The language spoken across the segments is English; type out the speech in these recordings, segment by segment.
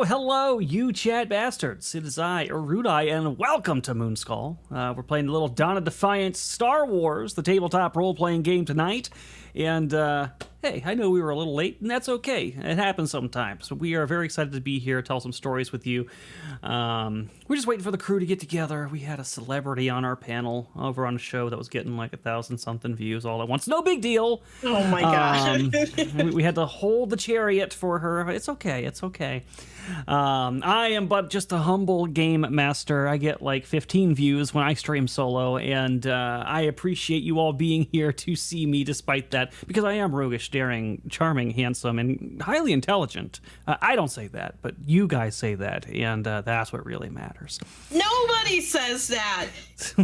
hello, you chat bastards. It is I, Erudi, and welcome to Moonskull. We're playing a little Defiance Star Wars, the tabletop role-playing game tonight. And, hey, I know we were a little late, and that's okay. It happens sometimes. But we are very excited to be here, tell some stories with you. We're just waiting for the crew to get together. We had a celebrity on our panel over on a show that was getting like 1,000-something views all at once. No big deal. Oh my gosh. We had to hold the chariot for her. It's okay. It's okay. I am but just a humble game master. I get like 15 views when I stream solo, and I appreciate you all being here to see me despite that, because I am roguish, daring, charming, handsome, and highly intelligent. I don't say that, but you guys say that, and that's what really matters. Nobody says that. Show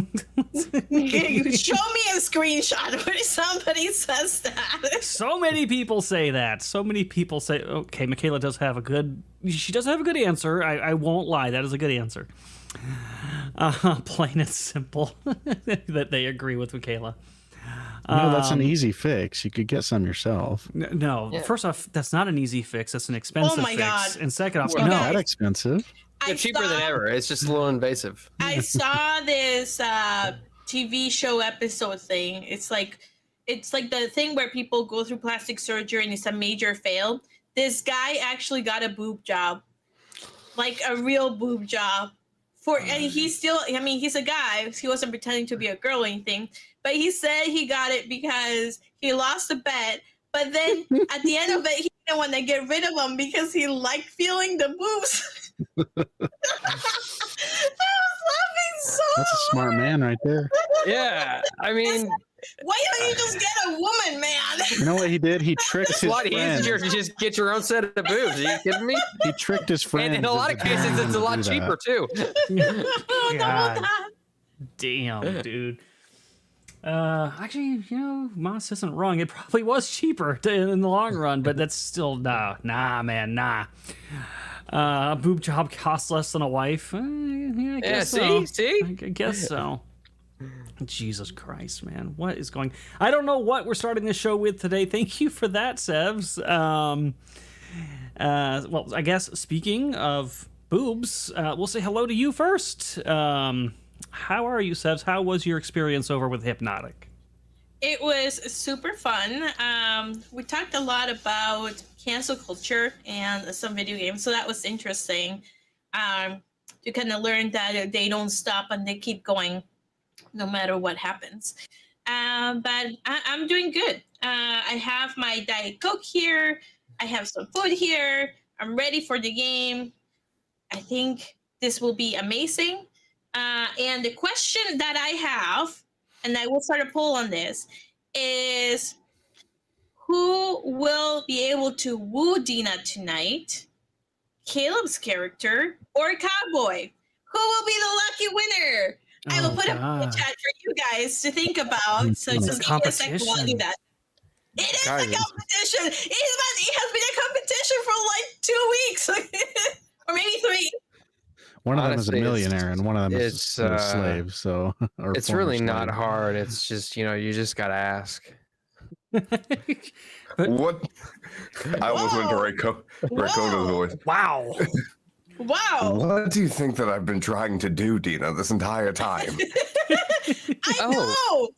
me a screenshot where somebody says that. So many people say that. So many people say, okay, Michaela does have a good... She does have a good answer. I won't lie. That is a good answer. Plain and simple. That they agree with Michaela. No, that's an easy fix. You could get some yourself. No, yeah. First off, that's not an easy fix. That's an expensive fix. God. And second off, no, that expensive. It's cheaper than ever. It's just a little invasive. I saw this TV show episode thing. It's like the thing where people go through plastic surgery and it's a major fail. This guy actually got a boob job, like a real boob job. And he's still, I mean, he's a guy. He wasn't pretending to be a girl or anything. But he said he got it because he lost a bet. But then at the end of it, he didn't want to get rid of them because he liked feeling the boobs. I was laughing so That's a smart man right there. Yeah, I mean... Why don't you just get a woman, man? You know what he did? He tricked his friend. It's a lot easier to just get your own set of boobs. Are you kidding me? He tricked his friend. And in a lot of cases, it's a lot cheaper, too. God damn, dude. Actually, you know, Moss isn't wrong. It probably was cheaper in the long run, but that's still, nah, man, nah. A boob job costs less than a wife. Yeah, I guess so. See? I guess so. Jesus Christ, man. What is going... I don't know what we're starting this show with today. Thank you for that, Sevs. Well, I guess speaking of boobs, we'll say hello to you first. How are you, Sevs? How was your experience over with Hypnotic? It was super fun. We talked a lot about cancel culture and some video games, so that was interesting. You kind of learn that they don't stop and they keep going no matter what happens. But I'm doing good. I have my Diet Coke here. I have some food here. I'm ready for the game. I think this will be amazing. And the question that I have, and I will start a poll on this, is who will be able to woo Dina tonight? Caleb's character or Cowboy? Who will be the lucky winner? I will put it in the chat for you guys to think about. So just give me a second while I do that. It is a competition. It has been a competition for like 2 weeks. Or maybe 3. One of them is a millionaire and one of them is a slave. So it's really not hard. It's just, you know, you just got to ask. What? I was meant to Rakona's voice. Wow. Wow. What do you think that I've been trying to do, Dina, this entire time? I know.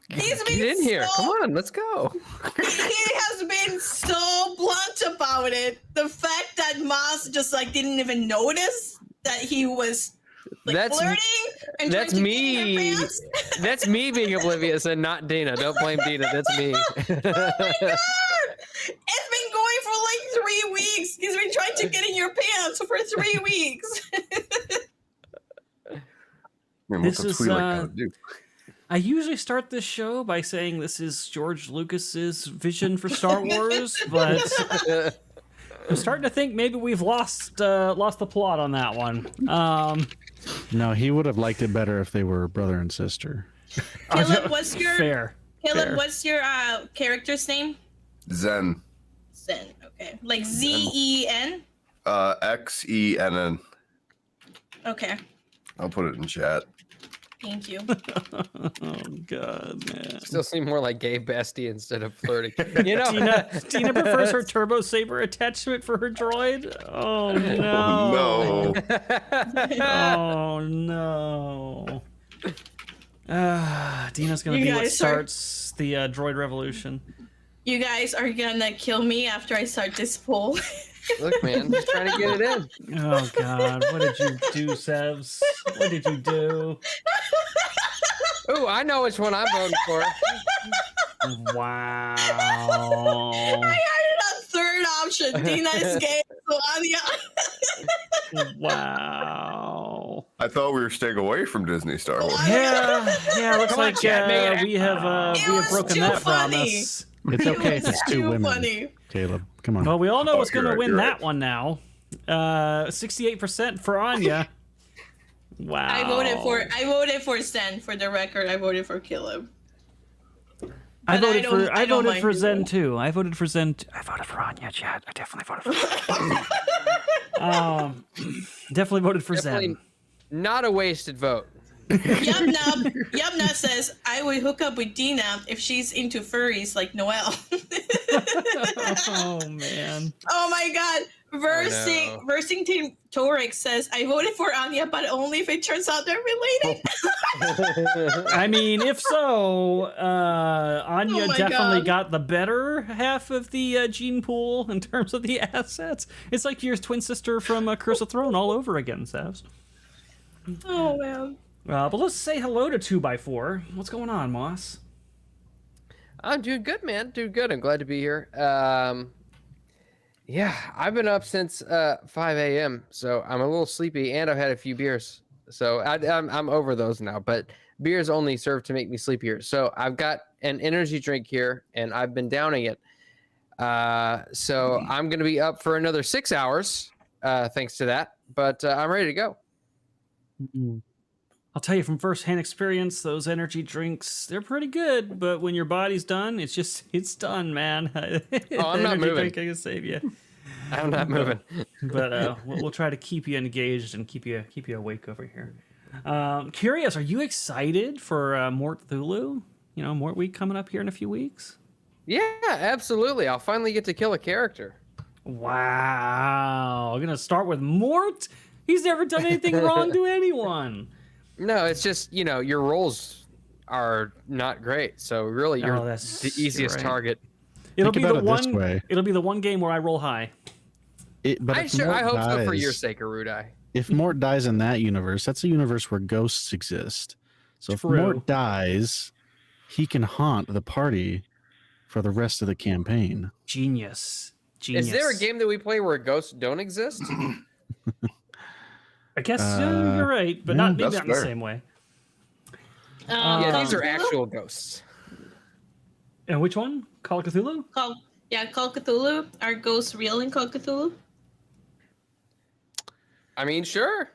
He's been Get in here. Come on, let's go. He has been so blunt about it. The fact that Moss just like didn't even notice that he was like flirting and that's trying to me. get in your pants. That's me being oblivious and not Dina. Don't blame Dina. That's me. Oh my God. It's been going for like 3 weeks. He's been trying to get in your pants for 3 weeks. Man, what's a Twi'lek gotta do? I usually start this show by saying this is George Lucas's vision for Star Wars, but I'm starting to think maybe we've lost the plot on that one. No, he would have liked it better if they were brother and sister. Caleb, what's your fair? What's your character's name? Zen. Zen. Okay, like Zen. Xenn. Okay. I'll put it in chat. Thank you. Oh God, man. Still seem more like gay bestie instead of flirting. You know, Tina prefers her turbo saber attachment for her droid. Oh no! No. Oh no! Dina's gonna You be what guys are- starts the droid revolution. You guys are gonna kill me after I start this poll. look, man, just trying to get it in. Oh God, what did you do, Sevs? What did you do? Ooh, I know which one I'm voting for. Wow! I added a third option. Dina is gay. So Wow! I thought we were staying away from Disney Star Wars. Yeah. Looks Come on, like chat, make it we have was broken too that funny. promise. It's okay if it's two too women. funny. Caleb, come on. Well, we all know what's you're going to right, win you're that right. one now. 68% for Anya. Wow. I voted for Zen. For the record, I voted for Caleb. I but voted for I don't mind Zen people. too. I voted for Zen. I voted for Anya, Chad. I definitely voted for. Definitely voted for Definitely Zen. not a wasted vote. Yubnub says I would hook up with Dina if she's into furries like Noelle. Oh man. Oh my god. no. Versing Team Torix says I voted for Anya, but only if it turns out they're related. I mean, if so, Anya Oh my definitely God. got the better half of the gene pool in terms of the assets. It's like your twin sister from Curse of Throne all over again, Savs. Oh man. But let's say hello to 2x4. What's going on, Moss? I'm doing good, man. Doing good. I'm glad to be here. Yeah, I've been up since 5 a.m., so I'm a little sleepy, and I've had a few beers. So I'm over those now, but beers only serve to make me sleepier. So I've got an energy drink here, and I've been downing it. So I'm going to be up for another 6 hours, thanks to that, but I'm ready to go. I'll tell you from firsthand experience, those energy drinks, they're pretty good, but when your body's done, it's done, man. Oh, I'm not Energy moving. drink can save you. I'm not moving. But we'll try to keep you engaged and keep you awake over here. Curious, are you excited for Mort Thulu? You know, Mort Week coming up here in a few weeks. Yeah, absolutely. I'll finally get to kill a character. Wow, I'm gonna start with Mort. He's never done anything wrong to anyone. No, it's just, your rolls are not great. So really, you're that's- the easiest you're right. target. It'll Think be the about it this one. way. It'll be the one game where I roll high. But I if Mort hope so for your dies- sake, Erudi. If Mort dies in that universe, that's a universe where ghosts exist. So True. if Mort dies, he can haunt the party for the rest of the campaign. Genius. Is there a game that we play where ghosts don't exist? I guess you're right, but not maybe that's not in the fair. same way. Yeah, these are Cthulhu? actual ghosts. And which one? Call of Cthulhu? Call Cthulhu. Are ghosts real in Call Cthulhu? I mean, sure.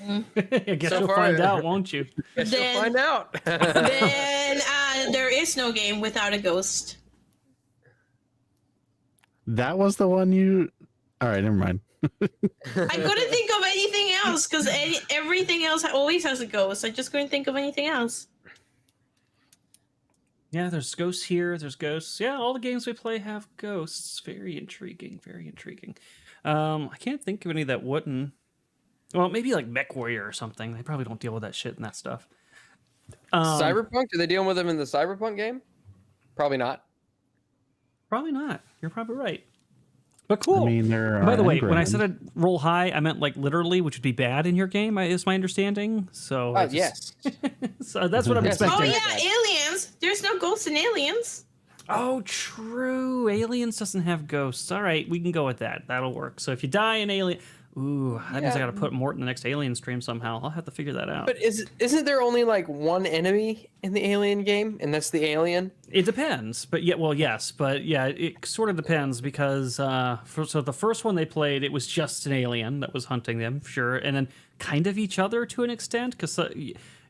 I guess So you'll far- find out, won't you? Guess Then- you'll find out. Then there is no game without a ghost. That was the one you. All right, never mind. I couldn't think of anything else because everything else always has a ghost. I just couldn't think of anything else. Yeah, there's ghosts here. There's ghosts. Yeah, all the games we play have ghosts. Very intriguing. Very intriguing. I can't think of any that wouldn't. Well, maybe like Mech Warrior or something. They probably don't deal with that shit and that stuff. Cyberpunk? Do they deal with them in the Cyberpunk game? Probably not. Probably not. You're probably right. But cool. I mean, there are By the way, when I engrams. said I'd roll high, I meant like literally, which would be bad in your game, is my understanding. So, I just- Yes. so that's what I'm Yes. expecting. Oh Okay. yeah, aliens. There's no ghosts in aliens. Oh, true. Aliens doesn't have ghosts. All right, we can go with that. That'll work. So if you die in Alien, ooh, that means I Yeah. got to put Mort in the next Alien stream somehow. I'll have to figure that out. But isn't there only like one enemy in the Alien game, and that's the alien? It depends, but yeah, well, yes, but yeah, it sort of depends because so the first one they played, it was just an alien that was hunting them, sure, and then kind of each other to an extent, because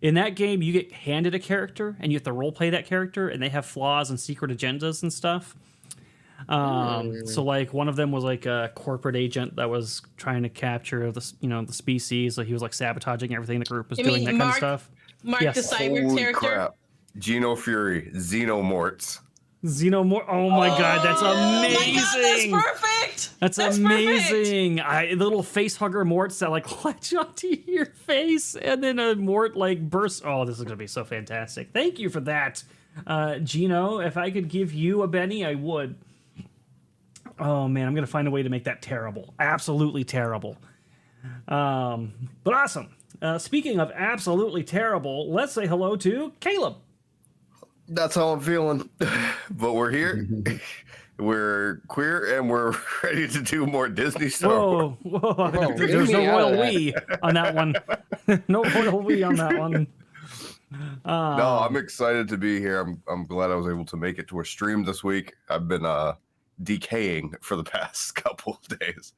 in that game you get handed a character and you have to role play that character, and they have flaws and secret agendas and stuff. So like one of them was like a corporate agent that was trying to capture the species. Like he was like sabotaging everything the group was You doing, mean that kind of stuff. Mark Yes. the cyber Holy character. crap. Geno Fury, Xenomorts. Xenomorph. Oh my god, that's amazing. Oh my god, that's perfect. That's Perfect. amazing. The little face hugger morts that like latch onto your face, and then a mort like bursts. Oh, this is gonna be so fantastic. Thank you for that, Gino. If I could give you a Benny, I would. Oh man, I'm gonna find a way to make that terrible. Absolutely terrible. But awesome. Speaking of absolutely terrible, let's say hello to Caleb. That's how I'm feeling. But we're here. We're queer and we're ready to do more Disney Star Wars. Whoa. leave There's no me out royal of that. we on that one. No royal we on that one. No, I'm excited to be here. I'm glad I was able to make it to a stream this week. I've been decaying for the past couple of days.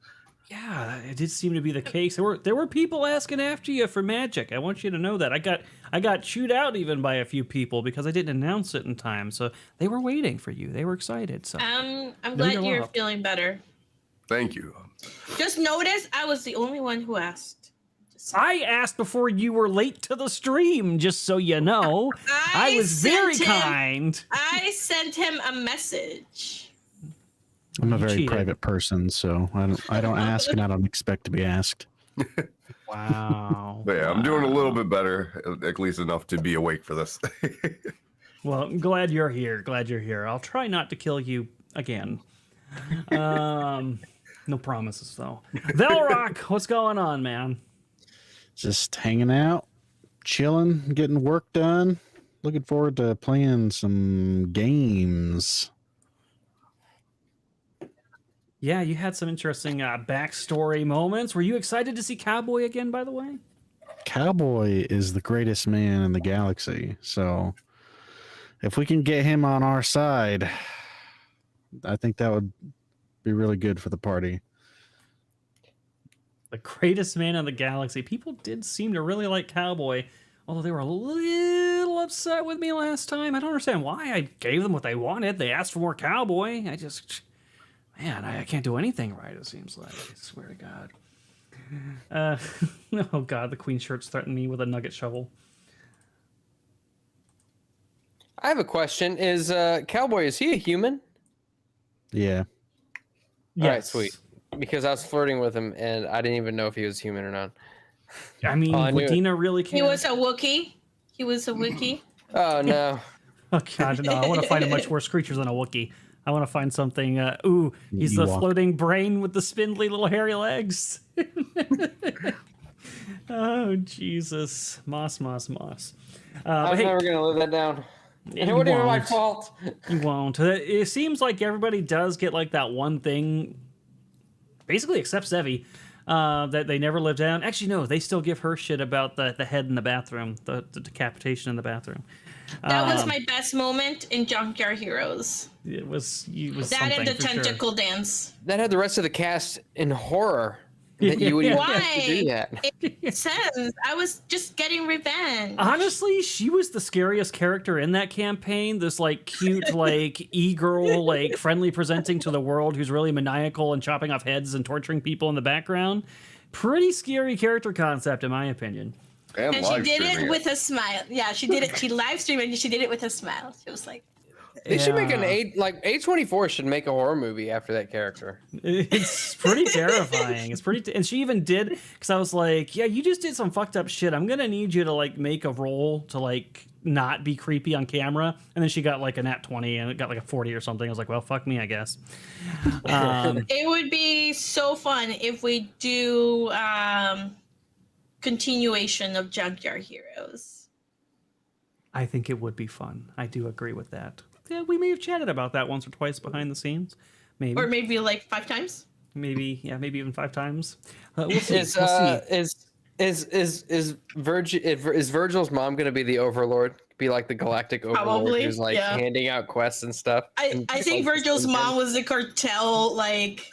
Yeah, it did seem to be the case. There were people asking after you for magic. I want you to know that. I got chewed out even by a few people because I didn't announce it in time. So they were waiting for you. They were excited. So I'm No, glad you're you're welcome. feeling better. Thank you. Just notice I was the only one who asked. I asked before you were late to the stream, just so you know. I was very sent him- kind. I sent him a message. I'm a You very cheated. private person, so I don't ask and I don't expect to be asked. Wow. But yeah, I'm doing a little bit better, at least enough to be awake for this. Well, I'm glad you're here. Glad you're here. I'll try not to kill you again. No promises though. Velrock, what's going on, man? Just hanging out, chilling, getting work done. Looking forward to playing some games. Yeah, you had some interesting backstory moments. Were you excited to see Cowboy again, by the way? Cowboy is the greatest man in the galaxy, so if we can get him on our side, I think that would be really good for the party. The greatest man in the galaxy. People did seem to really like Cowboy, although they were a little upset with me last time. I don't understand why. I gave them what they wanted. They asked for more Cowboy. Man, I can't do anything right, it seems like. I swear to God. Oh, God, the Queen shirts threatened me with a nugget shovel. I have a question. Is Cowboy, is he a human? Yeah. All right, sweet. Because I was flirting with him and I didn't even know if he was human or not. I mean, Oh, I knew would it. Dina really care? He was a Wookiee. He was a Wookiee. Oh no. Oh, God, no. I want to find a much worse creature than a Wookiee. I want to find something. He's the Ewok. floating brain with the spindly little hairy legs. Oh, Jesus. Moss. But I'm hey, never gonna live that down. It you wasn't even my won't. fault. You won't. It seems like everybody does get like that one thing, basically except Zevi, that they never live down. Actually, no, they still give her shit about the head in the bathroom, the decapitation in the bathroom. That was my best moment in Junkyard Heroes. It was That something and the for sure. tentacle dance. That had the rest of the cast in horror. That you would even have to do that. It says I was just getting revenge. Honestly, she was the scariest character in that campaign. This like cute, like e-girl, like friendly presenting to the world, who's really maniacal and chopping off heads and torturing people in the background. Pretty scary character concept, in my opinion. And she live did streaming it with a smile. Yeah, she did it. She live streamed and she did it with a smile. She was like, They should make an Yeah. A24 should make a horror movie after that character. It's pretty terrifying. It's pretty, and she even did, because I was like, yeah, you just did some fucked up shit. I'm gonna need you to like make a roll to like not be creepy on camera. And then she got like a nat 20 and it got like a 40 or something. I was like, well, fuck me, I guess. it would be so fun if we do continuation of Junkyard Heroes. I think it would be fun. I do agree with that. Yeah, we may have chatted about that once or twice behind the scenes. Maybe. Or maybe like 5 times. Maybe even 5 times. We'll see. Is We'll see. is Virgil's mom gonna be the overlord? Be like the galactic overlord Probably, who's like yeah. handing out quests and stuff. I think Virgil's mom was the cartel like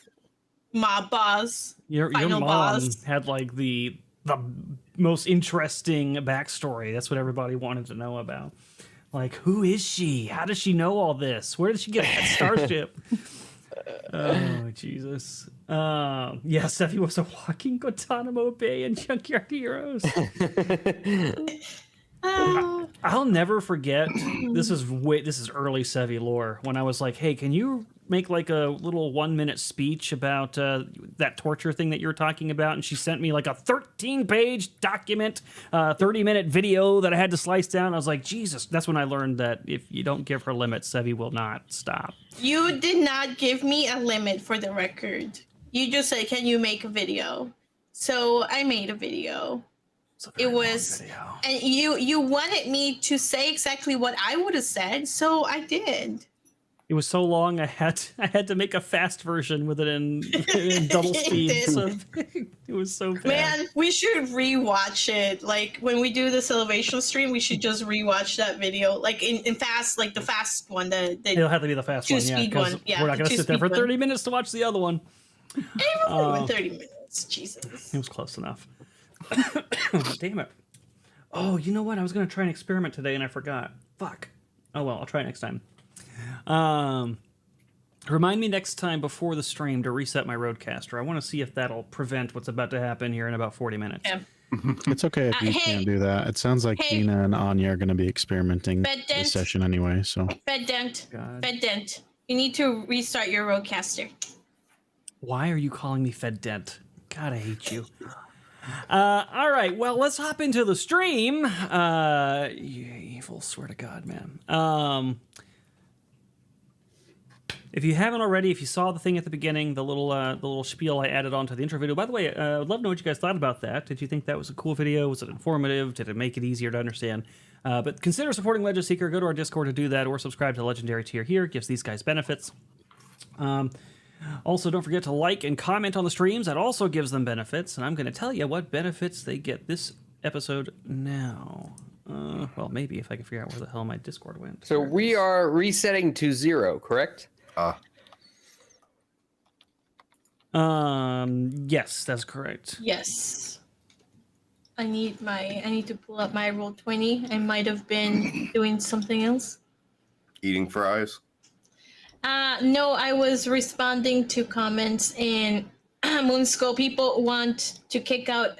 mob boss. Your final mom boss. had like the most interesting backstory. That's what everybody wanted to know about. Like, who is she? How does she know all this? Where did she get that starship? Oh, Jesus. Yeah, Seffi was a walking Guantanamo Bay and Junkyard Heroes. I'll never forget. This is early Sevi lore. When I was like, "Hey, can you make like a little 1-minute speech about that torture thing that you were talking about?" And she sent me like a 13-page document, 30-minute video that I had to slice down. I was like, Jesus. That's when I learned that if you don't give her limits, Sevi will not stop. You did not give me a limit, for the record. You just said, "Can you make a video?" So I made a video. It was, and you wanted me to say exactly what I would have said, so I did. It was so long, I had to make a fast version with it in double speed. So it was so bad. Man, we should rewatch it. Like when we do the Celebration stream, we should just rewatch that video, like in fast, like the fast one. It'll have to be the fast one, yeah. One. Yeah, we're not going to sit there for 30 minutes to watch the other one. It was even 30 minutes. Jesus. It was close enough. Damn it. Oh, you know what? I was going to try an experiment today and I forgot. Fuck. Oh, well, I'll try it next time. Remind me next time before the stream to reset my Rodecaster. I want to see if that'll prevent what's about to happen here in about 40 minutes. Yeah. It's okay if you can't do that. It sounds like Dina and Anya are going to be experimenting this session anyway. So Fed Dent. You need to restart your Rodecaster. Why are you calling me Fed Dent? God, I hate you. All right, well, let's hop into the stream. You evil, swear to God, man. If you haven't already, if you saw the thing at the beginning, the little spiel I added onto the intro video. By the way, I'd love to know what you guys thought about that. Did you think that was a cool video? Was it informative? Did it make it easier to understand? But consider supporting Legend Seeker. Go to our Discord to do that, or subscribe to the Legendary tier here. It gives these guys benefits. Also, don't forget to like and comment on the streams. That also gives them benefits, and I'm going to tell you what benefits they get this episode now. Well, maybe if I can figure out where the hell my Discord went. So we are resetting to 0, correct? Yes, that's correct. Yes. I need to pull up my Roll20. I might have been doing something else. Eating fries. No, I was responding to comments in Moonskull. People want to kick out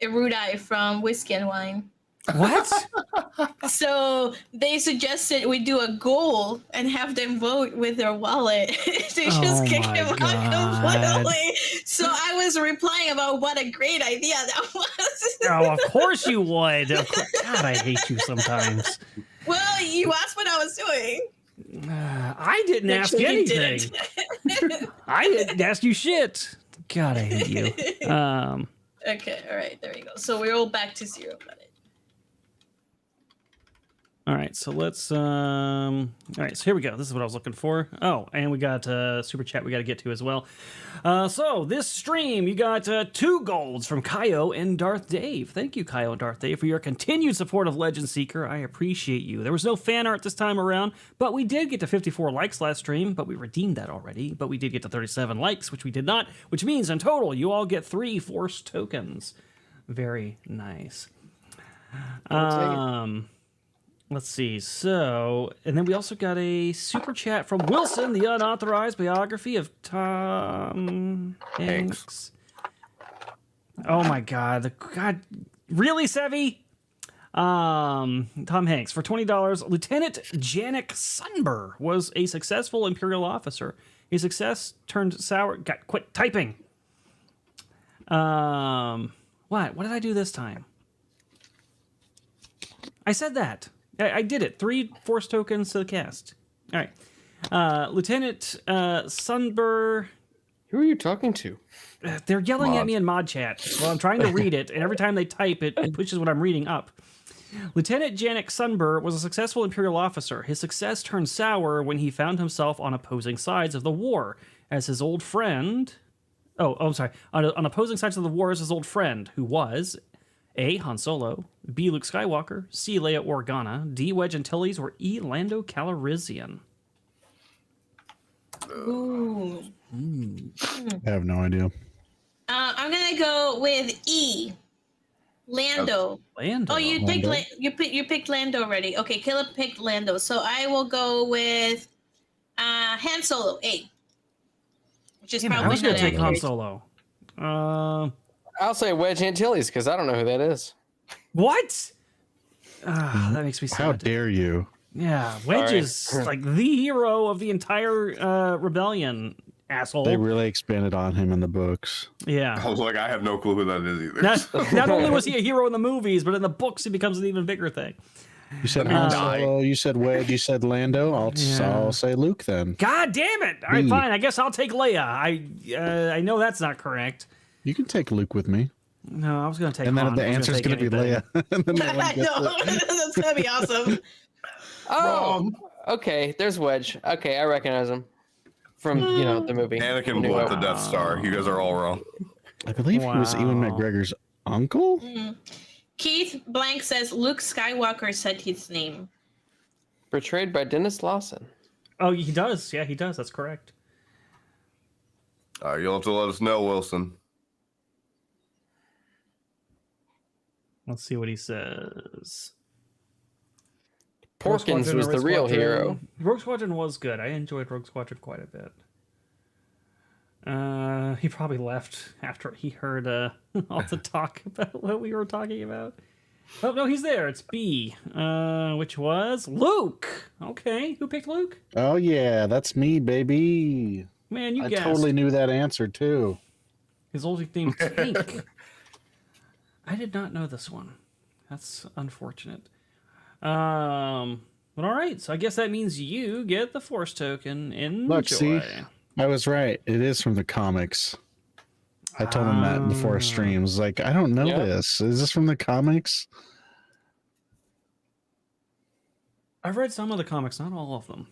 Erudi from Whiskey and Wine. What? So they suggested we do a goal and have them vote with their wallet to just kick him out completely. So I was replying about what a great idea that was. Oh, of course you would. God, I hate you sometimes. Well, you asked what I was doing. I didn't ask anything. I didn't ask you shit. God, I hate you. Okay, all right, there we go. So we're all back to 0. Got it. All right, so let's. All right, so here we go. This is what I was looking for. Oh, and we got super chat we got to get to as well. So this stream, you got 2 golds from Kaio and Darth Dave. Thank you, Kaio and Darth Dave, for your continued support of Legend Seeker. I appreciate you. There was no fan art this time around, but we did get to 54 likes last stream, but we redeemed that already. But we did get to 37 likes, which we did not, which means in total you all get 3 Force tokens. Very nice. Let's see. So, and then we also got a super chat from Wilson, the unauthorized biography of Tom Hanks. Oh my God. Really, Sevi? Tom Hanks for $20. Lieutenant Janik Sunber was a successful Imperial officer. His success turned sour. Quit typing. What? What did I do this time? I said that. I did it. 3 Force tokens to the cast. All right. Lieutenant Sunber. Who are you talking to? They're yelling at me in mod chat. Well, I'm trying to read it, and every time they type, it pushes what I'm reading up. Lieutenant Janik Sunber was a successful Imperial officer. His success turned sour when he found himself on opposing sides of the war as his old friend... I'm sorry. On opposing sides of the war as his old friend, who was... A. Han Solo, B. Luke Skywalker, C. Leia Organa, D. Wedge Antilles, or E. Lando Calrissian. Ooh. I have no idea. I'm gonna go with E. Lando. Lando. Oh, you picked Lando already. Okay, Caleb picked Lando, so I will go with Han Solo. A. which is Damn it, I probably was gonna not take Han accurate. Solo. I'll say Wedge Antilles because I don't know who that is. What? That makes me sad. How dare you? Yeah, Wedge Sorry. is like the hero of the entire rebellion, asshole. They really expanded on him in the books. Yeah. I was like, I have no clue who that is either. Not only was he a hero in the movies, but in the books he becomes an even bigger thing. You said Let me Han die. Solo, you said Wedge, you said Lando. Yeah. I'll say Luke then. God damn it! All right, Me. fine. I guess I'll take Leia. I know that's not correct. You can take Luke with me. No, I was gonna take. And then Han. the I was answer's gonna going to take be anything. Leia. And then no one I gets know. it. That's gonna be awesome. Oh, okay. There's Wedge. Okay, I recognize him from the movie. Anakin New blew up Hope. the Death Star. You guys are all wrong. I believe he was Ewan Wow. McGregor's uncle. Keith Blank says Luke Skywalker said his name. Portrayed by Dennis Lawson. Oh, he does. Yeah, he does. That's correct. All right, you'll have to let us know, Wilson. Let's see what he says. Porkins Rogue was the Squadron, real Rogue Squadron. hero. Rogue Squadron was good. I enjoyed Rogue Squadron quite a bit. He probably left after he heard all the talk about what we were talking about. Oh no, he's there. It's B, which was Luke. Okay, who picked Luke? Oh yeah, that's me, baby. Man, you I guessed. totally knew that answer too. His old nickname Tank. I did not know this one. That's unfortunate. But all right, so I guess that means you get the Force token. Enjoy. Look, see, I was right. It is from the comics. I told him that before streams. Like, I don't know Yeah. this. Is this from the comics? I've read some of the comics, not all of them.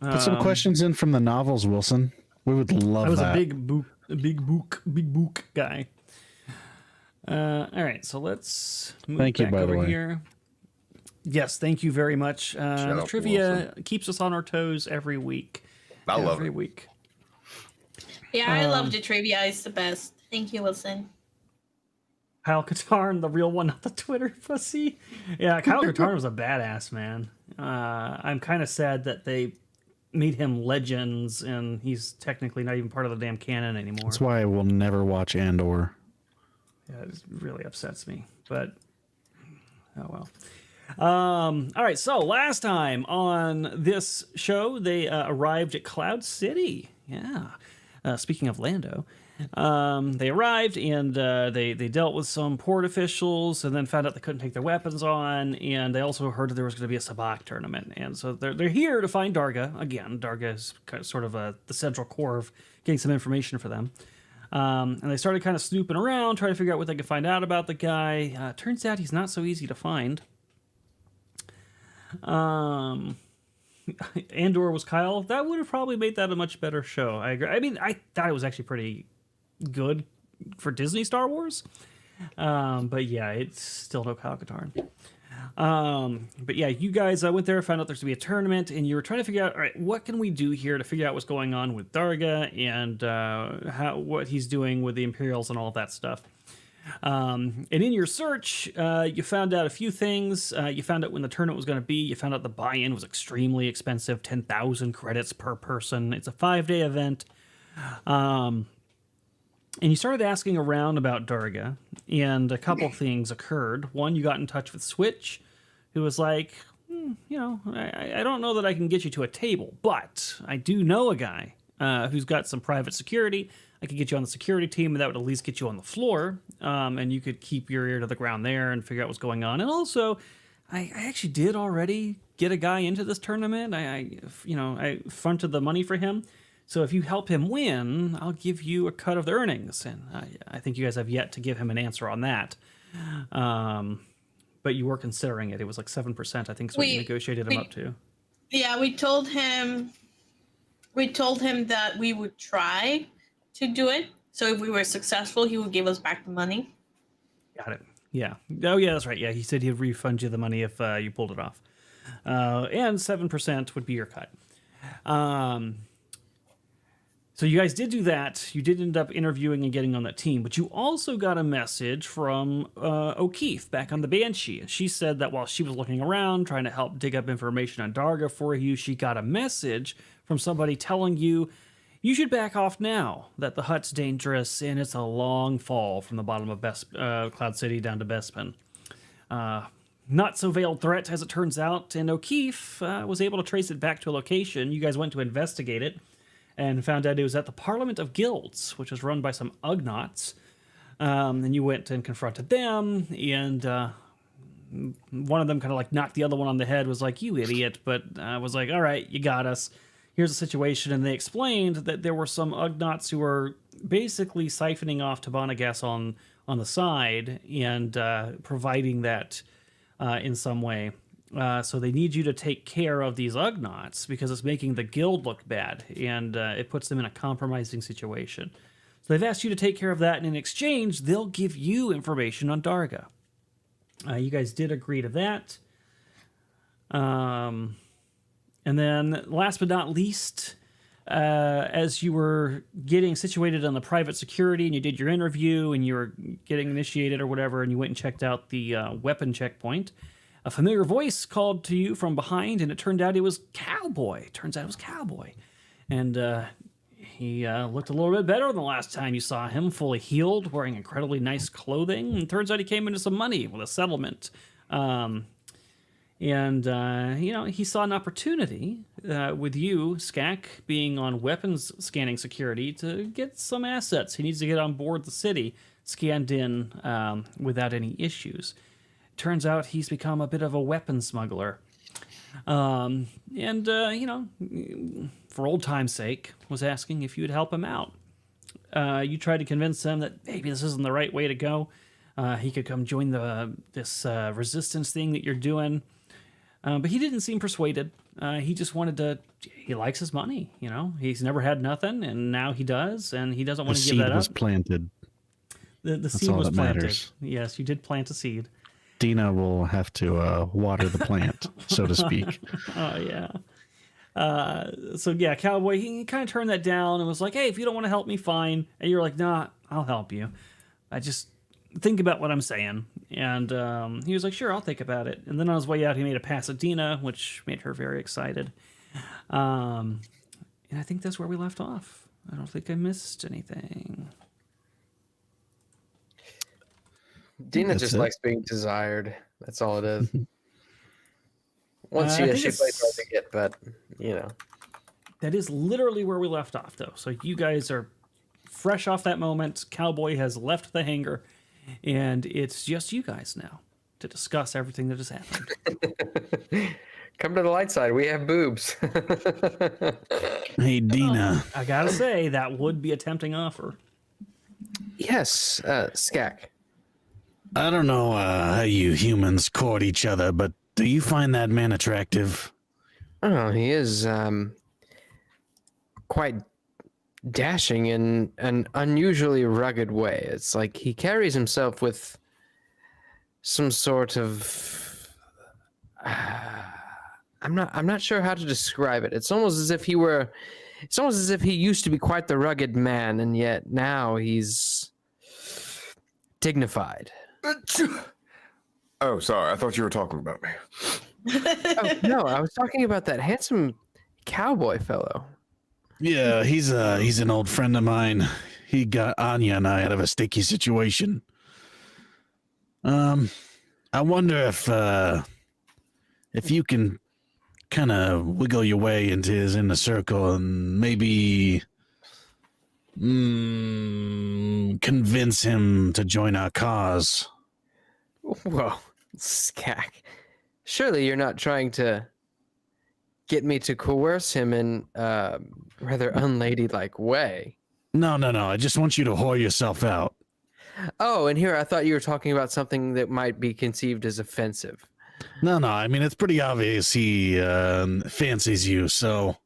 Put some questions in from the novels, Wilson. We would love I was that. a big book guy. All right, so let's move Thank you, back by the over way. here. Yes, thank you very much. Shout The out to trivia keeps us on our toes every week. I love every it. week. Yeah, I love the trivia. It's the best. Thank you, Wilson. Kyle Katarn, the real one, not the Twitter pussy. Yeah, Kyle Katarn was a badass, man. I'm kind of sad that they made him Legends, and he's technically not even part of the damn canon anymore. That's why I will never watch Andor. Yeah, it just really upsets me. But oh well. All right, so last time on this show, they arrived at Cloud City. Yeah. Speaking of Lando, they arrived and they dealt with some port officials, and then found out they couldn't take their weapons on, and they also heard that there was going to be a sabacc tournament, and so they're here to find Darga again. Darga is kind of, sort of the central core of getting some information for them. And they started kind of snooping around, trying to figure out what they could find out about the guy. Turns out he's not so easy to find. Andor was Kyle. That would have probably made that a much better show. I agree. I mean, I thought it was actually pretty good for Disney Star Wars. But yeah, it's still no Kyle Katarn. But yeah, you guys went there, found out there's to be a tournament, and you were trying to figure out, all right, what can we do here to figure out what's going on with Darga and what he's doing with the Imperials and all of that stuff. And in your search, you found out a few things. You found out when the tournament was going to be. You found out the buy-in was extremely expensive, 10,000 credits per person. It's a 5-day event. And you started asking around about Darga, and a couple things occurred. One, you got in touch with Switch, who was like, I don't know that I can get you to a table, but I do know a guy who's got some private security. I could get you on the security team, and that would at least get you on the floor, and you could keep your ear to the ground there and figure out what's going on. And also, I actually did already get a guy into this tournament. I fronted the money for him. So if you help him win, I'll give you a cut of the earnings. And I think you guys have yet to give him an answer on that. But you were considering it. It was like 7%, I think, is what you negotiated him up to. Yeah, we told him that we would try to do it. So if we were successful, he would give us back the money. Got it. Yeah. Oh, yeah, that's right. Yeah, he said he'd refund you the money if you pulled it off. And 7% would be your cut. So you guys did do that. You did end up interviewing and getting on that team, but you also got a message from O'Keefe back on the Banshee. She said that while she was looking around, trying to help dig up information on Darga for you, she got a message from somebody telling you You should back off now, that the hut's dangerous, and it's a long fall from the bottom of Cloud City down to Bespin. Not so veiled threat, as it turns out, and O'Keefe was able to trace it back to a location. You guys went to investigate it, and found out it was at the Parliament of Guilds, which was run by some Ugnaughts. And you went and confronted them, and one of them kind of like knocked the other one on the head, was like, "You idiot," but was like, "All right, you got us. Here's the situation." And they explained that there were some Ugnaughts who were basically siphoning off Tabana gas on the side and providing that in some way. So they need you to take care of these Ugnaughts because it's making the guild look bad, and it puts them in a compromising situation. So they've asked you to take care of that, and in exchange, they'll give you information on Darga. You guys did agree to that. And then, last but not least, as you were getting situated on the private security, and you did your interview, and you were getting initiated or whatever, and you went and checked out the weapon checkpoint, a familiar voice called to you from behind, and it turned out it was Cowboy. And he looked a little bit better than the last time you saw him, fully healed, wearing incredibly nice clothing. And turns out he came into some money with a settlement. He saw an opportunity with you, Skak, being on weapons scanning security to get some assets. He needs to get on board the city, scanned in without any issues. Turns out he's become a bit of a weapon smuggler. For old time's sake, was asking if you'd help him out. You tried to convince him that maybe this isn't the right way to go. He could come join this resistance thing that you're doing. But he didn't seem persuaded. He just wanted to... He likes his money, He's never had nothing, and now he does, and he doesn't want to give that up. The seed was planted. The seed was planted. Matters. Yes, you did plant a seed. Dina will have to water the plant, so to speak. Oh, yeah. Cowboy, he kind of turned that down and was like, "Hey, if you don't want to help me, fine." And you're like, "Nah, I'll help you. I just think about what I'm saying." And he was like, "Sure, I'll think about it." And then on his way out, he made a pass at Dina, which made her very excited. And I think that's where we left off. I don't think I missed anything. Dina just likes being desired. That's all it is. Once she plays hard to get, but that is literally where we left off, though. So you guys are fresh off that moment. Cowboy has left the hangar, and it's just you guys now to discuss everything that has happened. Come to the light side. We have boobs. Hey, Dina. I gotta say, that would be a tempting offer. Yes, Skak. I don't know how you humans court each other, but do you find that man attractive? Oh, he is quite dashing in an unusually rugged way. It's like he carries himself with some sort of I'm not sure how to describe it. It's almost as if he used to be quite the rugged man, and yet now he's dignified. Oh, sorry. I thought you were talking about me. Oh, no, I was talking about that handsome cowboy fellow. Yeah, he's an old friend of mine. He got Anya and I out of a sticky situation. I wonder if you can kind of wiggle your way into his inner circle and maybe convince him to join our cause. Whoa, Skak. Surely you're not trying to get me to coerce him in a rather unladylike way. No. I just want you to whore yourself out. Oh, and here I thought you were talking about something that might be conceived as offensive. No. I mean, it's pretty obvious he fancies you. So,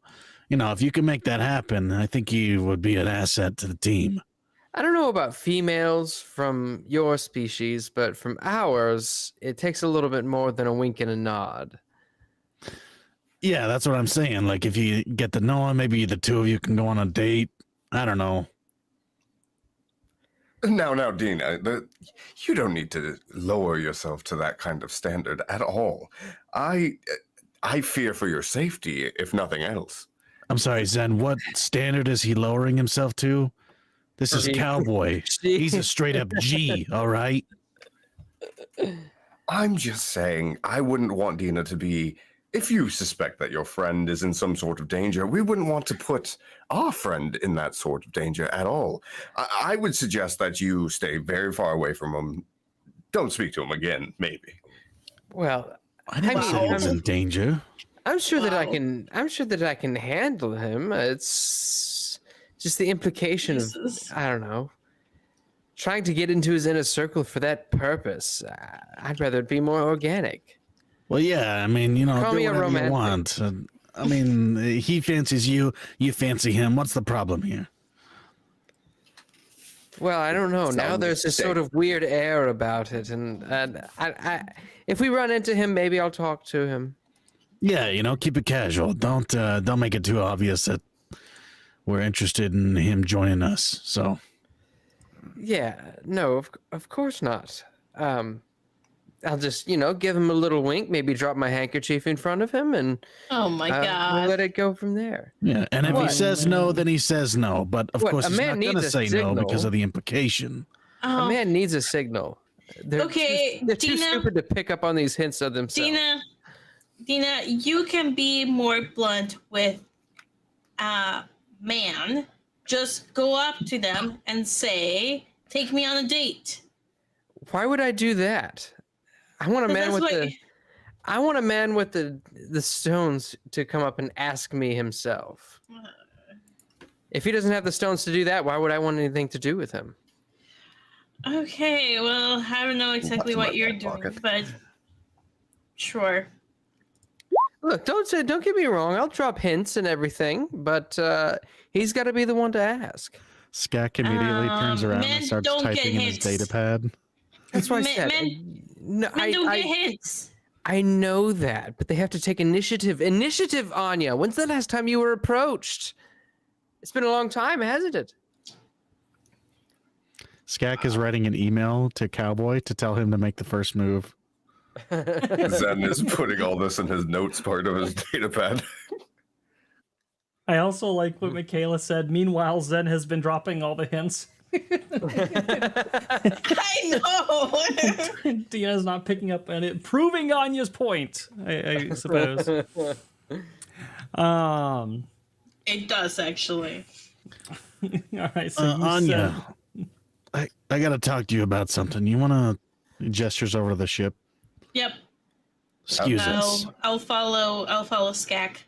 if you can make that happen, I think you would be an asset to the team. I don't know about females from your species, but from ours, it takes a little bit more than a wink and a nod. Yeah, that's what I'm saying. Like, if you get to know him, maybe the two of you can go on a date. I don't know. Now, Dina, you don't need to lower yourself to that kind of standard at all. I fear for your safety, if nothing else. I'm sorry, Zen. What standard is he lowering himself to? This is G. Cowboy. G. He's a straight up G. All right. I'm just saying, I wouldn't want Dina to be. If you suspect that your friend is in some sort of danger, we wouldn't want to put our friend in that sort of danger at all. I would suggest that you stay very far away from him. Don't speak to him again, maybe. Well, I never said he was in danger. I'm sure that I Wow. can. I'm sure that I can handle him. It's just the implication of Jesus. I don't know, trying to get into his inner circle for that purpose. I'd rather it be more organic. Well, yeah. I mean, Call do me a whatever you romantic. want. I mean, he fancies you. You fancy him. What's the problem here? Well, I don't know. Now Sounds there's this sick. sort of weird air about it, and I, if we run into him, maybe I'll talk to him. Yeah, keep it casual. Don't make it too obvious that we're interested in him joining us. So, Yeah, no, of course not. I'll just, give him a little wink, maybe drop my handkerchief in front of him, and Oh my we'll god. let it go from there. yeah. And if he What? says no, then he says no. But of What, course, a he's man not needs going to a say no because signal. of the implication. A man needs a signal. They're Okay, they're too Dina. stupid to pick up on these hints of themselves. Dina, you can be more blunt with man. Just go up to them and say, "Take me on a date." Why would I do that? I want a man That's with what- the. I want a man with the stones to come up and ask me himself. If he doesn't have the stones to do that, why would I want anything to do with him? Okay, well, I don't know exactly What's in what my you're back doing, pocket? but sure. Look, don't get me wrong. I'll drop hints and everything, but he's got to be the one to ask. Skak immediately turns around men and starts don't get typing in his hints. data pad. That's what I Men- said. men- No, Men don't get hints. I know that, but they have to take initiative. Initiative, Anya. When's the last time you were approached? It's been a long time, hasn't it? Skak is writing an email to Cowboy to tell him to make the first move. Zen is putting all this in his notes part of his data pad. I also like what Michaela said. Meanwhile, Zen has been dropping all the hints. I know. Dina's not picking up on it, proving Anya's point, I suppose. It does actually. All right, so you Anya, I got to talk to you about something. You want to gestures over to the ship? Yep. Excuse us. I'll follow Skak.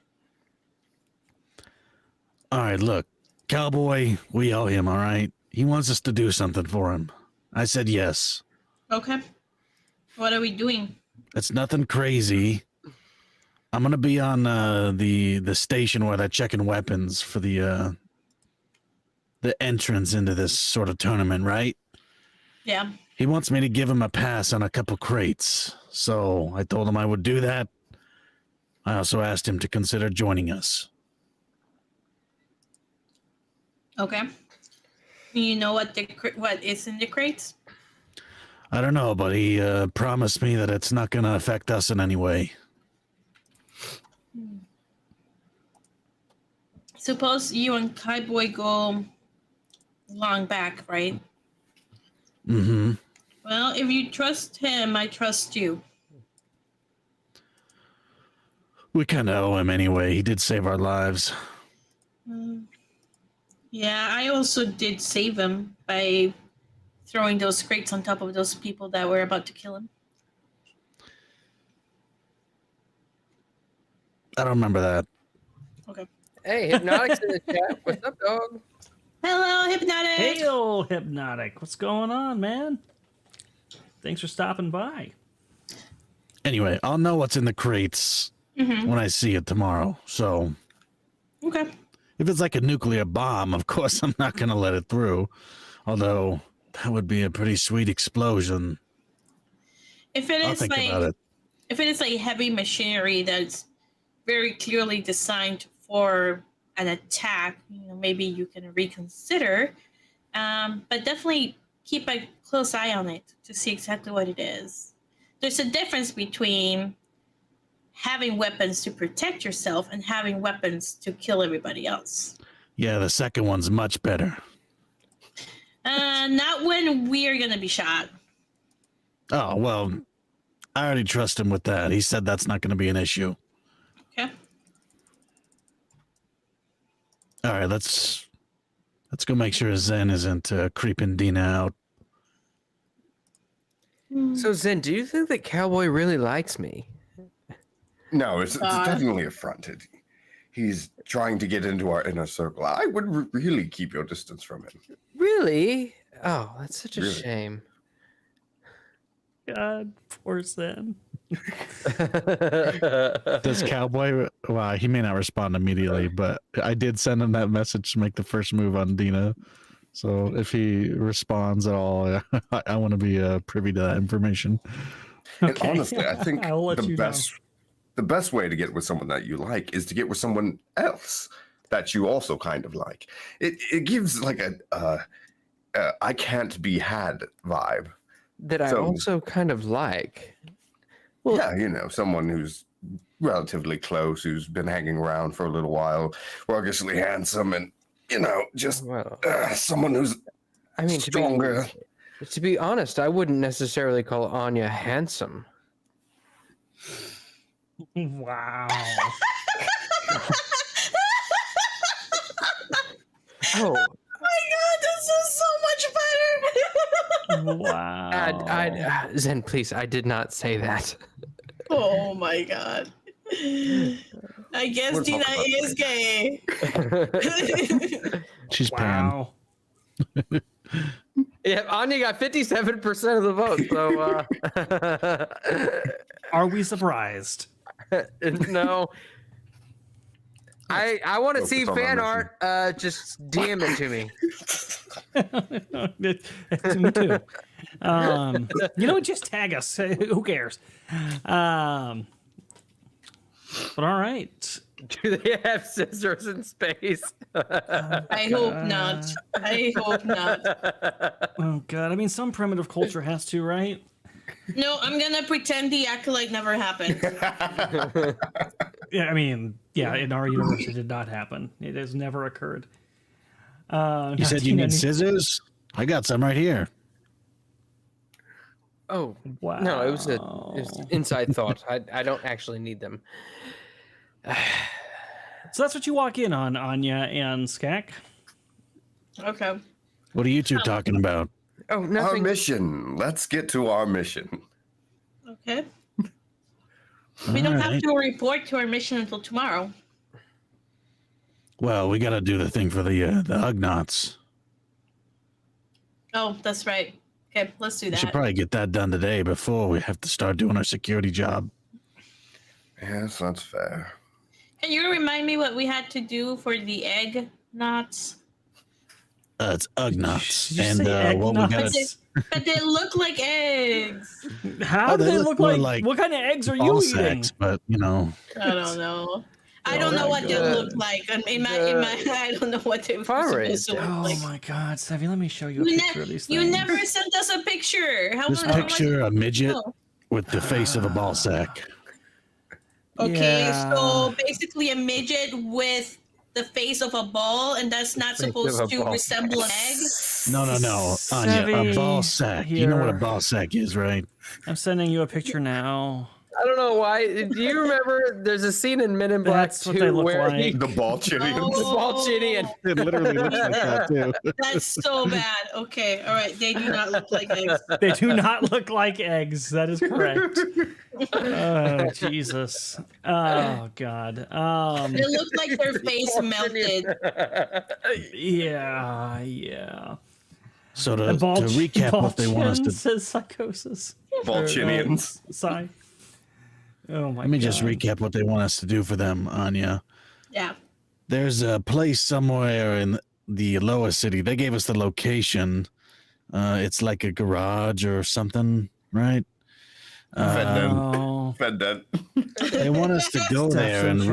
All right, look, Cowboy, we owe him, all right? He wants us to do something for him. I said yes. Okay. What are we doing? It's nothing crazy. I'm going to be on the station where they're checking weapons for the entrance into this sort of tournament, right? Yeah. He wants me to give him a pass on a couple crates. So I told him I would do that. I also asked him to consider joining us. Okay. You know what what is in the crates? I don't know, but he promised me that it's not going to affect us in any way. Suppose you and Cowboy go long back, right? Mm-hmm. Well, if you trust him, I trust you. We kind of owe him anyway. He did save our lives. Yeah, I also did save him by throwing those crates on top of those people that were about to kill him. I don't remember that. Okay. Hey, Hypnotic's in the chat. What's up, dog? Hello, Hypnotic. Hail, Hypnotic. What's going on, man? Thanks for stopping by. Anyway, I'll know what's in the crates when I see it tomorrow. So Okay. if it's like a nuclear bomb, of course I'm not going to let it through. Although that would be a pretty sweet explosion. If it I'll is think like about it. if it is like heavy machinery that's very clearly designed for an attack, maybe you can reconsider. But definitely keep a close eye on it to see exactly what it is. There's a difference between having weapons to protect yourself and having weapons to kill everybody else. Yeah, the second one's much better. Not when we're gonna be shot. Oh, well, I already trust him with that. He said that's not going to be an issue. Okay. All right, let's go make sure Zen isn't creeping Dina out. So Zen, do you think that Cowboy really likes me? No, it's definitely affronted. He's trying to get into our inner circle. I would really keep your distance from him. Really? Oh, that's such a Really? shame. God, poor Zen. Does Cowboy? Well, he may not respond immediately, but I did send him that message to make the first move on Dina. So if he responds at all, I want to be privy to that information. And honestly, I think I'll let you know. the best way to get with someone that you like is to get with someone else that you also kind of like. It gives like a I can't be had vibe. That I So- also kind of like. Well, yeah, you know, someone who's relatively close, who's been hanging around for a little while, ruggedly handsome, and you know, just Well, someone who's I mean, stronger. to be honest, I wouldn't necessarily call Anya handsome. Wow. Oh, My God, this is so much better. Wow. Zen, please, I did not say that. Oh my God. I guess We'll Dina talk about is gay. She's Pam. Wow. Yeah, Anya got 57% of the vote. So, Are we surprised? no. I want to Focus see on our fan mission. art. Just DM it to me. Me too. You know what? Just tag us. Who cares? But all right. Do they have scissors in space? I hope not. I hope not. Oh god. I mean, some primitive culture has to, right? No, I'm gonna pretend the acolyte never happened. Yeah. I mean, yeah. In our universe, it did not happen. It has never occurred. You said you need scissors? I got some right here. Oh, Wow. no, it was an inside thought. I don't actually need them. So that's what you walk in on, Anya and Skak. Okay. What are you two talking about? Oh, Our nothing. mission. Let's get to our mission. Okay. We don't have Alright. to report to our mission until tomorrow. Well, we got to do the thing for the Ugnaughts. Oh, that's right. Okay, let's do We should that. probably get that done today before we have to start doing our security job. Yes, that's fair. Can you remind me what we had to do for the egg knots? It's Ugnaughts. Did you And say what we got Ugnaughts? But they look like eggs. How Oh, do they they look look more like? like What kind of eggs are you ball eating? sacks, but you know, I don't know. I Oh don't know my what they God. look like. In my, I don't know what they were Pirate. supposed to look Oh like. my God, Savvy, let me show you a You, picture of these you things. never sent us a picture. this picture a midget Oh. with the face of a ball sack. Okay, Yeah. so basically a midget with the face of a ball, and that's not Face of supposed a to ball. resemble an egg. No, Anya, a ball sack. You know what a here. ball sack is, right? I'm sending you a picture now. I don't know why. Do you remember? There's a scene in Men in Black That's 2 what they look where like. The ball chitty. Oh. ball chitty and It literally looks like that too. That's so bad. Okay, all right. They do not look like eggs. They do not look like eggs. That is correct. Oh Jesus. Oh God. They look like their face melted. Yeah. So to And recap what they want us to says psychosis. Balchinians. Sigh. Oh my. let me just God. recap what they want us to do for them, Anya. Yeah. There's a place somewhere in the lower city. They gave us the location. It's like a garage or something, right? Fed them. Oh. Fed that. They want us to go there and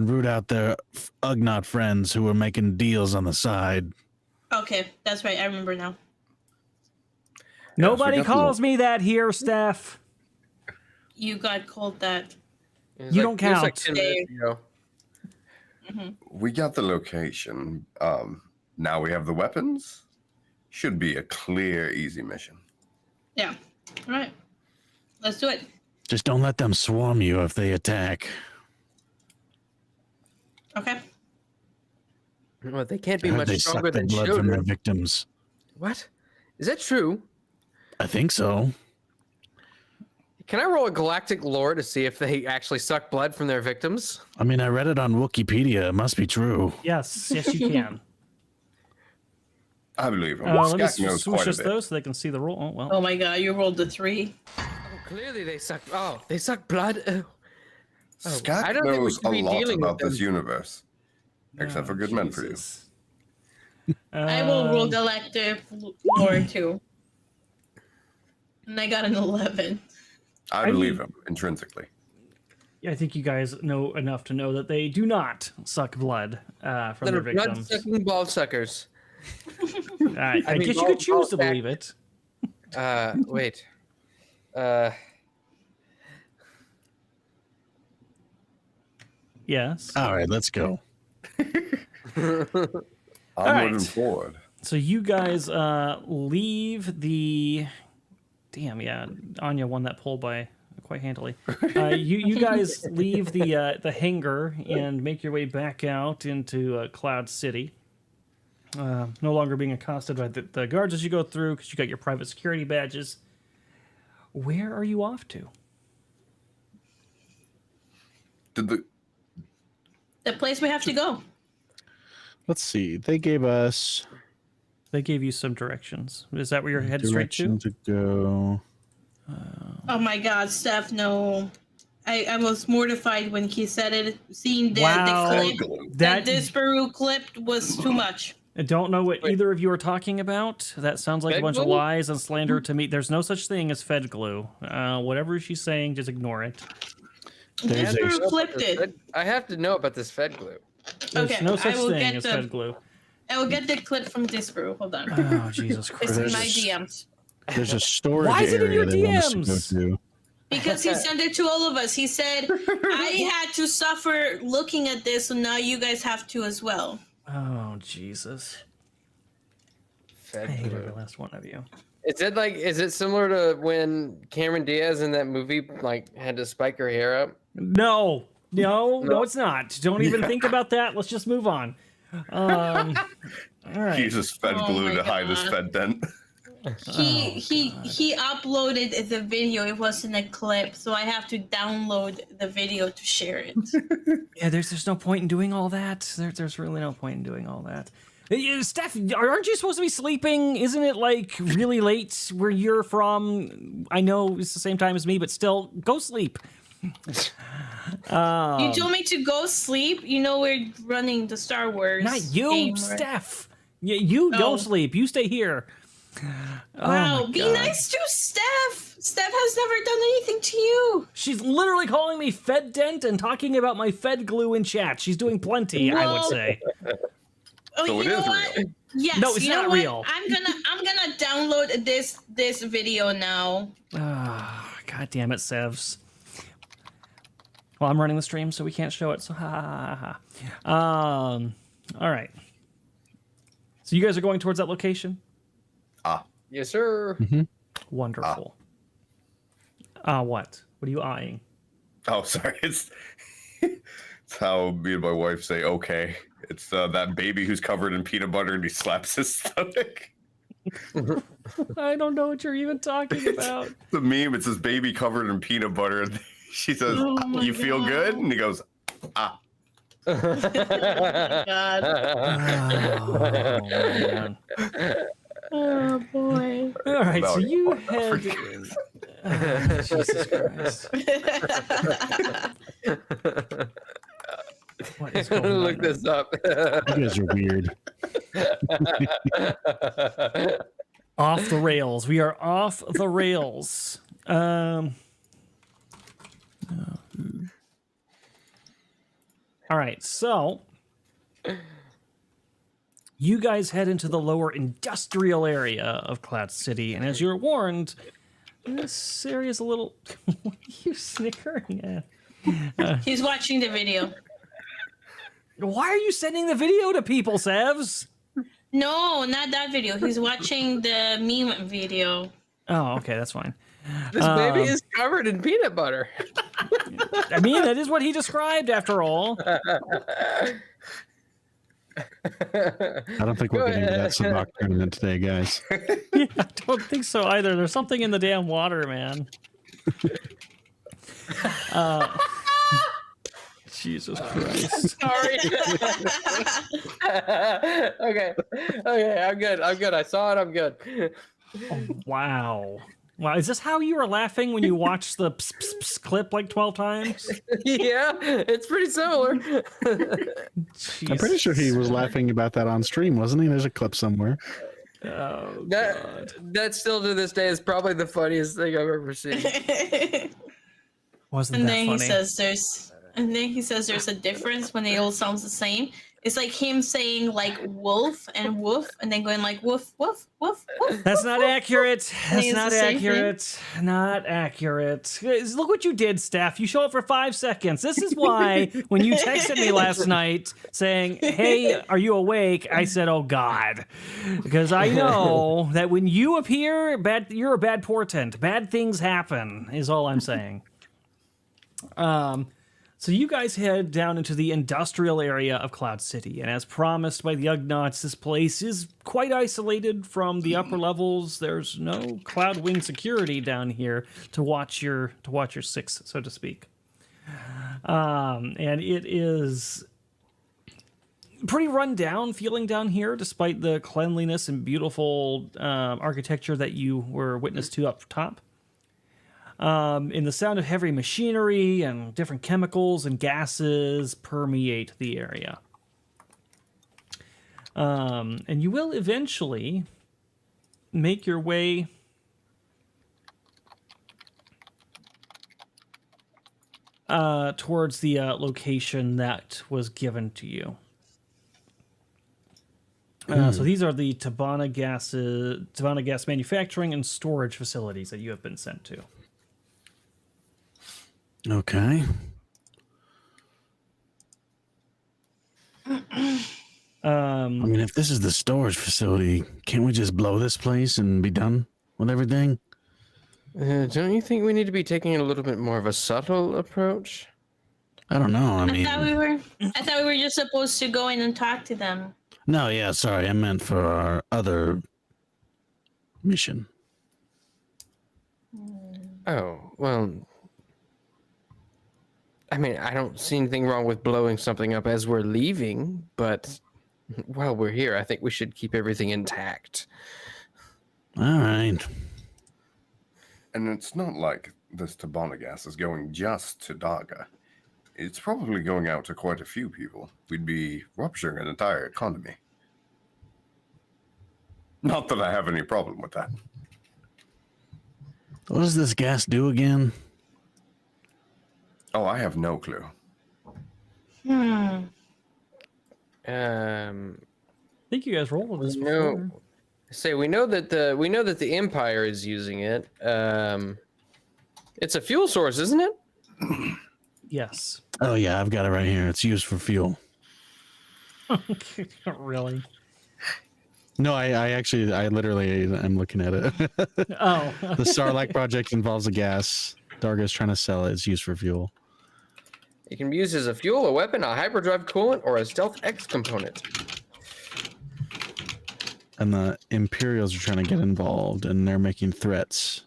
root out their Ugnaught friends who are making deals on the side. Okay, that's right. I remember now. Nobody definitely calls me that here, Steph. you got called that? It was You don't it was like count. 10 minutes ago. We got the location. Now we have the weapons. Should be a clear, easy mission. Yeah. All right. Let's do it. Just don't let them swarm you if they attack. Okay. Well, they can't be I heard much they stronger suck the than blood from their children. victims. What? Is that true? I think so. Can I roll a galactic lore to see if they actually suck blood from their victims? I mean, I read it on Wikipedia. It must be true. Yes, you can. I believe him. Let me Skak knows switch quite a this bit. though so they can see the roll. Oh, well. Oh my god, you rolled a 3. Oh, clearly they suck. Oh, they suck blood. Oh, Skak I don't think we knows should a be lot dealing about with this them. universe. Except for good men for you. Jesus. I will roll Um, galactic lore too. And I got an 11. I believe him intrinsically. I think you guys know enough to know that they do not suck blood from They're their victims. blood-sucking ball suckers. I mean, guess you ball- could choose to ball believe it. Wait. Yes. All right, let's go. I'm right. moving forward. So you guys leave the. Damn, yeah, Anya won that poll by quite handily. You guys leave the hangar and make your way back out into Cloud City. No longer being accosted by the guards as you go through because you got your private security badges. Where are you off to? Did the The place we have to go. Let's see. They gave us They gave you some directions. Is that where you're headed straight to? direction to go. Oh my god, Steph, no. I was mortified when he said it. Seeing Wow. the clip, That this Peru clip was too much. I don't know what either of you are talking about. That sounds like a Fed bunch of glue? lies and slander to me. There's no such thing as Fed glue. Whatever she's saying, just ignore it. There's This Peru a, clipped it. I have to know about this Fed glue. There's Okay, no I such will thing get as the- Fed glue. I will get the clip from this Peru. Hold on. Oh, Jesus It's Christ. in There's my a- DMs. there's a storage Why is it in area your they want us to go DMs? to. Because he sent it to all of us. He said, I had to suffer looking at this, so now you guys have to as well. Oh, Jesus. I Fed hate glue. every last one of you. Is it similar to when Cameron Diaz in that movie like had to spike her hair up? No, it's not. Don't even think about that. Let's just move on. All right. he uses Fed Oh glue my to hide his God. Fed dent. He uploaded the video. It wasn't a clip, so I have to download the video to share it. Yeah, there's no point in doing all that. There's really no point in doing all that. Steph, aren't you supposed to be sleeping? Isn't it like really late where you're from? I know it's the same time as me, but still, go sleep. You told me to go sleep. You know we're running the Star Wars. Not you, game, right? Steph. You Oh. don't sleep. You stay here. Wow, Oh my be God. nice to Steph. Steph has never done anything to you. She's literally calling me Fed Dent and talking about my Fed glue in chat. She's doing plenty, I would Well- say. Oh, So you it know is what? real. Yes. No, it's you know not what? real. I'm gonna download this video now. God damn it, Sevs. Well, I'm running the stream, so we can't show it. So ha ha ha ha. All right. So you guys are going towards that location? Yes, sir. Wonderful. What? What are you eyeing? Oh, sorry. It's how me and my wife say okay. It's that baby who's covered in peanut butter and he slaps his stomach. I don't know what you're even talking about. The meme, it's this baby covered in peanut butter. And she says, Oh my you feel God. good? And he goes, ah. God. Oh, man. Oh boy. All right, so No, you I head. Jesus Christ. What is I'm going gonna on look right this up. You guys are weird. Off the rails. We are off the rails. All right, so you guys head into the lower industrial area of Cloud City, and as you're warned, This area's a little. What are you snickering at? He's watching the video. Why are you sending the video to people, Sevs? No, not that video. He's watching the meme video. Oh, okay, that's fine. This baby is covered in peanut butter. I mean, that is what he described, after all. I don't think we're getting to that Sabak tournament today, guys. Yeah, I don't think so either. There's something in the damn water, man. Jesus Christ. Sorry. Okay, I'm good. I saw it. I'm good. Oh, wow. Wow, is this how you were laughing when you watched the pss, pss, pss clip like 12 times? Yeah, it's pretty similar. I'm pretty sure he was laughing about that on stream, wasn't he? There's a clip somewhere. Oh, God. That still to this day is probably the funniest thing I've ever seen. Wasn't And that then funny? he says there's a difference when it all sounds the same. It's like him saying like wolf and woof, and then going like woof woof woof woof. That's not accurate. That's it's not the same accurate. Not accurate. Look what you did, Steph. You show up for 5 seconds. This is why when you texted me last night saying, "Hey, are you awake?" I said, "Oh God," because I know that when you appear, you're a bad portent. Bad things happen. Is all I'm saying. So you guys head down into the industrial area of Cloud City, and as promised by the Ugnaughts, this place is quite isolated from the upper levels. There's no Cloud Wing security down here to watch your six, so to speak. And it is pretty run down feeling down here, despite the cleanliness and beautiful architecture that you were witness to up top. And the sound of heavy machinery and different chemicals and gases permeate the area. And you will eventually make your way towards the location that was given to you. So these are the Tabana gas manufacturing and storage facilities that you have been sent to. Okay. I mean, if this is the storage facility, can't we just blow this place and be done with everything? Don't you think we need to be taking a little bit more of a subtle approach? I don't know. I mean, I thought we were just supposed to go in and talk to them. no, yeah, sorry. I meant for our other mission. Oh, well, I mean, I don't see anything wrong with blowing something up as we're leaving, but while we're here, I think we should keep everything intact. All right. And it's not like this Tabana gas is going just to Daga. It's probably going out to quite a few people. We'd be rupturing an entire economy. Not that I have any problem with that. What does this gas do again? Oh, I have no clue. I think you guys rolled this before. No. Say we know that the Empire is using it. It's a fuel source, isn't it? Yes. Oh, yeah, I've got it right here. It's used for fuel. Really? No, I literally am looking at it. Oh. The Sarlacc project involves a gas. Darga's trying to sell it. It's used for fuel. It can be used as a fuel, a weapon, a hyperdrive coolant, or a stealth X component. And the Imperials are trying to get involved, and they're making threats.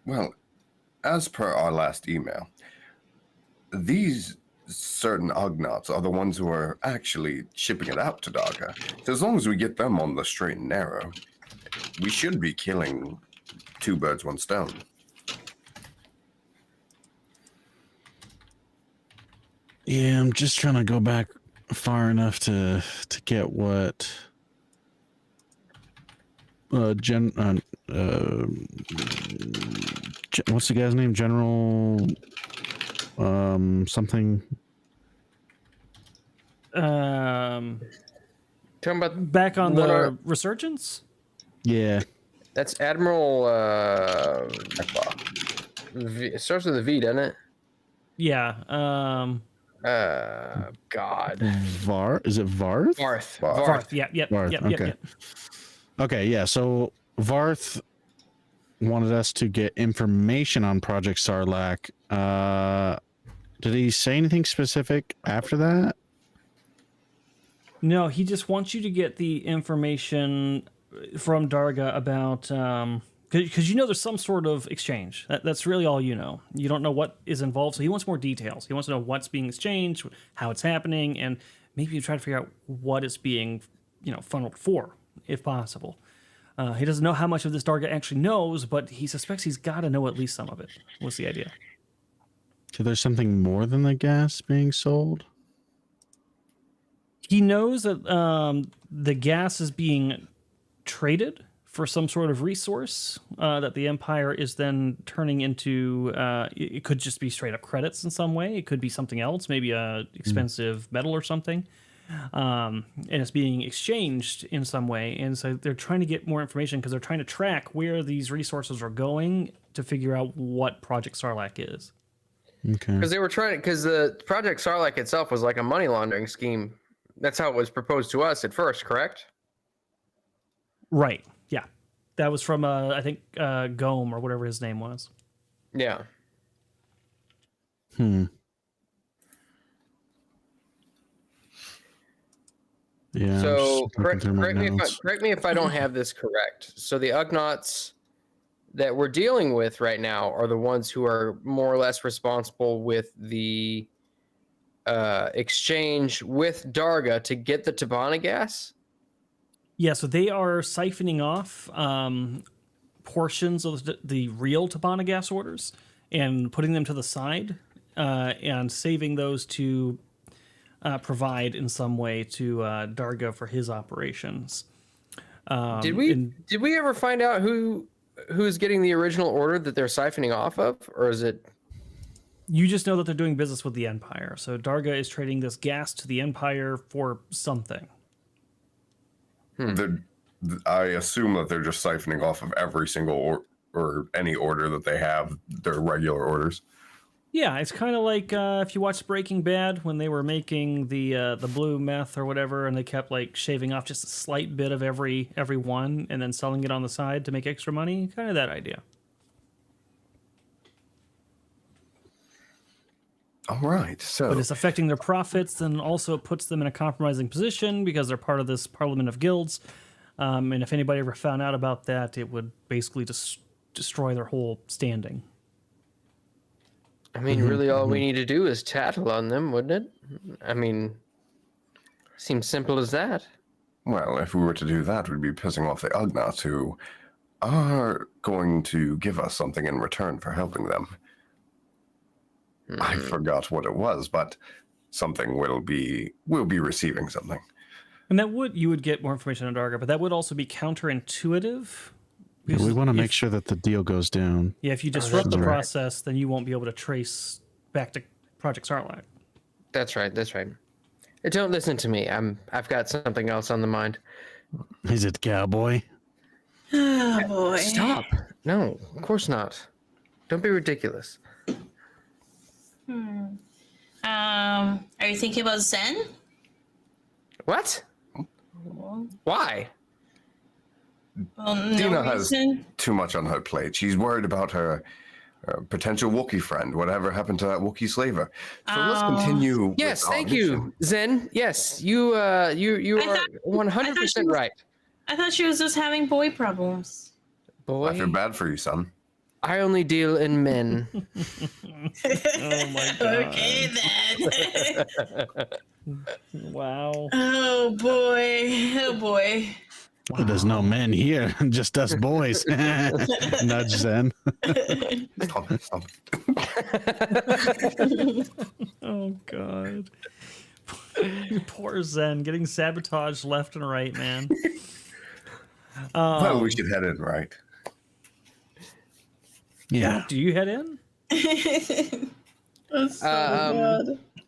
Well, as per our last email, these certain Ugnaughts are the ones who are actually shipping it out to Daga. So as long as we get them on the straight and narrow, we should be killing 2 birds, 1 stone. Yeah, I'm just trying to go back far enough to get what what's the guy's name? General something. Talking about Back on What the are- resurgence? Yeah. That's Admiral. It starts with a V, doesn't it? Yeah. God. Is it Varth? Varth. Varth. Yep. Varth, okay. Yep. Okay, yeah. So Varth wanted us to get information on Project Sarlacc. Did he say anything specific after that? No, he just wants you to get the information from Darga about because you know there's some sort of exchange. That's really all you know. You don't know what is involved, so he wants more details. He wants to know what's being exchanged, how it's happening, and maybe you try to figure out what it's being, funneled for, if possible. He doesn't know how much of this Darga actually knows, but he suspects he's got to know at least some of it. What's the idea? So there's something more than the gas being sold? He knows that the gas is being traded for some sort of resource that the Empire is then turning into. It could just be straight up credits in some way. It could be something else, maybe a expensive metal or something. And it's being exchanged in some way. And so they're trying to get more information because they're trying to track where these resources are going to figure out what Project Sarlacc is. Okay. Because they were because the Project Sarlacc itself was like a money laundering scheme. That's how it was proposed to us at first, correct? Right. Yeah. That was from, I think, Gome or whatever his name was. Yeah. Yeah. So correct me if I don't have this correct. So the Ugnaughts that we're dealing with right now are the ones who are more or less responsible with the exchange with Darga to get the Tabana gas. Yeah, so they are siphoning off portions of the real Tabana gas orders and putting them to the side and saving those to provide in some way to Darga for his operations. Did we ever find out who's getting the original order that they're siphoning off of, or is it? You just know that they're doing business with the Empire. So Darga is trading this gas to the Empire for something. I assume that they're just siphoning off of every single or any order that they have, their regular orders. Yeah, it's kind of like if you watched Breaking Bad when they were making the blue meth or whatever, and they kept like shaving off just a slight bit of every one and then selling it on the side to make extra money. Kind of that idea. All right, so But it's affecting their profits, and also it puts them in a compromising position because they're part of this Parliament of Guilds. And if anybody ever found out about that, it would basically just destroy their whole standing. I mean, really, all we need to do is tattle on them, wouldn't it? I mean, seems simple as that. well, if we were to do that, we'd be pissing off the Ugnaughts, who are going to give us something in return for helping them. I forgot what it was, but something we'll be receiving something. And you would get more information on Darga, but that would also be counterintuitive. Yeah, we want to make sure that the deal goes down. Yeah, if you disrupt the right. process, then you won't be able to trace back to Project Sarlacc. That's right. Don't listen to me. I've got something else on the mind. Is it cowboy? Oh boy. Stop. No, of course not. Don't be ridiculous. Are you thinking about Zen? What? Why? Well, no Dina has reason. too much on her plate. She's worried about her potential Wookiee friend. Whatever happened to that Wookiee slaver? So let's continue. Yes, with our thank you, mission. Zen. Yes, you are 100% right. I thought she was just having boy problems. I feel Boy, bad for you, son. I only deal in men. Oh my god. Okay then. Wow. Oh boy. There's no men here, just us boys. Nudge Zen. Stop. Oh god. Poor Zen getting sabotaged left and right, man. Well, we should head in, right? Yeah. Do you head in? That's so Um,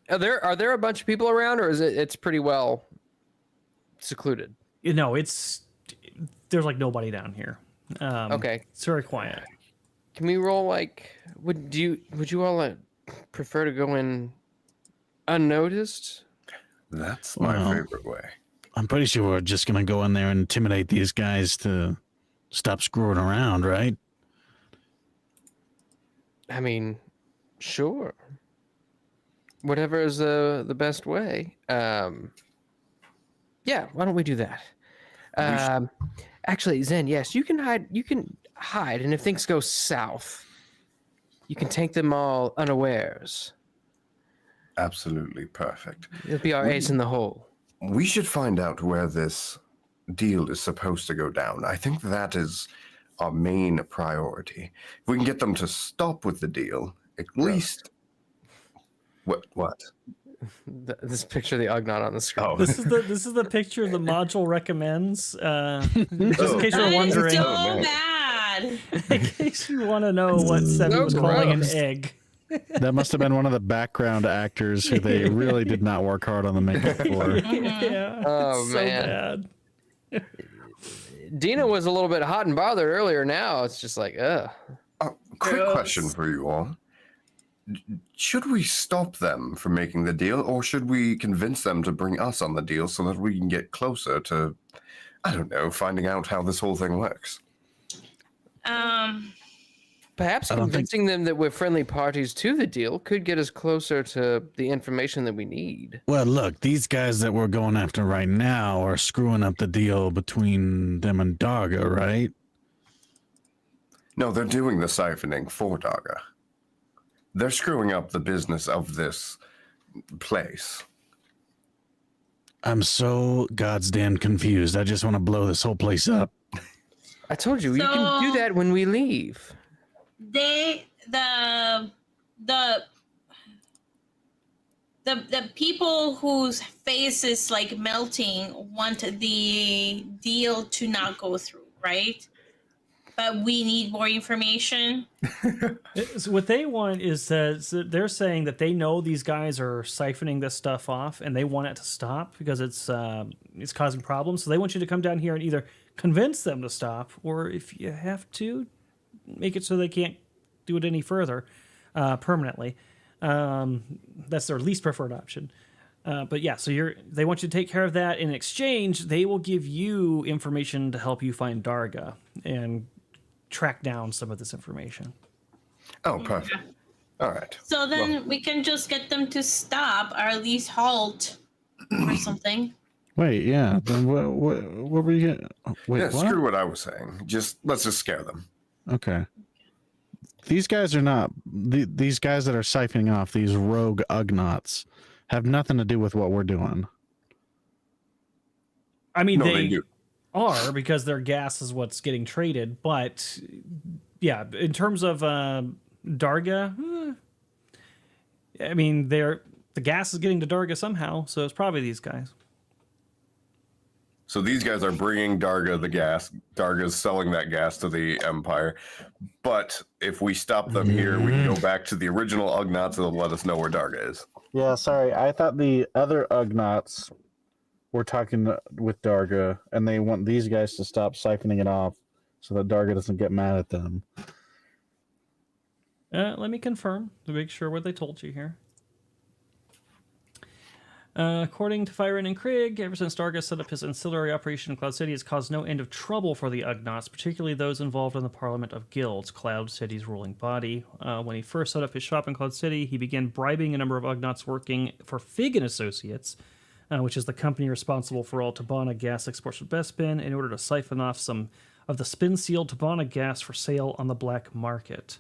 bad. Are there a bunch of people around, or is it's pretty well secluded? There's like nobody down here. Okay. It's very quiet. Can we roll like? Would you all prefer to go in unnoticed? That's my Well, favorite way. I'm pretty sure we're just gonna go in there and intimidate these guys to stop screwing around, right? I mean, sure. Whatever is the best way. Yeah, why don't we do that? Actually, Zen, yes, you can hide. You can hide, and if things go south, you can take them all unawares. Absolutely perfect. It'll be our ace in the hole. We should find out where this deal is supposed to go down. I think that is our main priority. If we can get them to stop with the deal, at least. What? This picture of the Ugnaught on the screen. Oh. This is the picture the module recommends. Just in case you're That is wondering, so man. bad. in case you want to know what Sebi So was calling an gross. egg. That must have been one of the background actors who they really did not work hard on the makeup for. Yeah. Oh, it's man. So bad. Dina was a little bit hot and bothered earlier. Now it's just like, ugh. Quick Gross. question for you all. Should we stop them from making the deal, or should we convince them to bring us on the deal so that we can get closer to, I don't know, finding out how this whole thing works? Perhaps I don't think- convincing them that we're friendly parties to the deal could get us closer to the information that we need. Well, look, these guys that we're going after right now are screwing up the deal between them and Darga, right? No, they're doing the siphoning for Darga. They're screwing up the business of this place. I'm so goddamn confused. I just want to blow this whole place up. I told you, you can do So- that when we leave. The people whose face is like melting want the deal to not go through, right? But we need more information. So what they want is that so they're saying that they know these guys are siphoning this stuff off, and they want it to stop because it's causing problems. So they want you to come down here and either convince them to stop, or if you have to, make it so they can't do it any further permanently. That's their least preferred option. But yeah, so they want you to take care of that. In exchange, they will give you information to help you find Darga and track down some of this information. Oh, perfect. All right. So then we can just get them to stop or at least halt or something. Wait, yeah. Then what were you? Wait, Yeah, what? screw what I was saying. Let's just scare them. Okay. These guys are not. These guys that are siphoning off these rogue Ugnaughts have nothing to do with what we're doing. I mean, No, they they do. are because their gas is what's getting traded. But yeah, in terms of Darga, I mean, the gas is getting to Darga somehow, so it's probably these guys. So these guys are bringing Darga the gas. Darga's selling that gas to the Empire. But if we stop them here, we can go back to the original Ugnaughts and they'll let us know where Darga is. Yeah, sorry. I thought the other Ugnaughts were talking with Darga, and they want these guys to stop siphoning it off so that Darga doesn't get mad at them. Let me confirm to make sure what they told you here. According to Fyron and Krieg, ever since Darga set up his ancillary operation in Cloud City, it's caused no end of trouble for the Ugnaughts, particularly those involved in the Parliament of Guilds, Cloud City's ruling body. When he first set up his shop in Cloud City, he began bribing a number of Ugnaughts working for Fig and Associates, which is the company responsible for all Tabana gas exports from Bespin, in order to siphon off some of the spin-sealed Tabana gas for sale on the black market.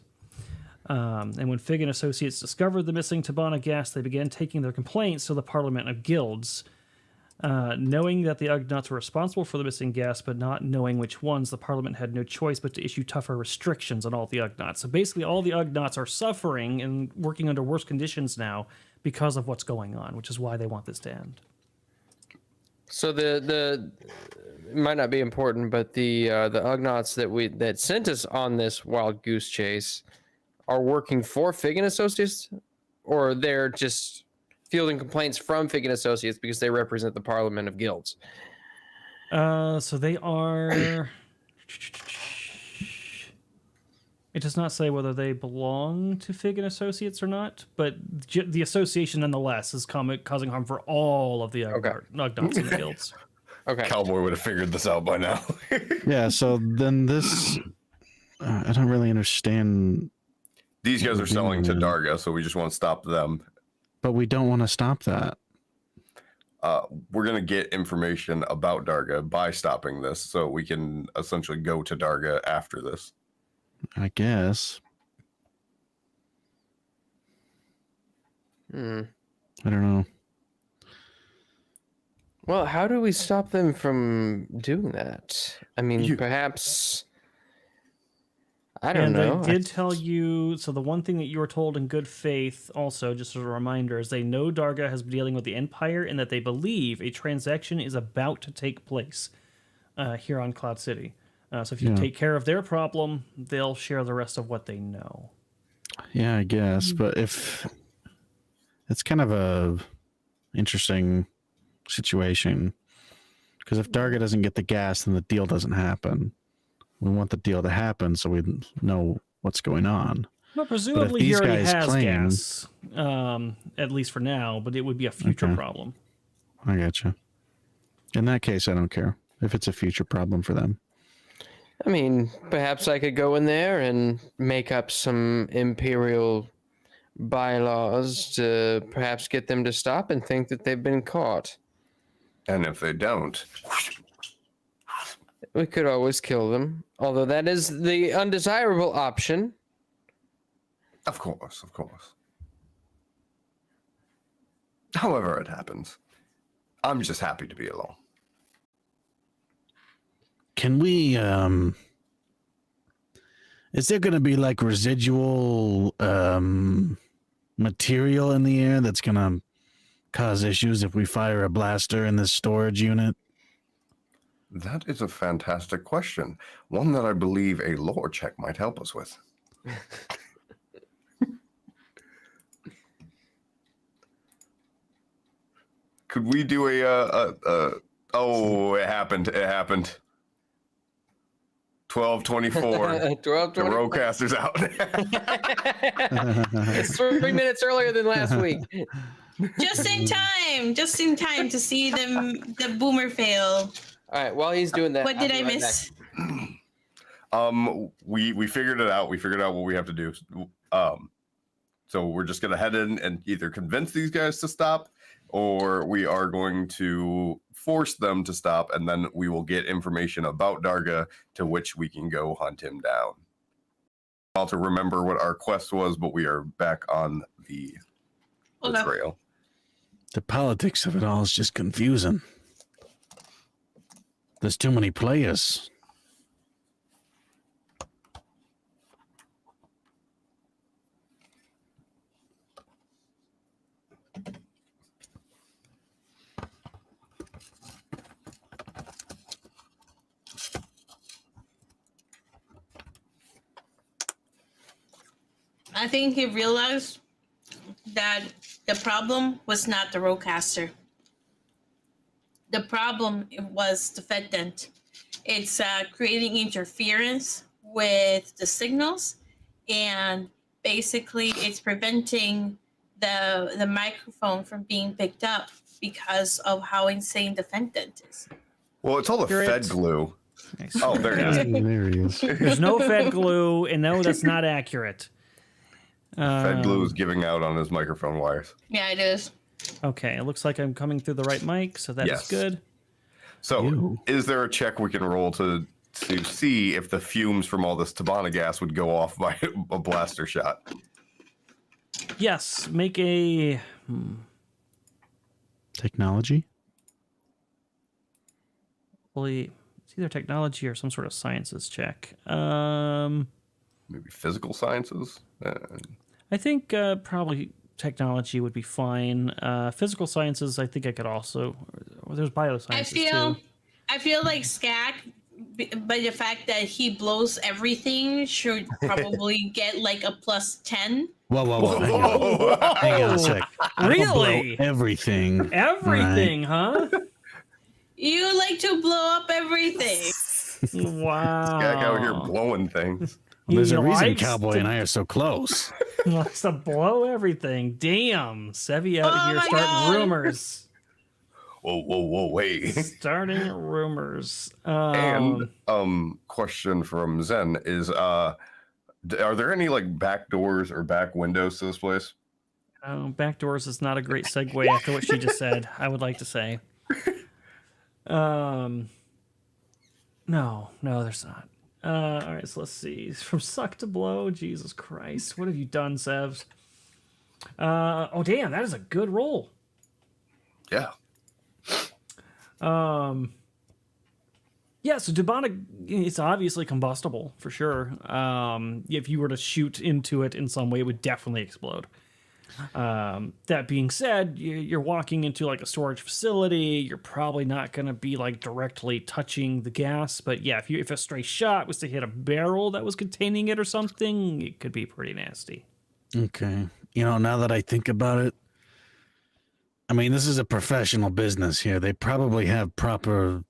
And when Fig and Associates discovered the missing Tabana gas, they began taking their complaints to the Parliament of Guilds. Knowing that the Ugnaughts were responsible for the missing gas, but not knowing which ones, the Parliament had no choice but to issue tougher restrictions on all the Ugnaughts. So basically, all the Ugnaughts are suffering and working under worse conditions now because of what's going on, which is why they want this to end. So the it might not be important, but the Ugnaughts that sent us on this wild goose chase are working for Fig and Associates, or they're just fielding complaints from Fig and Associates because they represent the Parliament of Guilds. So they are. It does not say whether they belong to Fig and Associates or not, but the association nonetheless is causing harm for all of the Ugnaughts in the guilds. Okay. Cowboy would have figured this out by now. Yeah, so then this... I don't really understand... These guys are selling to Darga, so we just want to stop them. But we don't want to stop that. We're going to get information about Darga by stopping this, so we can essentially go to Darga after this. I guess. I don't know. Well, how do we stop them from doing that? I mean, perhaps... I don't know. And I did tell you, so the one thing that you were told in good faith also, just as a reminder, is they know Darga has been dealing with the Empire and that they believe a transaction is about to take place here on Cloud City. So if you take care of their problem, they'll share the rest of what they know. Yeah, I guess. But if... It's kind of a interesting situation. Because if Darga doesn't get the gas, then the deal doesn't happen. We want the deal to happen so we know what's going on. Well, presumably he already has gas, at least for now, but it would be a future problem. I gotcha. In that case, I don't care if it's a future problem for them. I mean, perhaps I could go in there and make up some Imperial bylaws to perhaps get them to stop and think that they've been caught. And if they don't... We could always kill them, although that is the undesirable option. Of course, of course. However it happens, I'm just happy to be alone. Can we, is there going to be like residual material in the air that's going to cause issues if we fire a blaster in this storage unit? That is a fantastic question. One that I believe a lore check might help us with. Could we do oh, it happened. It happened. 12:24. 12:24. The roadcaster's out. It's 3 minutes earlier than last week. Just in time to see the boomer fail. All right, while he's doing that, What did I miss? We figured it out. We figured out what we have to do. So we're just gonna head in and either convince these guys to stop, or we are going to force them to stop, and then we will get information about Darga, to which we can go hunt him down. I'll to remember what our quest was, but we are back on the trail. The politics of it all is just confusing. There's too many players. I think he realized that the problem was not the roadcaster. The problem was the Fedent. It's creating interference with the signals, and basically it's preventing the microphone from being picked up because of how insane the Fedent is. Well, it's all the Fed glue. Nice. Oh, there he is. There he is. There's no Fed glue, and no, that's not accurate. Fed glue is giving out on his microphone wires. Yeah, it is. Okay, it looks like I'm coming through the right mic, so that is good. So, is there a check we can roll to see if the fumes from all this Tabana gas would go off by a blaster shot? Yes, make a... Technology? It's either technology or some sort of sciences check. Maybe physical sciences? I think probably technology would be fine. Physical sciences, I think I could also... There's biosciences, too. I feel like Skak, by the fact that he blows everything, should probably get like a +10. Whoa. Hang on a sec. Really? Everything. Everything, huh? You like to blow up everything. Wow. Skak out here blowing things. Well, there's You a know, reason likes Cowboy to- and I are so close. Wants to blow everything. Damn. Sevi out Oh here my starting God. rumors. Whoa, wait. Starting rumors. And question from Zen is are there any like back doors or back windows to this place? Back doors is not a great segue after what she just said, I would like to say. No, there's not. All right, so let's see. From suck to blow, Jesus Christ. What have you done, Sevs? Oh, damn, that is a good roll. Yeah. Yeah, so demonic, it's obviously combustible for sure. If you were to shoot into it in some way, it would definitely explode. That being said, you're walking into like a storage facility. You're probably not going to be like directly touching the gas, but yeah, if a stray shot was to hit a barrel that was containing it or something, it could be pretty nasty. Okay. You know, now that I think about it, I mean, this is a professional business here. They probably have proper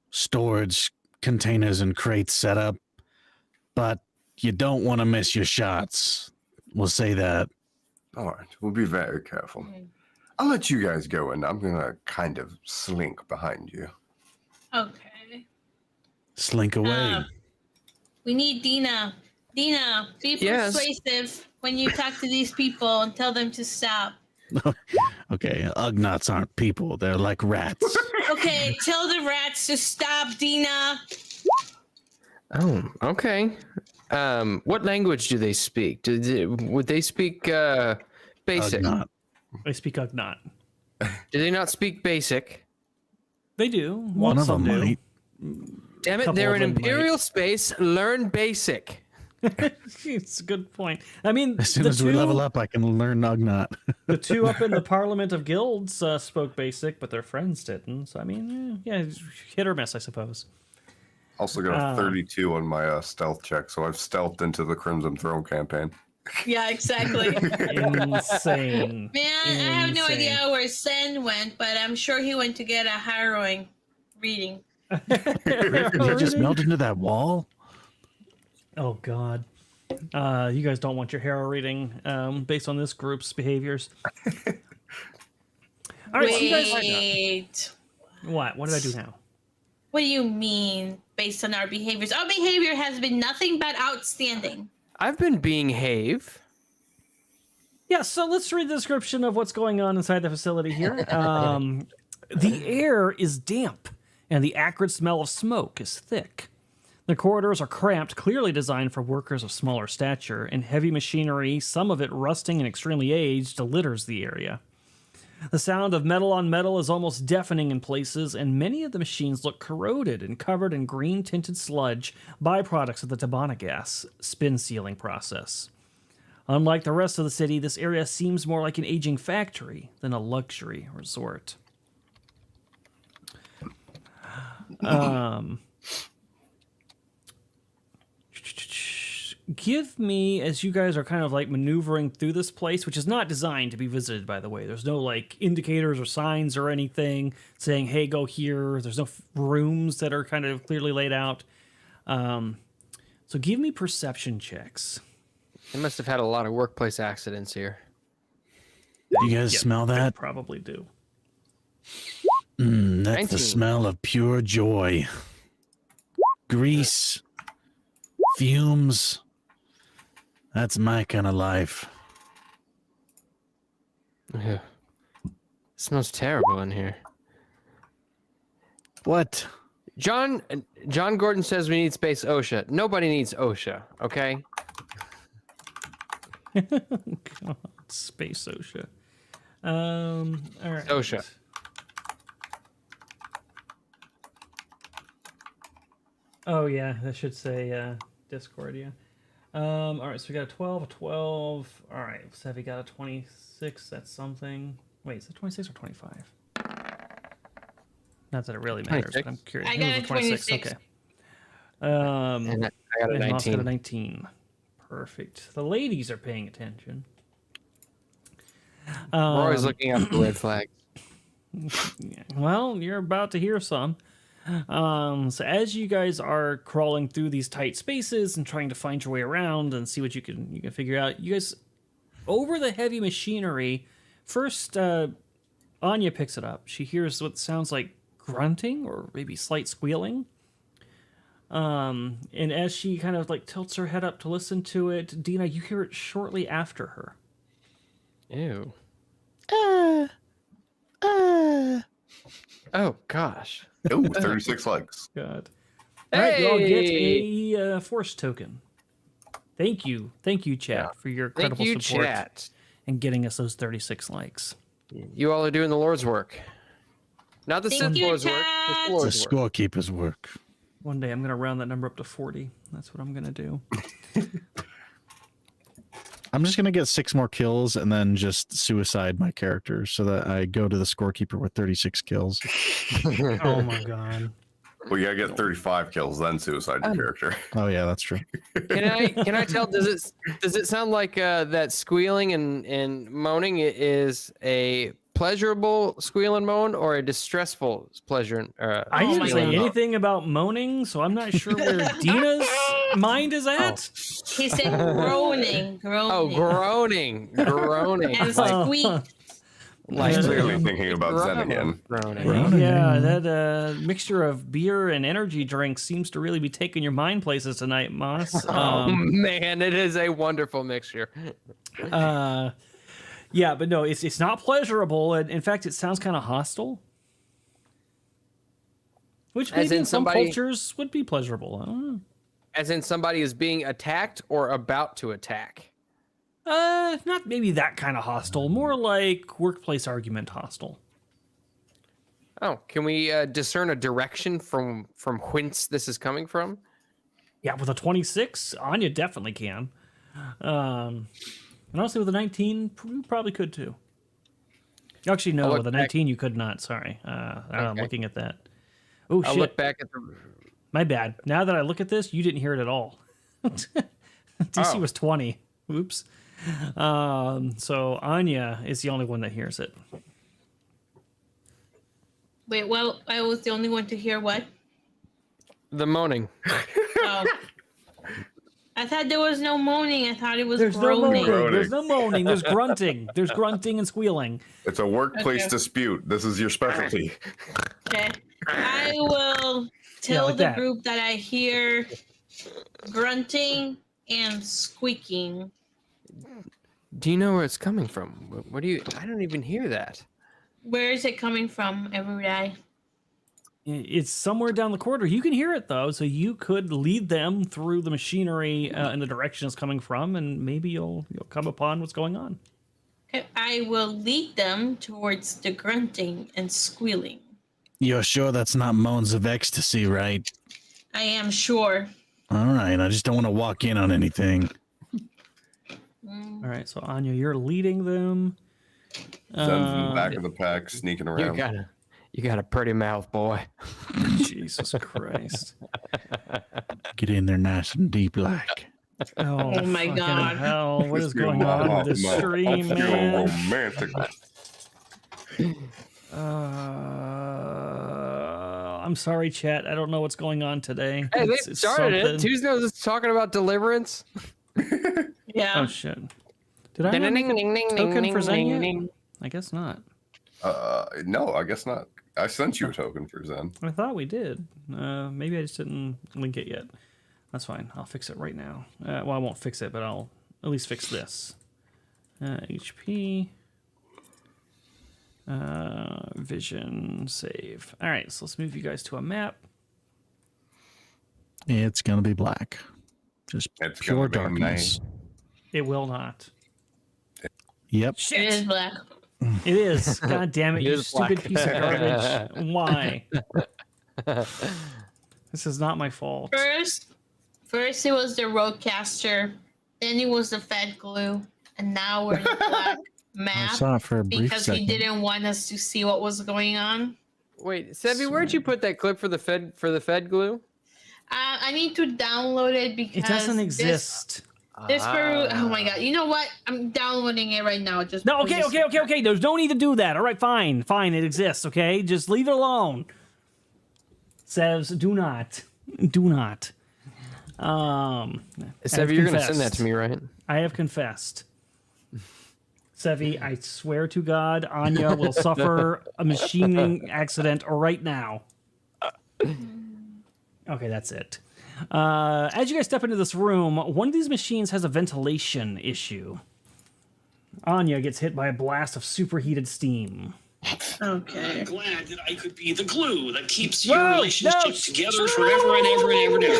storage containers and crates set up, but you don't want to miss your shots. We'll say that. All right. We'll be very careful. I'll let you guys go, and I'm gonna kind of slink behind you. Okay. Slink away. We need Dina. Dina, be Yes. persuasive when you talk to these people and tell them to stop. Okay, Ugnots aren't people. They're like rats. Okay, tell the rats to stop, Dina. Oh, okay. What language do they speak? Would they speak basic? Ugnot. I speak Ugnaught. Do they not speak basic? They do. One of some them do. might. Damn it, Couple they're of in them might. Imperial space. Learn basic. It's a good point. I mean, As soon the as we two- level up, I can learn Ugnot. The two up in the Parliament of Guilds spoke basic, but their friends didn't. So, I mean, yeah, hit or miss, I suppose. Also got a 32 on my stealth check, so I've stealthed into the Crimson Throne campaign. Yeah, exactly. Insane. Man, I have no Insane. idea where Sen went, but I'm sure he went to get a harrowing reading. Did he just melt into that wall? Oh, God. You guys don't want your hero reading based on this group's behaviors. All right, so you guys. Wait. What? What did I do now? What do you mean, based on our behaviors? Our behavior has been nothing but outstanding. I've been being Have. Yeah, so let's read the description of what's going on inside the facility here. The air is damp, and the acrid smell of smoke is thick. The corridors are cramped, clearly designed for workers of smaller stature, and heavy machinery, some of it rusting and extremely aged, litters the area. The sound of metal on metal is almost deafening in places, and many of the machines look corroded and covered in green-tinted sludge, byproducts of the Tabana gas spin sealing process. Unlike the rest of the city, this area seems more like an aging factory than a luxury resort. Give me, as you guys are kind of like maneuvering through this place, which is not designed to be visited, by the way. There's no like indicators or signs or anything saying, hey, go here. There's no rooms that are kind of clearly laid out. So give me perception checks. They must have had a lot of workplace accidents here. Do you guys smell I that? probably do. That's 19. the smell of pure joy. Grease, fumes. That's my kind of life. Ugh. Smells terrible in here. What? John Gordon says we need space OSHA. Nobody needs OSHA, okay? God, space OSHA. All right. OSHA. Oh yeah, that should say Discord. Yeah. All right, so we got a 12, a 12. All right, so have we got a 26? That's something. Wait, is that 26 or 25? Not that it really matters, but 26. I'm curious. I It got was a 26. Okay. And I got a And Moss got a 19. 19. Perfect. The ladies are paying attention. We're always looking out for red flags. Yeah, well, you're about to hear some. So as you guys are crawling through these tight spaces and trying to find your way around and see what you can figure out, you guys over the heavy machinery. First, Anya picks it up. She hears what sounds like grunting or maybe slight squealing. And as she kind of like tilts her head up to listen to it, Dina, you hear it shortly after her. Ew. Oh gosh. Oh, 36 legs. God. All right, you all get a force token. Thank you, chat, for your Thank incredible you, support chat. and getting us those 36 likes. You all are doing the Lord's work. Not the Thank Sith you, Lord's work. chat. The The Lord's work. scorekeeper's work. One day I'm going to round that number up to 40. That's what I'm going to do. I'm just gonna get 6 more kills and then just suicide my character so that I go to the scorekeeper with 36 kills. Oh my god. Well, you gotta get 35 kills, then suicide your character. Oh yeah, that's true. Can I tell? Does it sound like that squealing and moaning is a pleasurable squeal and moan or a distressful pleasure? I Oh didn't my say God. anything about moaning, so I'm not sure where Dina's mind is at. He said groaning. Oh, groaning. And squeak. Like Clearly thinking about Zen again. Groaning. Yeah, that mixture of beer and energy drinks seems to really be taking your mind places tonight, Moss. Oh man, it is a wonderful mixture. Yeah, but no, it's not pleasurable. And in fact, it sounds kind of hostile. Which As maybe in in some somebody- cultures would be pleasurable. I don't know. As in somebody is being attacked or about to attack. Not maybe that kind of hostile. More like workplace argument hostile. Oh, can we discern a direction from whence this is coming from? Yeah, with a 26, Anya definitely can. And honestly, with a 19, you probably could too. Actually, no, look with a back- 19, you could not. Sorry. I'm Okay. looking at that. Oh, I'll shit. look back at the. My bad. Now that I look at this, you didn't hear it at all. DC Oh. was 20. Oops. So Anya is the only one that hears it. Wait, well, I was the only one to hear what? The moaning. Oh. I thought there was no moaning. I thought it was There's no groaning. moaning. There's no moaning. There's grunting. There's grunting and squealing. It's a workplace Okay. dispute. This is your specialty. Okay. I will tell like the that. group that I hear grunting and squeaking. Do you know where it's coming from? What do you? I don't even hear that. Where is it coming from, everybody? It's somewhere down the corridor. You can hear it though, so you could lead them through the machinery in the direction it's coming from, and maybe you'll come upon what's going on. Okay, I will lead them towards the grunting and squealing. You're sure that's not moans of ecstasy, right? I am sure. All right, I just don't want to walk in on anything. All right, so Anya, you're leading them. Zen's in the back of the pack, sneaking around. You got a pretty mouth, boy. Jesus Christ! Get in there nice and deep like. Oh my fucking God. Hell, what is going on with this stream, man? Romantic. I'm sorry, chat. I don't know what's going on today. Hey, they It's started it. something- Tuesday was talking about deliverance. Yeah. Oh shit! Did I not make a token for Zen yet? I guess not. No, I guess not. I sent you a token for Zen. I thought we did. Maybe I just didn't link it yet. That's fine. I'll fix it right now. Well, I won't fix it, but I'll at least fix this. HP. Vision save. All right, so let's move you guys to a map. It's gonna be black, just It's pure gonna be darkness. It will not. Yep. It is black. It is. God damn it, It you is stupid black. piece of garbage. Why? This is not my fault. First it was the roadcaster, then it was the fed glue, and now we're in the black I map saw it for a brief because he second. didn't want us to see what was going on. Wait, Sevi, where'd you put that clip for the Fed glue? I need to download it because It doesn't exist. This Peru. Oh my god! You know what? I'm downloading it right now. Just No, okay, please. okay. There's no need to do that. All right, fine. It exists, okay? Just leave it alone. says, do not. Do not. Sevi, you're going to send that to me, right? I have confessed. Sevi, I swear to God, Anya will suffer a machining accident right now. Okay, that's it. As you guys step into this room, one of these machines has a ventilation issue. Anya gets hit by a blast of superheated steam. Okay. I'm glad that I could be the glue that keeps your relationship together forever and ever and ever and ever.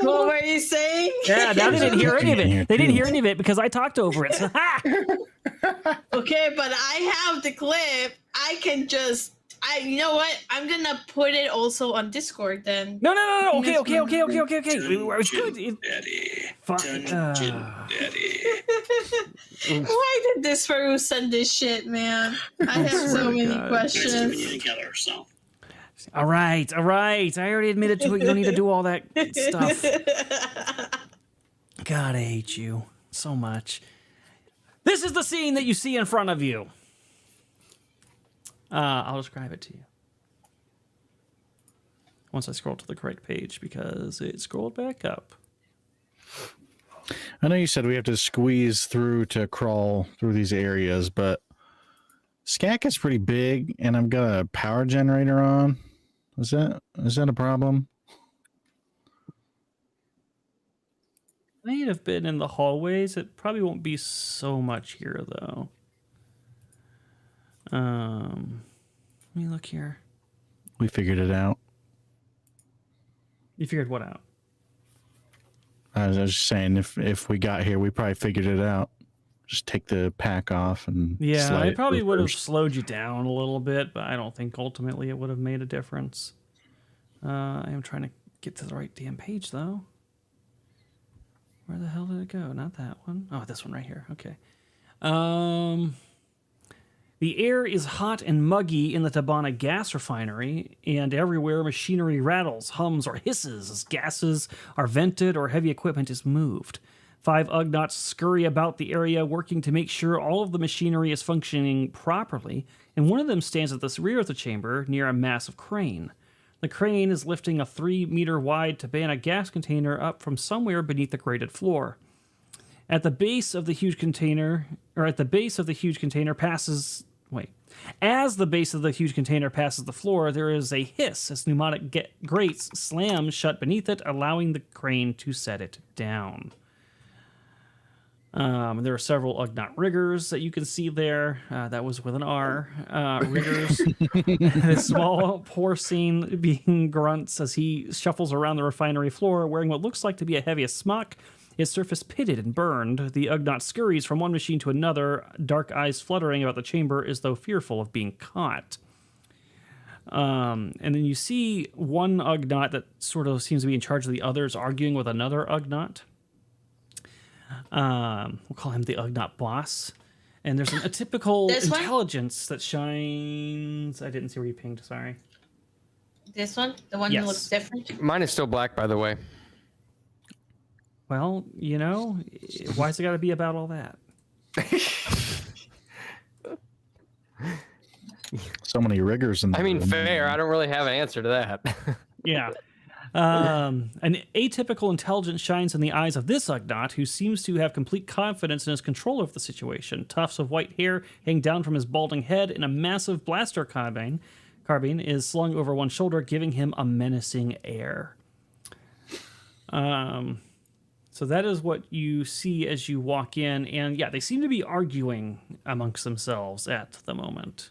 What were you saying? Yeah, now they didn't hear any of it. They didn't hear any of it because I talked over it. So, ha! Okay, but I have the clip. I can just. You know what? I'm gonna put it also on Discord then. No. Okay. It's good. Daddy. Daddy. Why did this Faru send this shit, man? I have so many questions. Together, so. All right. I already admitted to it. You don't need to do all that stuff. God, I hate you so much. This is the scene that you see in front of you. I'll describe it to you. Once I scroll to the correct page because it scrolled back up. I know you said we have to squeeze through to crawl through these areas, but SCAC is pretty big, and I've got a power generator on. Is that a problem? May have been in the hallways. It probably won't be so much here, though. Let me look here. We figured it out. You figured what out? I was just saying, if we got here, we probably figured it out. Just take the pack off and yeah, slide it probably would have first. slowed you down a little bit, but I don't think ultimately it would have made a difference. I am trying to get to the right damn page, though. Where the hell did it go? Not that one. Oh, this one right here. Okay. The air is hot and muggy in the Tabana gas refinery, and everywhere machinery rattles, hums, or hisses as gases are vented or heavy equipment is moved. 5 Ugnaughts scurry about the area, working to make sure all of the machinery is functioning properly, and one of them stands at the rear of the chamber near a massive crane. The crane is lifting a 3-meter-wide Tabana gas container up from somewhere beneath the grated floor. As the base of the huge container passes the floor, there is a hiss as pneumatic grates slam shut beneath it, allowing the crane to set it down. There are several Ugnaught riggers that you can see there. That was with an R. Riggers. A small porcine being grunts as he shuffles around the refinery floor, wearing what looks like to be a heavy smock. His surface pitted and burned. The Ugnaught scurries from one machine to another, dark eyes fluttering about the chamber as though fearful of being caught. And then you see one Ugnaught that sort of seems to be in charge of the others, arguing with another Ugnaught. We'll call him the Ugnaught boss. And there's a typical intelligence that shines. I didn't see where you pinged, sorry. This one? The one that looks different? Mine is still black, by the way. Well, you know, why's it got to be about all that? So many riggers in the room. Fair. I don't really have an answer to that. Yeah. An atypical intelligence shines in the eyes of this Ugnaught, who seems to have complete confidence in his control of the situation. Tufts of white hair hang down from his balding head, and a massive blaster carbine is slung over one shoulder, giving him a menacing air. So that is what you see as you walk in, and yeah, they seem to be arguing amongst themselves at the moment.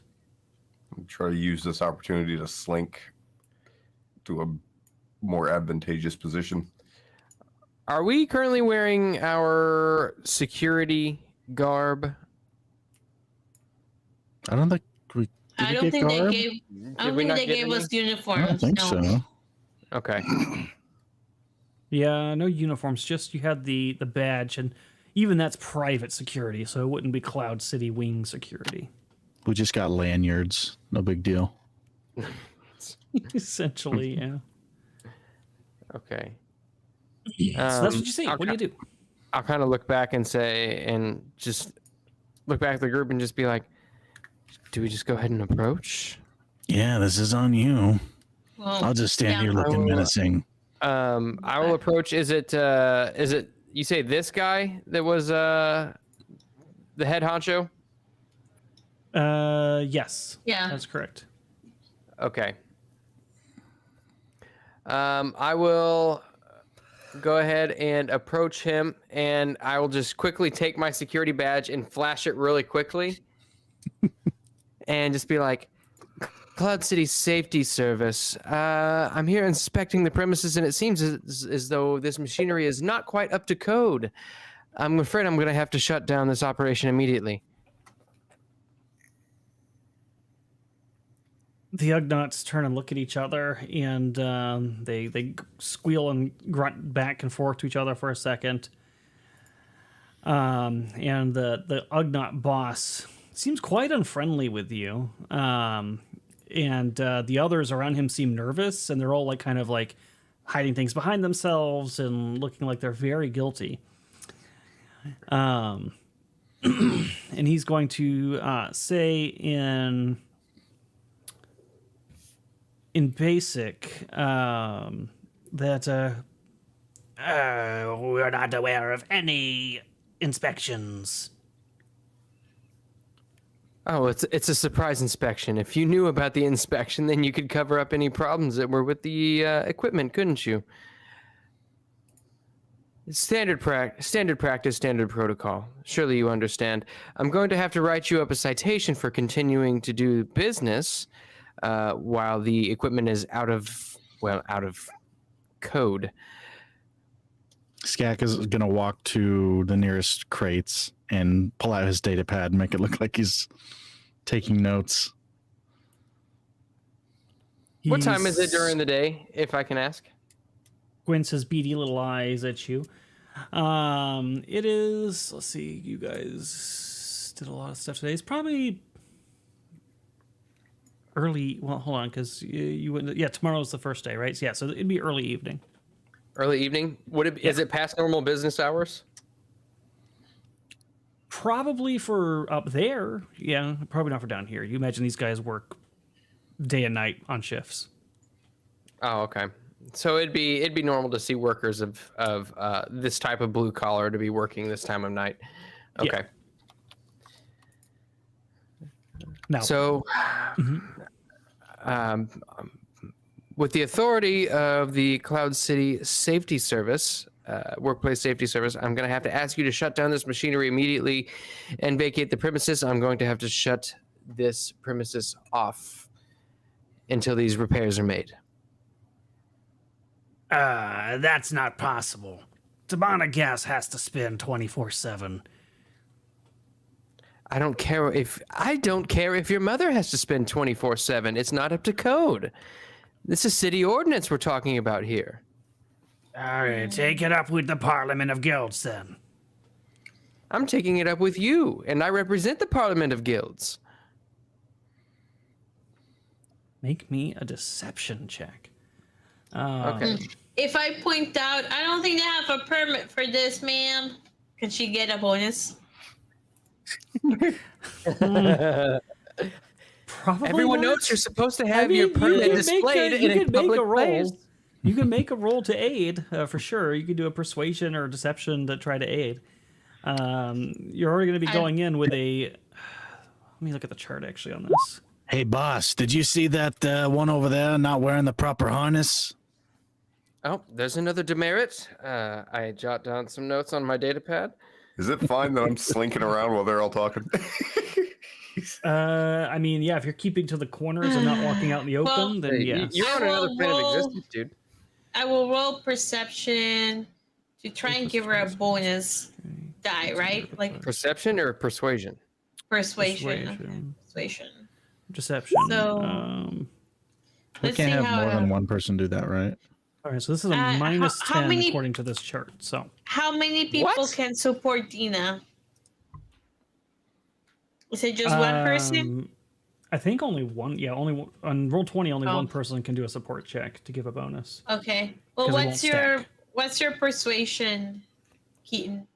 Try to use this opportunity to slink to a more advantageous position. Are we currently wearing our security garb? I don't think we. I don't think they gave us uniforms. I don't think so. Okay. Yeah, no uniforms, just you had the badge, and even that's private security, so it wouldn't be Cloud City Wing security. We just got lanyards. No big deal. Essentially, yeah. Okay. So that's what you see. What do you do? I'll kind of look back and just look back at the group and just be like, Do we just go ahead and approach? Yeah, this is on you. Well, I'll just stand here looking Oh. menacing. I will approach. Is it you say this guy that was the head honcho? Yes. Yeah. That's correct. Okay. I will go ahead and approach him, and I will just quickly take my security badge and flash it really quickly, and just be like, Cloud City Safety Service. I'm here inspecting the premises, and it seems as though this machinery is not quite up to code. I'm afraid I'm going to have to shut down this operation immediately. The Ugnaughts turn and look at each other, and they squeal and grunt back and forth to each other for a second. And the Ugnaught boss seems quite unfriendly with you. And the others around him seem nervous, and they're all like kind of like hiding things behind themselves and looking like they're very guilty. And he's going to say in basic that we're not aware of any inspections. Oh, it's a surprise inspection. If you knew about the inspection, then you could cover up any problems that were with the equipment, couldn't you? Standard practice, standard protocol. Surely you understand. I'm going to have to write you up a citation for continuing to do business while the equipment is out of code. Skak is going to walk to the nearest crates and pull out his data pad and make it look like he's taking notes. What time is it during the day, if I can ask? Squints his beady little eyes at you. It is, let's see, you guys did a lot of stuff today. It's probably early, well, hold on, because you wouldn't, yeah, tomorrow's the first day, right? So, yeah, so it'd be early evening. Early evening? Is it past normal business hours? Probably for up there, yeah, probably not for down here. You imagine these guys work day and night on shifts. Oh, okay. So it'd be normal to see workers of this type of blue collar to be working this time of night. Okay. Yeah. Now, So, with the authority of the Cloud City Safety Service, Workplace Safety Service, I'm going to have to ask you to shut down this machinery immediately and vacate the premises. I'm going to have to shut this premises off until these repairs are made. that's not possible. Tabana gas has to spin 24/7. I don't care if your mother has to spend 24/7. It's not up to code. This is city ordinance we're talking about here. All right, take it up with the Parliament of Guilds then. I'm taking it up with you, and I represent the Parliament of Guilds. Make me a deception check. Okay. If I point out, I don't think they have a permit for this, ma'am. Can she get a bonus? Probably Everyone not. knows you're supposed to have I mean, your you permit can displayed you in a can make public a roll. place. You can make a roll to aid for sure. You could do a persuasion or a deception to try to aid. You're already going to be going in with a. Let me look at the chart actually on this. Hey, boss, did you see that one over there not wearing the proper harness? Oh, there's another demerit. I jot down some notes on my data pad. Is it fine that I'm slinking around while they're all talking? I mean, yeah, if you're keeping to the corners and not walking out in the open, Well, then yeah. You're on I another will plane of roll- existence, dude. I will roll perception to try and give her a bonus die, right? Like Perception or persuasion? persuasion. Okay, persuasion. Deception. So, We Let's can't see have how more than one person do that, right? All right, so this is a how- minus how 10 many- according to this chart. So How many people What? can support Dina? Is it just one person? I think only one. Yeah, only one, on roll 20. Only Oh. one person can do a support check to give a bonus. Okay. Well, 'Cause it what's your persuasion, Keaton?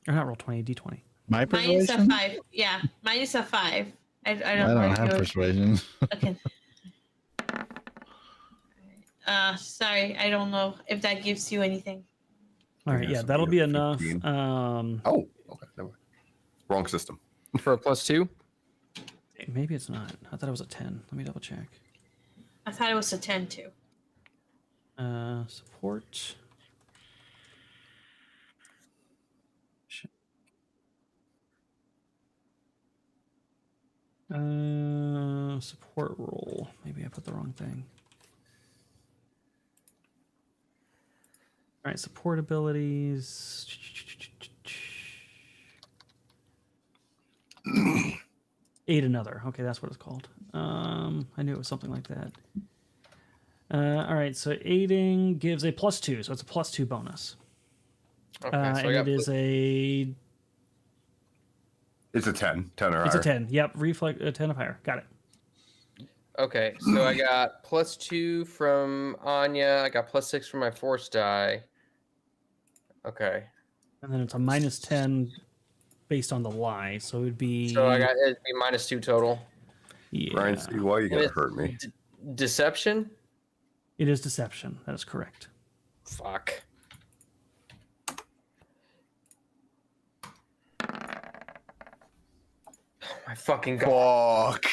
Or not roll 20, d20. My Mine is a persuasion? 5. Yeah, mine is a 5. I I don't don't like have your. persuasion. Okay. Sorry, I don't know if that gives you anything. All right, Yeah, yeah, so that'll we be have enough. 15. Um, Oh, okay. Never mind. Wrong system. For a +2. maybe it's not. I thought it was a 10. Let me double check. I thought it was a 10 too. Support. Support role. Maybe I put the wrong thing. All right, support abilities. Aid another. Okay, that's what it's called. I knew it was something like that. All right, so aiding gives a +2, so it's a +2 bonus. Okay, so And it is a It's a 10. 10 or it's higher. a 10. Yep, reflex 10 or higher. Got it. Okay, so I got +2 from Anya. I got +6 from my force die. Okay. And then it's a -10 based on the lie, so it would be. So it'd be -2 total. Yeah, Brian, see why you And gotta it's hurt me. Deception? it is deception. That is correct. Fuck. Oh my fucking god. Fuck.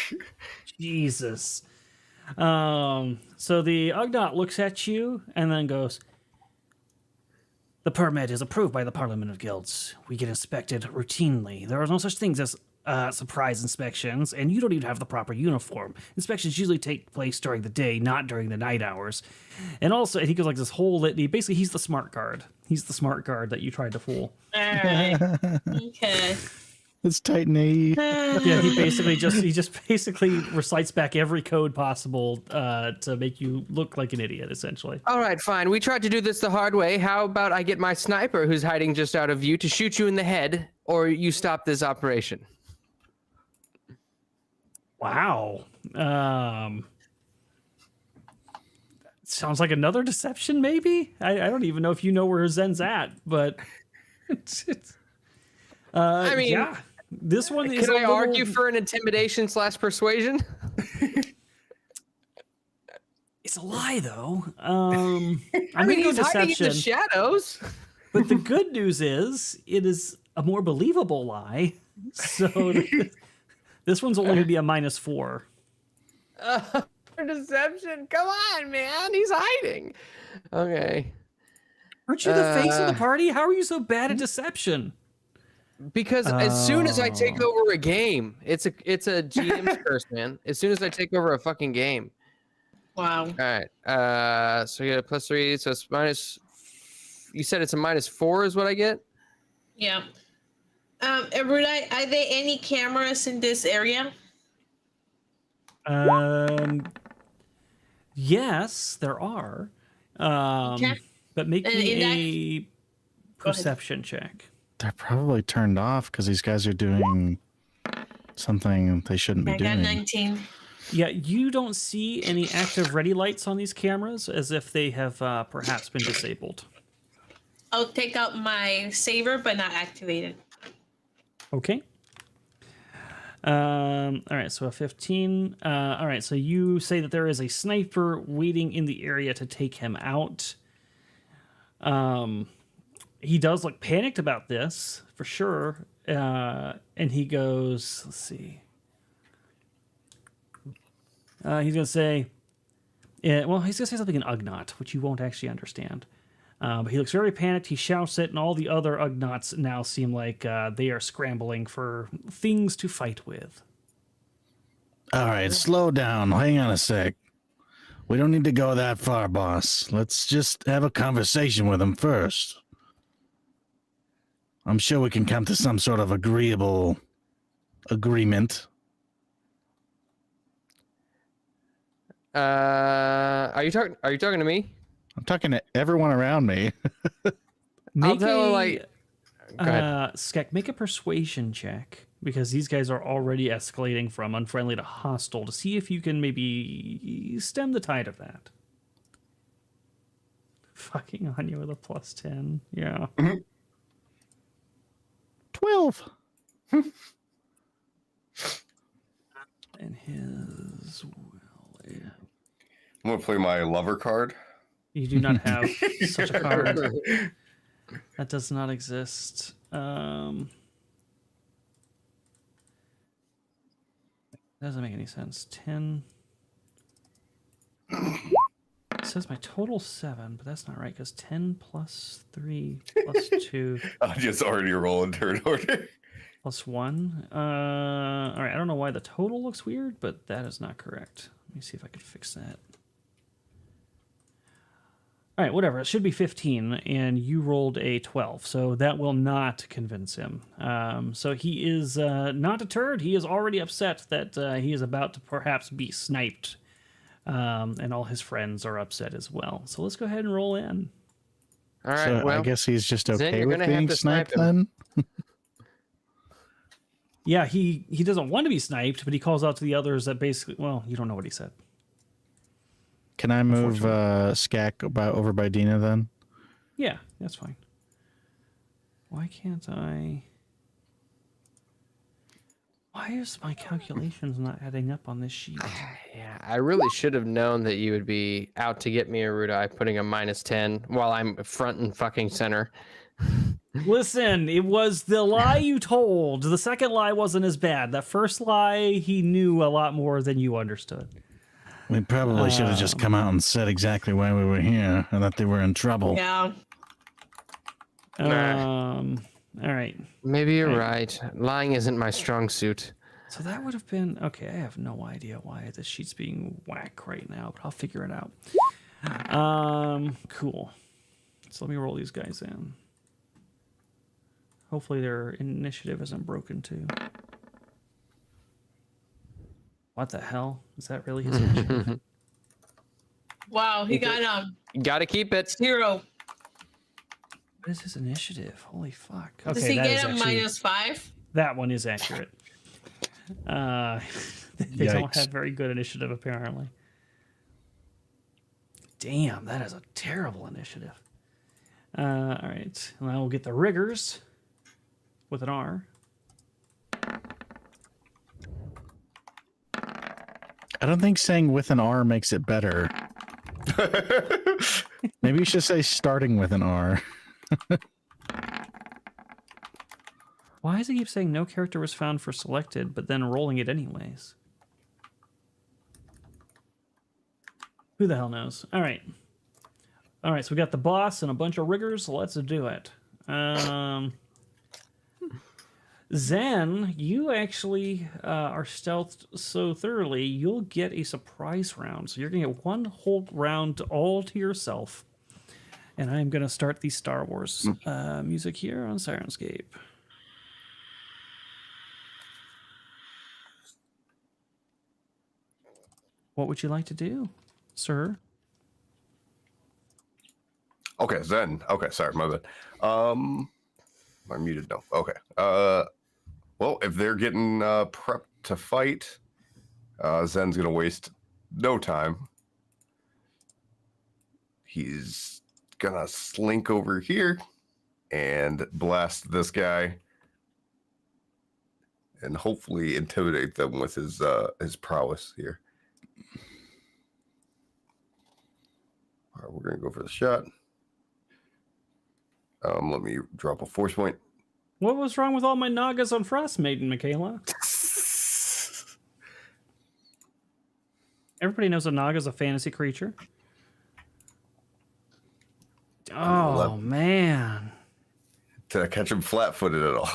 Jesus. So the Ugnaught looks at you and then goes, "The permit is approved by the Parliament of Guilds. We get inspected routinely. There are no such things as surprise inspections, and you don't even have the proper uniform. Inspections usually take place during the day, not during the night hours. And also," and he goes like this whole litany. Basically, he's the smart guard. He's the smart guard that you tried to fool. All right. Okay. It's Titan AE. Yeah, he just basically recites back every code possible to make you look like an idiot, essentially. All right, fine. We tried to do this the hard way. How about I get my sniper, who's hiding just out of view, to shoot you in the head, or you stop this operation? Wow. Sounds like another deception, maybe? I don't even know if you know where Zen's at, but I mean, yeah. This one is Can I a little... argue for an intimidation/persuasion? It's a lie, though. I'm I mean, gonna go he's hiding in deception. the shadows. But the good news is, it is a more believable lie. So this one's only going to be a -4. For deception? Come on, man. He's hiding. Okay. Aren't you the face of the party? How are you so bad at deception? Because as soon as I take over a game, it's a GM's curse, man. As soon as I take over a fucking game. Wow. All right. So you get a +3, so it's minus. You said it's a -4 is what I get? Yeah. Erudi, are there any cameras in this area? Yes, there are. Okay. But make And me in a perception check. They're probably turned off because these guys are doing something they shouldn't be I got doing. 19. Yeah, you don't see any active ready lights on these cameras, as if they have perhaps been disabled. I'll take out my saber, but not activate it. Okay. All right, so a 15. All right, so you say that there is a sniper waiting in the area to take him out. He does look panicked about this, for sure. And he goes, let's see. He's going to say, yeah, well, he's going to say something in Ugnaught, which you won't actually understand. But he looks very panicked. He shouts it, and all the other Ugnaughts now seem like they are scrambling for things to fight with. All right, slow down. Hang on a sec. We don't need to go that far, boss. Let's just have a conversation with him first. I'm sure we can come to some sort of agreeable agreement. Are you talking to me? I'm talking to everyone around me. Make tell him, like- Go ahead. Skek, make a persuasion check, because these guys are already escalating from unfriendly to hostile, to see if you can maybe stem the tide of that. Fucking Anya with a +10. Yeah. 12. And his will. I'm gonna play my lover card. You do not have such a card. That does not exist. Doesn't make any sense. 10. It says my total 7, but that's not right because 10 plus 3 plus 2 I'll just already roll in turn order. plus 1. All right, I don't know why the total looks weird, but that is not correct. Let me see if I can fix that. All right, whatever. It should be 15, and you rolled a 12, so that will not convince him. So he is not deterred. He is already upset that he is about to perhaps be sniped, and all his friends are upset as well. So let's go ahead and roll in. All right. So Well, I guess he's just Zen, okay you're with gonna have being to snipe sniped then. Yeah, he doesn't want to be sniped, but he calls out to the others that basically, well, you don't know what he said. Can I move Skak over by Dina then? Yeah, that's fine. Why can't I? Why is my calculations not adding up on this sheet? yeah, I really should have known that you would be out to get me, Erudi, putting a -10 while I'm front and fucking center. Listen, it was the lie you told. The second lie wasn't as bad. That first lie, he knew a lot more than you understood. We probably should have just come out and said exactly why we were here and that they were in trouble. Yeah. All right. Maybe you're right. Lying isn't my strong suit. So that would have been okay. I have no idea why this sheet's being whack right now, but I'll figure it out. Cool. So let me roll these guys in. Hopefully their initiative isn't broken too. What the hell? Is that really his initiative? Wow, he got You gotta keep it. 0. What is his initiative? Holy fuck. Does Okay, he that is get a actually, -5? that one is accurate. They don't Yikes. have very good initiative, apparently. Damn, that is a terrible initiative. All right. And I will get the riggers with an R. I don't think saying with an R makes it better. Maybe you should say starting with an R. Why does it keep saying no character was found for selected, but then rolling it anyways? Who the hell knows? All right. All right, so we got the boss and a bunch of riggers. Let's do it. Zen, you actually are stealthed so thoroughly, you'll get a surprise round. So you're going to get one whole round all to yourself. And I'm going to start the Star Wars music here on Sirenscape. What would you like to do, sir? Okay, Zen. Okay, sorry, my bad. Am I muted? No. Okay. Well, if they're getting prepped to fight, Zen's gonna waste no time. He's gonna slink over here and blast this guy, and hopefully intimidate them with his prowess here. All right, we're gonna go for the shot. Let me drop a force point. What was wrong with all my Nagas on Frost Maiden, Michaela? Everybody knows a Naga's a fantasy creature. Oh, man. Did I catch him flat-footed at all?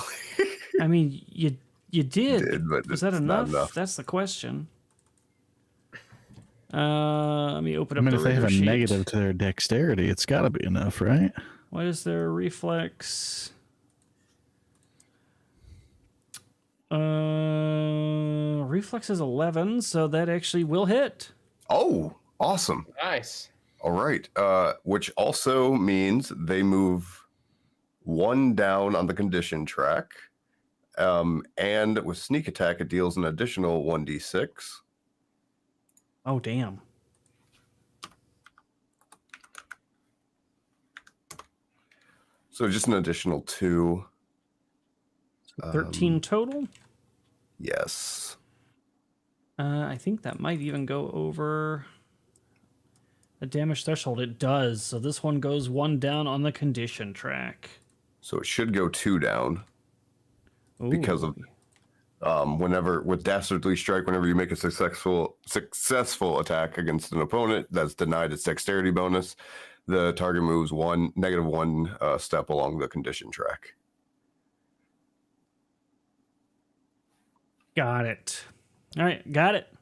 I mean, you did. But Was that it's not enough? That's the question. Let me open up I mean, the if they have a rigger sheet. negative to their dexterity, it's got to be enough, right? What is their reflex? Reflex is 11, so that actually will hit. Oh, awesome. Nice. All right. Which also means they move 1 down on the condition track. And with sneak attack, it deals an additional 1d6. Oh, damn. So just an additional 2. 13 total? Yes. I think that might even go over the damage threshold. It does. So this one goes 1 down on the condition track. So it should go 2 down because Ooh. of whenever with Dastardly Strike, whenever you make a successful attack against an opponent that's denied its dexterity bonus, the target moves -1 step along the condition track. Got it. All right, got it.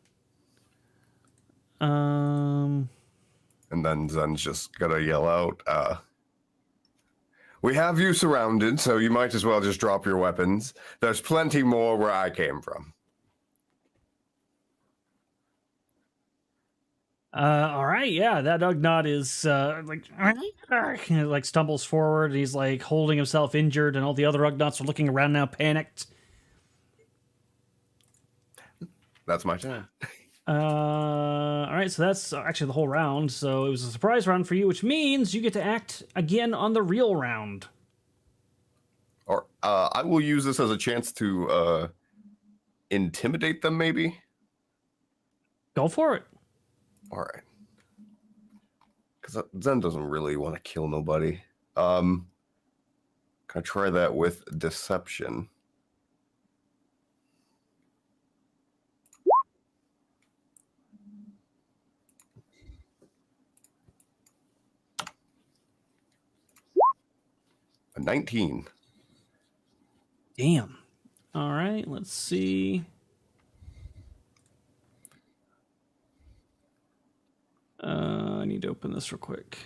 And then Zen's just gonna yell out, "We have you surrounded, so you might as well just drop your weapons. There's plenty more where I came from." All right, yeah, that Ugnaught is like stumbles forward. And he's like holding himself injured, and all the other Ugnaughts are looking around now, panicked. That's my turn. All right, so that's actually the whole round. So it was a surprise round for you, which means you get to act again on the real round. Or I will use this as a chance to intimidate them, maybe. Go for it. All right. Because Zen doesn't really want to kill nobody. Can I try that with deception? A 19. Damn. All right, let's see. I need to open this real quick.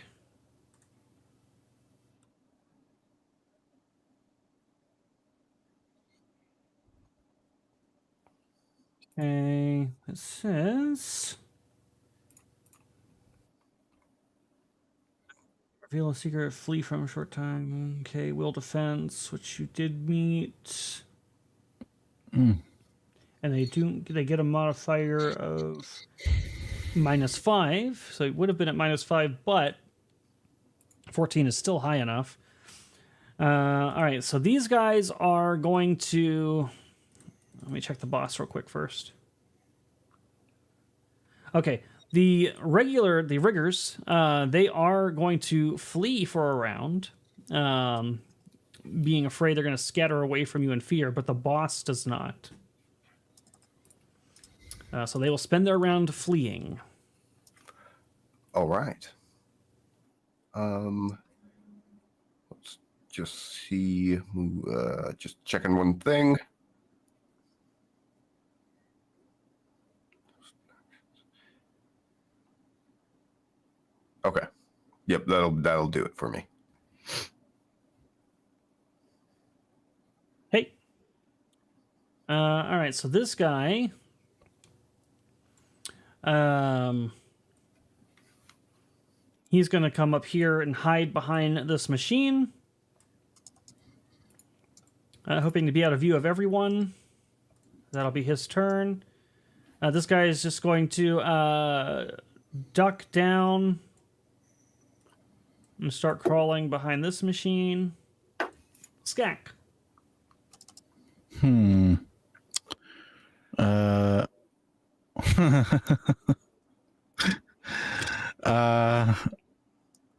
Okay, it says reveal a secret, flee from a short time. Okay, will defense, which you did meet. And they get a modifier of -5, so it would have been at -5, but 14 is still high enough. All right, so these guys are going to. Let me check the boss real quick first. Okay, the riggers, they are going to flee for a round, being afraid they're going to scatter away from you in fear, but the boss does not. So they will spend their round fleeing. All right. Let's just see. Just checking one thing. Okay. Yep, that'll do it for me. Hey. All right, so this guy. He's going to come up here and hide behind this machine. Hoping to be out of view of everyone. That'll be his turn. This guy is just going to duck down and start crawling behind this machine. Skak.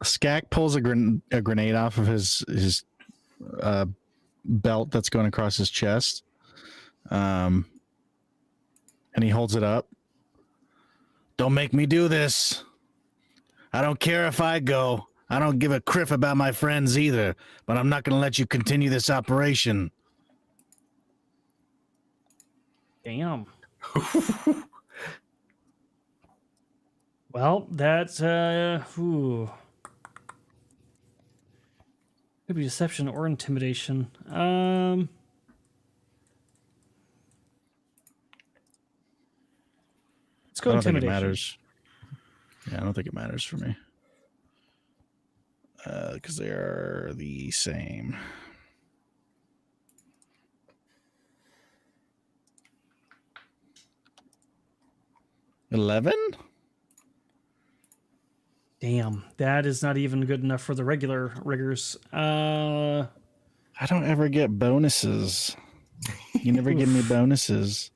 Skak pulls a grenade off of his belt that's going across his chest, and he holds it up. Don't make me do this. I don't care if I go. I don't give a criff about my friends either, but I'm not going to let you continue this operation. Damn. Well, that's could be deception or intimidation. Let's go I don't think it intimidation. matters. Yeah, I don't think it matters for me. Because they are the same. $11? Damn, that is not even good enough for the regular riggers. I don't ever get bonuses. You never give me bonuses.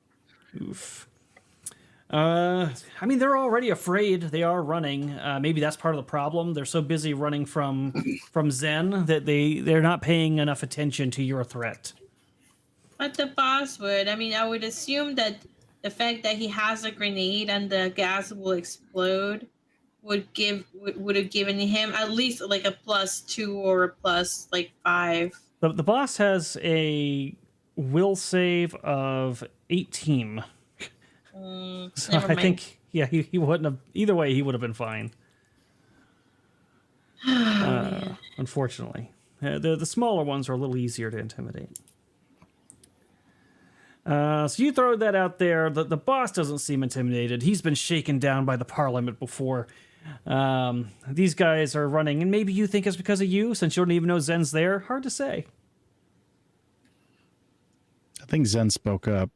Oof. I mean, they're already afraid. They are running. Maybe that's part of the problem. They're so busy running from Zen that they're not paying enough attention to your threat. But the boss would. I mean, I would assume that the fact that he has a grenade and the gas will explode would have given him at least like a +2 or a +5. The boss has a will save of 18. So Never I mind. think, yeah, he wouldn't have. Either way, he would have been fine. Unfortunately, the smaller ones are a little easier to intimidate. So you throw that out there. The boss doesn't seem intimidated. He's been shaken down by the Parliament before. These guys are running, and maybe you think it's because of you, since you don't even know Zen's there. Hard to say. I think Zen spoke up,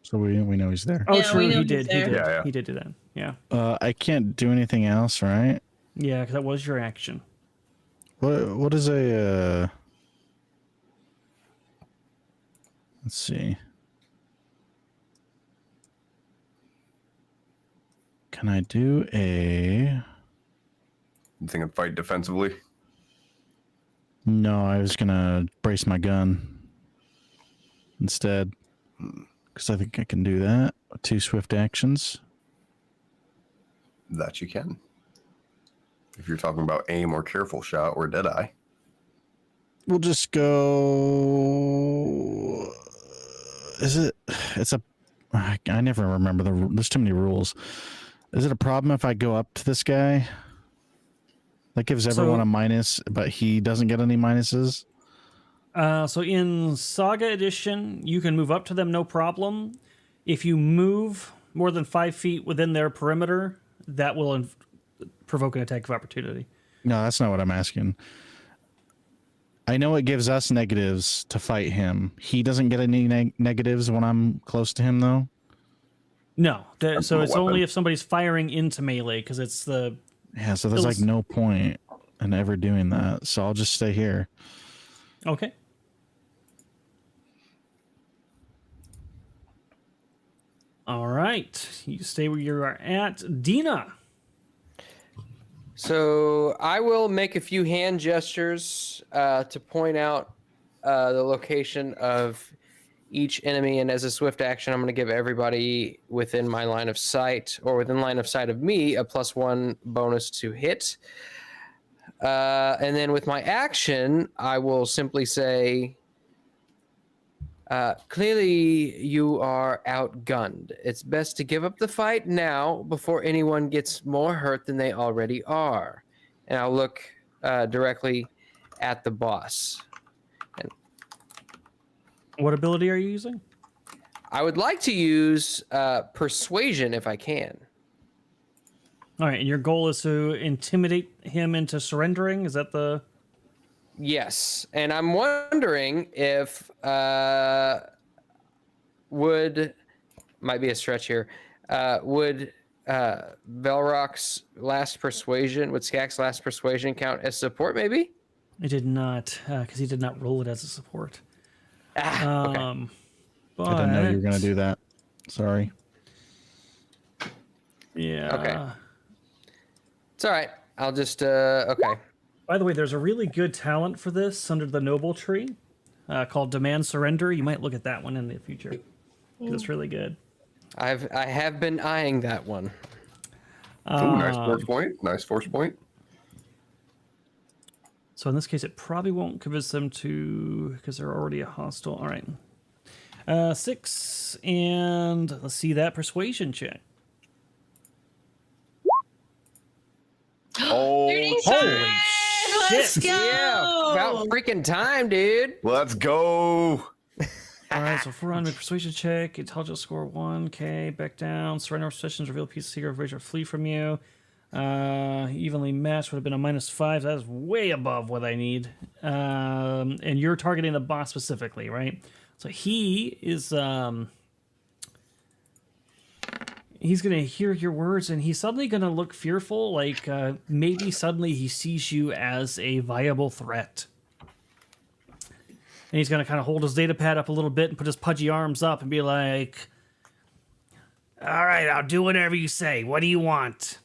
so we know he's there. Oh, Yeah, true. we know He he's did. He there. did. Yeah. He did do that. Yeah. I can't do anything else, right? Yeah, because that was your action. What is a? Let's see. Can I do a? You think I'd fight defensively? No, I was gonna brace my gun instead, because I think I can do that. 2 swift actions. That you can. If you're talking about aim or careful shot or deadeye. We'll just go. Is it? It's a. I never remember there's too many rules. Is it a problem if I go up to this guy? That gives everyone a minus, but he doesn't get any minuses. So in Saga Edition, you can move up to them, no problem. If you move more than 5 feet within their perimeter, that will provoke an attack of opportunity. No, that's not what I'm asking. I know it gives us negatives to fight him. He doesn't get any negatives when I'm close to him, though. No, so a it's only weapon. if somebody's firing into melee, because it's the... Yeah, so there's like no point in ever doing that. So I'll just stay here. Okay. All right. You stay where you are at. Dina. So I will make a few hand gestures to point out the location of each enemy, and as a swift action, I'm going to give everybody within my line of sight or within line of sight of me a +1 bonus to hit. And then with my action, I will simply say, clearly you are outgunned. It's best to give up the fight now before anyone gets more hurt than they already are. And I'll look directly at the boss. What ability are you using? I would like to use persuasion if I can. All right, and your goal is to intimidate him into surrendering? Is that the... Yes, and I'm wondering if might be a stretch here. Would Velrock's last persuasion, would Skak's last persuasion count as support? Maybe. It did not, because he did not roll it as a support. Okay. But... I didn't know you were going to do that. Sorry. Yeah. Okay. It's all right. I'll just okay. By the way, there's a really good talent for this under the Noble Tree called Demand Surrender. You might look at that one in the future. 'Cause it's really good. I have been eyeing that one. Ooh, nice force point. Nice force point. So in this case, it probably won't convince them to, because they're already a hostile. All right. 6, and let's see that persuasion check. Oh, 35! Let's shit. go! Yeah, about freaking time, dude. let's go. All right, so 400 persuasion check, intelligence score 1, okay, back down, surrender possessions, reveal a piece of secret information, or flee from you. Evenly matched would have been a -5. That is way above what I need. And you're targeting the boss specifically, right? So he is, he's going to hear your words and he's suddenly going to look fearful, like maybe suddenly he sees you as a viable threat. And he's going to kind of hold his data pad up a little bit and put his pudgy arms up and be like, All right, I'll do whatever you say. What do you want?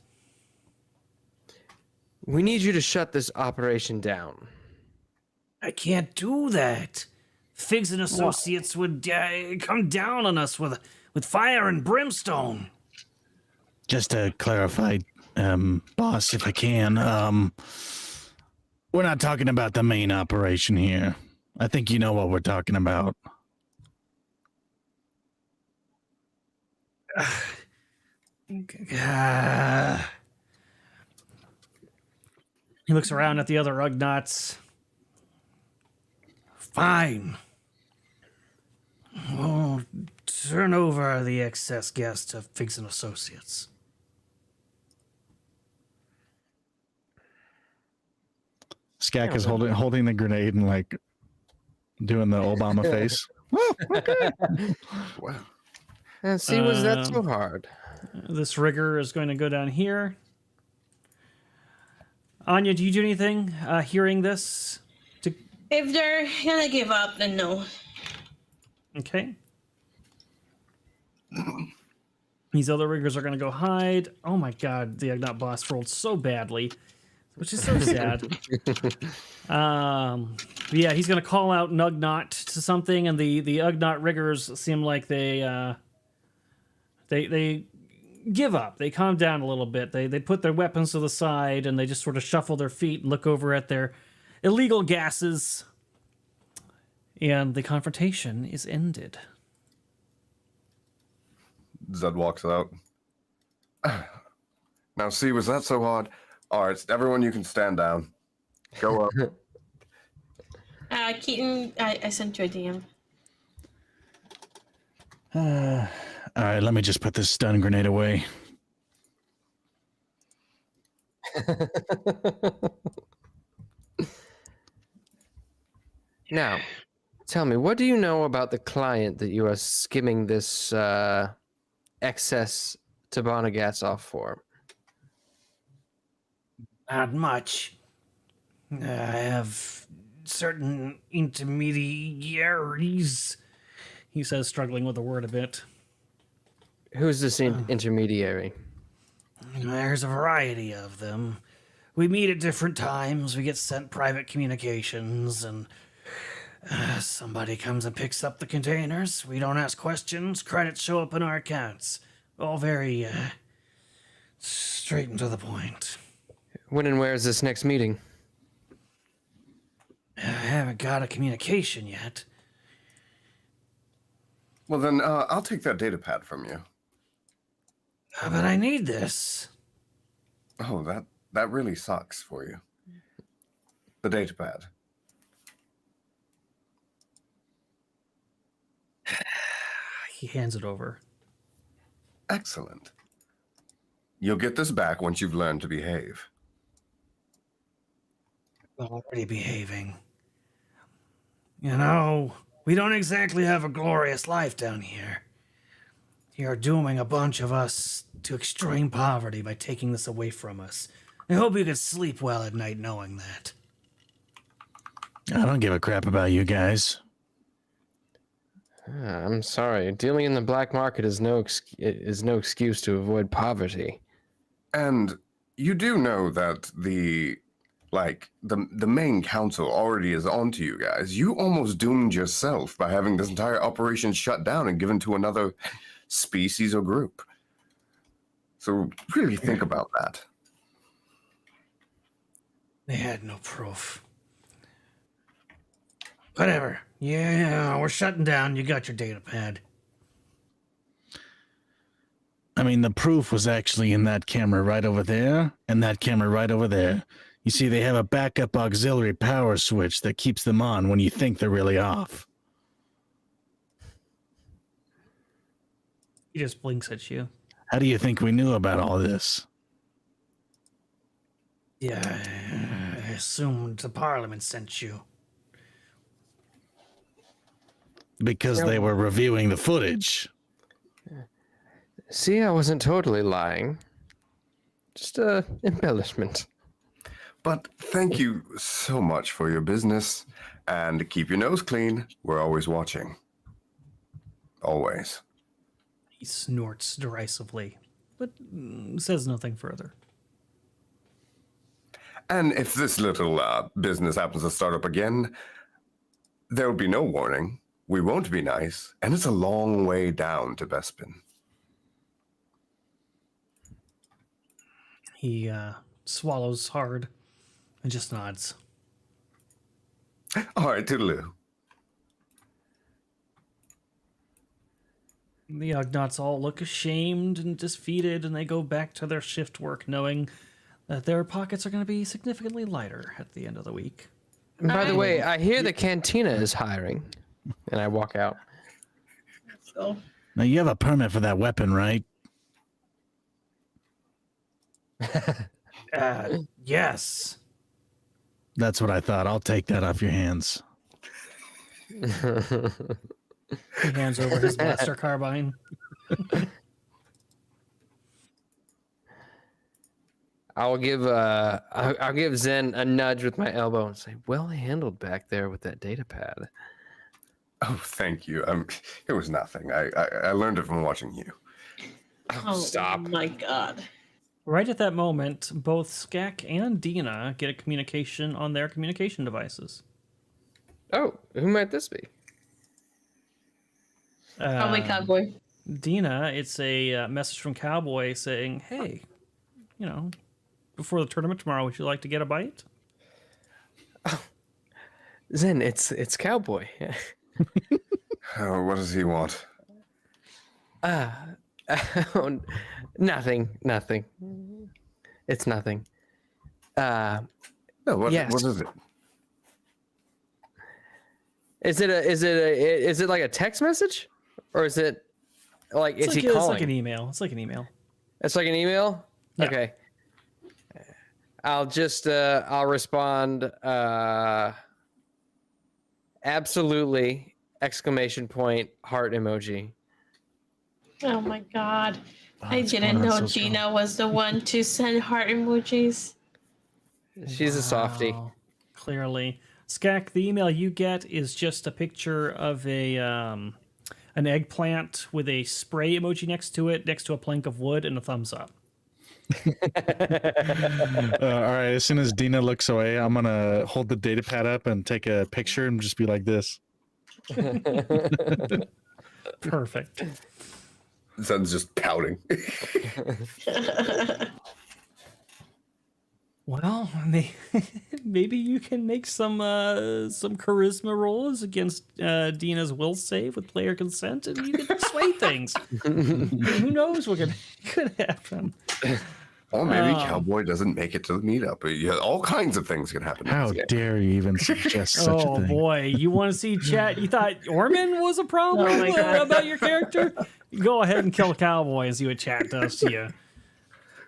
We need you to shut this operation down. I can't do that. Figs and Associates would come down on us with fire and brimstone. Just to clarify, boss, if I can, we're not talking about the main operation here. I think you know what we're talking about. He looks around at the other Ugnaughts. Fine. We'll turn over the excess gas to Figs and Associates. Skak is holding the grenade and like doing the Obama face. Wow. And see, was that so hard? This rigger is going to go down here. Anya, do you do anything hearing this? If they're gonna give up, then no. Okay. These other riggers are going to go hide. Oh my god, the Ugnaught boss rolled so badly, which is so sad. Yeah, he's going to call out an Ugnaught to something, and the Ugnaught riggers seem like they give up. They calm down a little bit. They put their weapons to the side, and they just sort of shuffle their feet and look over at their illegal gases. And the confrontation is ended. Zed walks out. Now, see, was that so hard? All right, everyone, you can stand down. Go up. Keaton, I sent you a DM. All right, let me just put this stun grenade away. Now, tell me, what do you know about the client that you are skimming this excess Tabana gas off for? Not much. I have certain intermediaries, he says, struggling with the word a bit. Who's this intermediary? There's a variety of them. We meet at different times. We get sent private communications, and somebody comes and picks up the containers. We don't ask questions. Credits show up in our accounts. All very straight and to the point. When and where is this next meeting? I haven't got a communication yet. Well, then I'll take that data pad from you. But I need this. Oh, that really sucks for you. The data pad. He hands it over. Excellent. You'll get this back once you've learned to behave. Already behaving. You know, we don't exactly have a glorious life down here. You're dooming a bunch of us to extreme poverty by taking this away from us. I hope you can sleep well at night knowing that. I don't give a crap about you guys. I'm sorry. Dealing in the black market is no excuse to avoid poverty. And you do know that the main council already is onto you guys. You almost doomed yourself by having this entire operation shut down and given to another species or group. So really think about that. They had no proof. Whatever. Yeah, we're shutting down. You got your data pad. I mean, the proof was actually in that camera right over there and that camera right over there. You see, they have a backup auxiliary power switch that keeps them on when you think they're really off. He just blinks at you. How do you think we knew about all this? Yeah, I assumed the Parliament sent you. Because they were reviewing the footage. See, I wasn't totally lying. Just a embellishment. But thank you so much for your business, and keep your nose clean. We're always watching. Always. He snorts derisively, but says nothing further. And if this little business happens to start up again, there will be no warning. We won't be nice, and it's a long way down to Bespin. He swallows hard and just nods. All right, toodaloo. The Ugnaughts all look ashamed and defeated, and they go back to their shift work, knowing that their pockets are going to be significantly lighter at the end of the week. And by the way, I hear the cantina is hiring, and I walk out. So, Now you have a permit for that weapon, right? Yes. That's what I thought. I'll take that off your hands. He hands over his blaster carbine. I'll give Zen a nudge with my elbow and say, "Well handled back there with that data pad." Oh, thank you. It was nothing. I learned it from watching you. oh Stop. my god. Right at that moment, both Skak and Dina get a communication on their communication devices. Oh, who might this be? Probably Cowboy. Dina, it's a message from Cowboy saying, "Hey, before the tournament tomorrow, would you like to get a bite?" Zen, it's Cowboy. Oh, what does he want? Nothing. It's nothing. No, what Yes. is it? Is it like a text message, or is it like is he calling? It's like an email. It's like an email. It's like an email. Yeah. Okay. I'll just I'll respond. Absolutely! Exclamation point! Heart emoji. Oh my god. I it's didn't going on know so Gina was the one to send heart emojis. She's a softie. Wow. Clearly. Skak, the email you get is just a picture of an eggplant with a spray emoji next to it, next to a plank of wood, and a thumbs up. All right. As soon as Dina looks away, I'm gonna hold the data pad up and take a picture and just be like this. Perfect. Zen's just pouting. Well, maybe you can make some charisma rolls against Dina's will save with player consent, and you can sway things. Who knows what could happen? Or maybe Cowboy doesn't make it to the meetup. Yeah, all kinds of things can happen. How dare you even suggest such a Oh thing? boy, you want to see chat? You thought Orman was a problem Oh my God. about your character? Go ahead and kill Cowboy and see what chat does to you.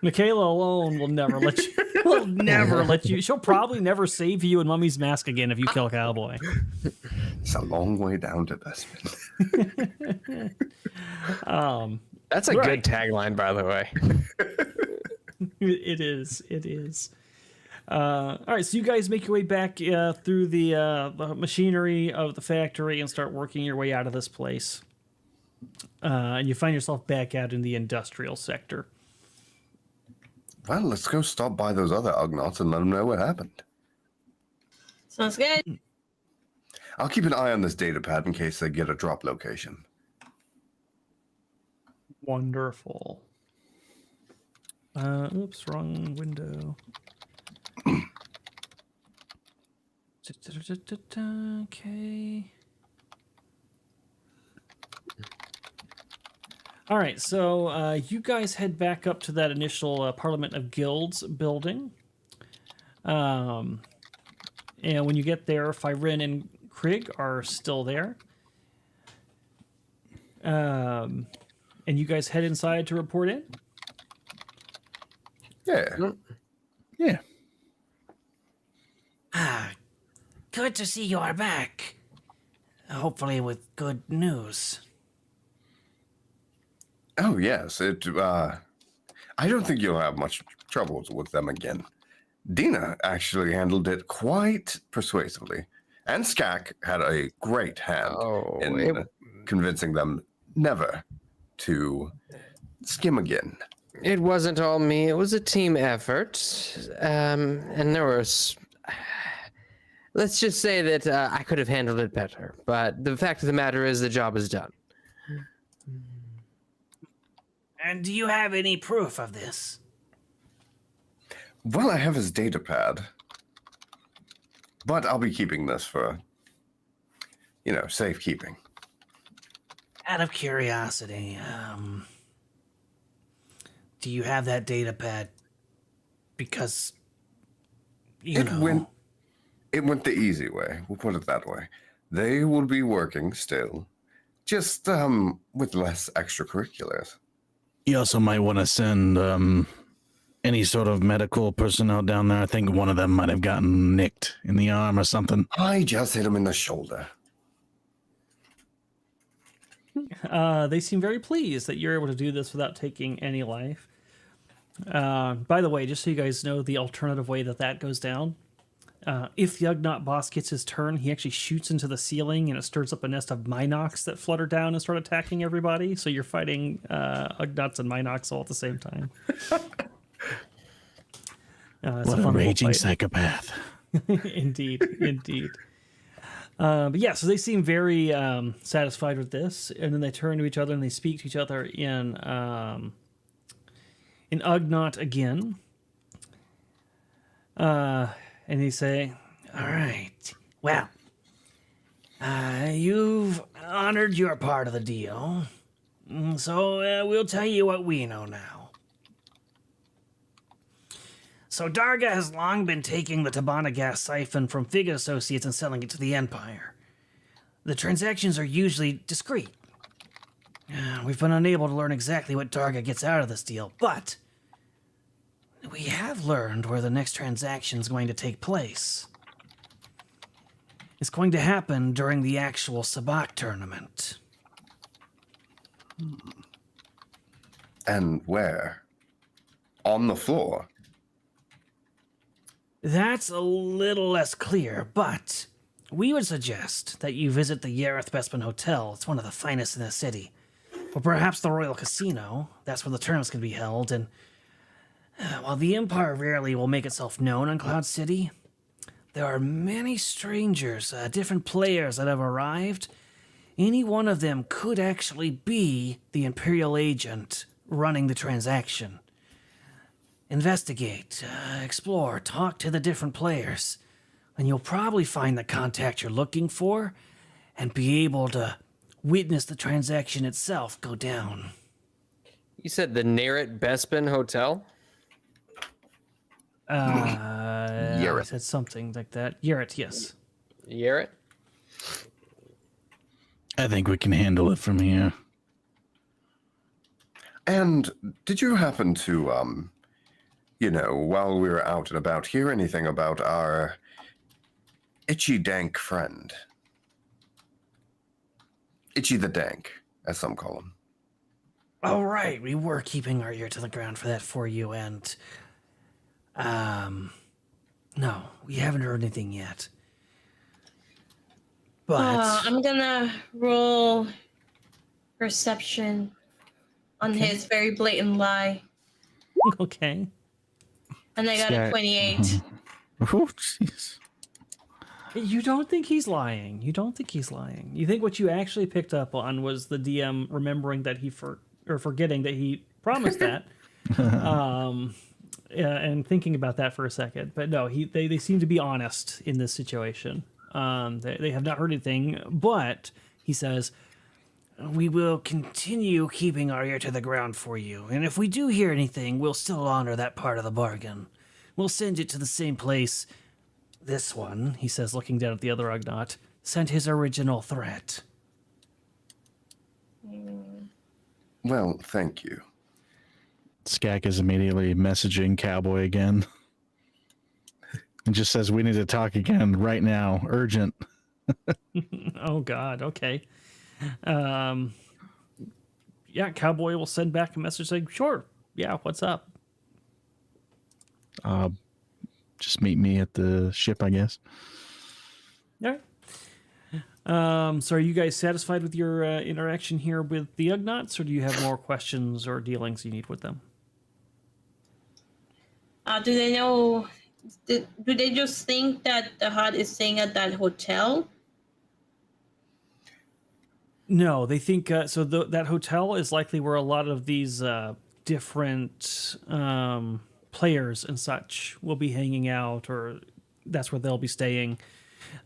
Michaela alone will never let you. Will never let you. She'll probably never save you in Mummy's Mask again if you kill Cowboy. It's a long way down to Bespin. That's a Right. good tagline, by the way. It is. It is. All right, so you guys make your way back through the machinery of the factory and start working your way out of this place. And you find yourself back out in the industrial sector. Well, let's go stop by those other Ugnaughts and let them know what happened. Sounds good. I'll keep an eye on this data pad in case they get a drop location. Wonderful. Oops, wrong window. Okay. All right, so you guys head back up to that initial Parliament of Guilds building. And when you get there, Fyrin and Krieg are still there. And you guys head inside to report in? Yeah. Yeah. Good to see you are back. Hopefully with good news. Oh, yes. I don't think you'll have much trouble with them again. Dina actually handled it quite persuasively. And Skak had a great hand in convincing them never to skim again. It wasn't all me. It was a team effort. And there was... Let's just say that I could have handled it better. But the fact of the matter is the job is done. And do you have any proof of this? Well, I have his data pad. But I'll be keeping this for, safekeeping. Out of curiosity, do you have that data pad? Because, It went the easy way. We'll put it that way. They will be working still, just with less extracurriculars. You also might want to send any sort of medical personnel down there. I think one of them might have gotten nicked in the arm or something. I just hit him in the shoulder. They seem very pleased that you're able to do this without taking any life. By the way, just so you guys know, the alternative way that goes down, if the Ugnaught boss gets his turn, he actually shoots into the ceiling and it stirs up a nest of Minox that flutter down and start attacking everybody. So you're fighting Ugnaughts and Minox all at the same time. What a raging psychopath. Indeed. But yeah, so they seem very satisfied with this, and then they turn to each other and they speak to each other in Ugnaught again. And they say, all right. Well, you've honored your part of the deal. So we'll tell you what we know now. So Darga has long been taking the Tabana gas siphon from Fig Associates and selling it to the Empire. The transactions are usually discreet. We've been unable to learn exactly what Darga gets out of this deal, but we have learned where the next transaction is going to take place. It's going to happen during the actual Sabak tournament. And where? On the floor? That's a little less clear, but we would suggest that you visit the Yareth Bespin Hotel. It's one of the finest in the city. Or perhaps the Royal Casino. That's where the tournaments can be held. And while the Empire rarely will make itself known on Cloud City, there are many strangers, different players that have arrived. Any one of them could actually be the Imperial agent running the transaction. Investigate, explore, talk to the different players, and you'll probably find the contact you're looking for and be able to witness the transaction itself go down. You said the Narret Bespin Hotel? I said something like that. Yarret, yes. Yarret? I think we can handle it from here. And did you happen to, while we were out and about, hear anything about our Itchy Dank friend? Itchy the Dank, as some call him. All right, we were keeping our ear to the ground for that for you, and no, we haven't heard anything yet. But I'm gonna roll perception on his very blatant lie, Okay. and I got a 28. Oh, jeez. You don't think he's lying. You think what you actually picked up on was the DM remembering that forgetting that he promised that. And thinking about that for a second. But no, they seem to be honest in this situation. They have not heard anything, but he says, we will continue keeping our ear to the ground for you. And if we do hear anything, we'll still honor that part of the bargain. We'll send it to the same place this one, he says, looking down at the other Ugnaught, sent his original threat. Well, thank you. Skak is immediately messaging Cowboy again. And just says, we need to talk again right now. Urgent. oh God, okay. Yeah, Cowboy will send back a message saying, sure, yeah, what's up? Just meet me at the ship, I guess. All So are you guys satisfied with your interaction here with the Ugnaughts, or do you have more questions or dealings you need with them? Do they know? Do they just think that the Hutt is staying at that hotel? No, they think that hotel is likely where a lot of these different players and such will be hanging out, or that's where they'll be staying.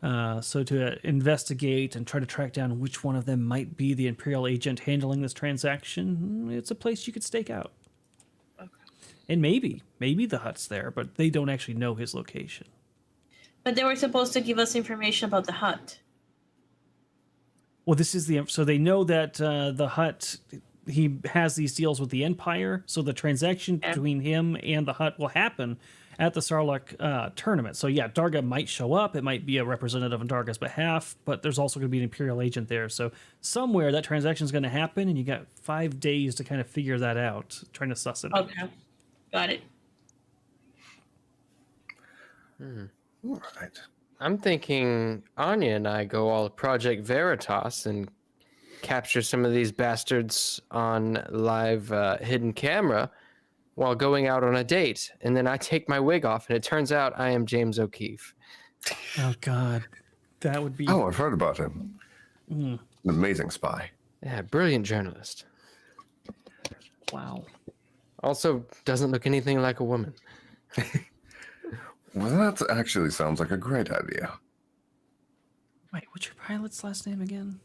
So to investigate and try to track down which one of them might be the Imperial agent handling this transaction, it's a place you could stake out. Okay. And maybe the Hutt's there, but they don't actually know his location. But they were supposed to give us information about the Hutt. Well, this is so they know that the Hutt, he has these deals with the Empire, so the transaction between him and the Hutt will happen at the Sarlacc tournament. So yeah, Darga might show up. It might be a representative on Darga's behalf, but there's also going to be an Imperial agent there. So somewhere that transaction is going to happen, and you got 5 days to kind of figure that out, trying to suss it out. Okay, got it. All right. I'm thinking Anya and I go all Project Veritas and capture some of these bastards on live hidden camera while going out on a date. And then I take my wig off and it turns out I am James O'Keefe. Oh, God. That would be... Oh, I've heard about him. An amazing spy. Yeah, brilliant journalist. Wow. Also doesn't look anything like a woman. Well, that actually sounds like a great idea. Wait, what's your pilot's last name again?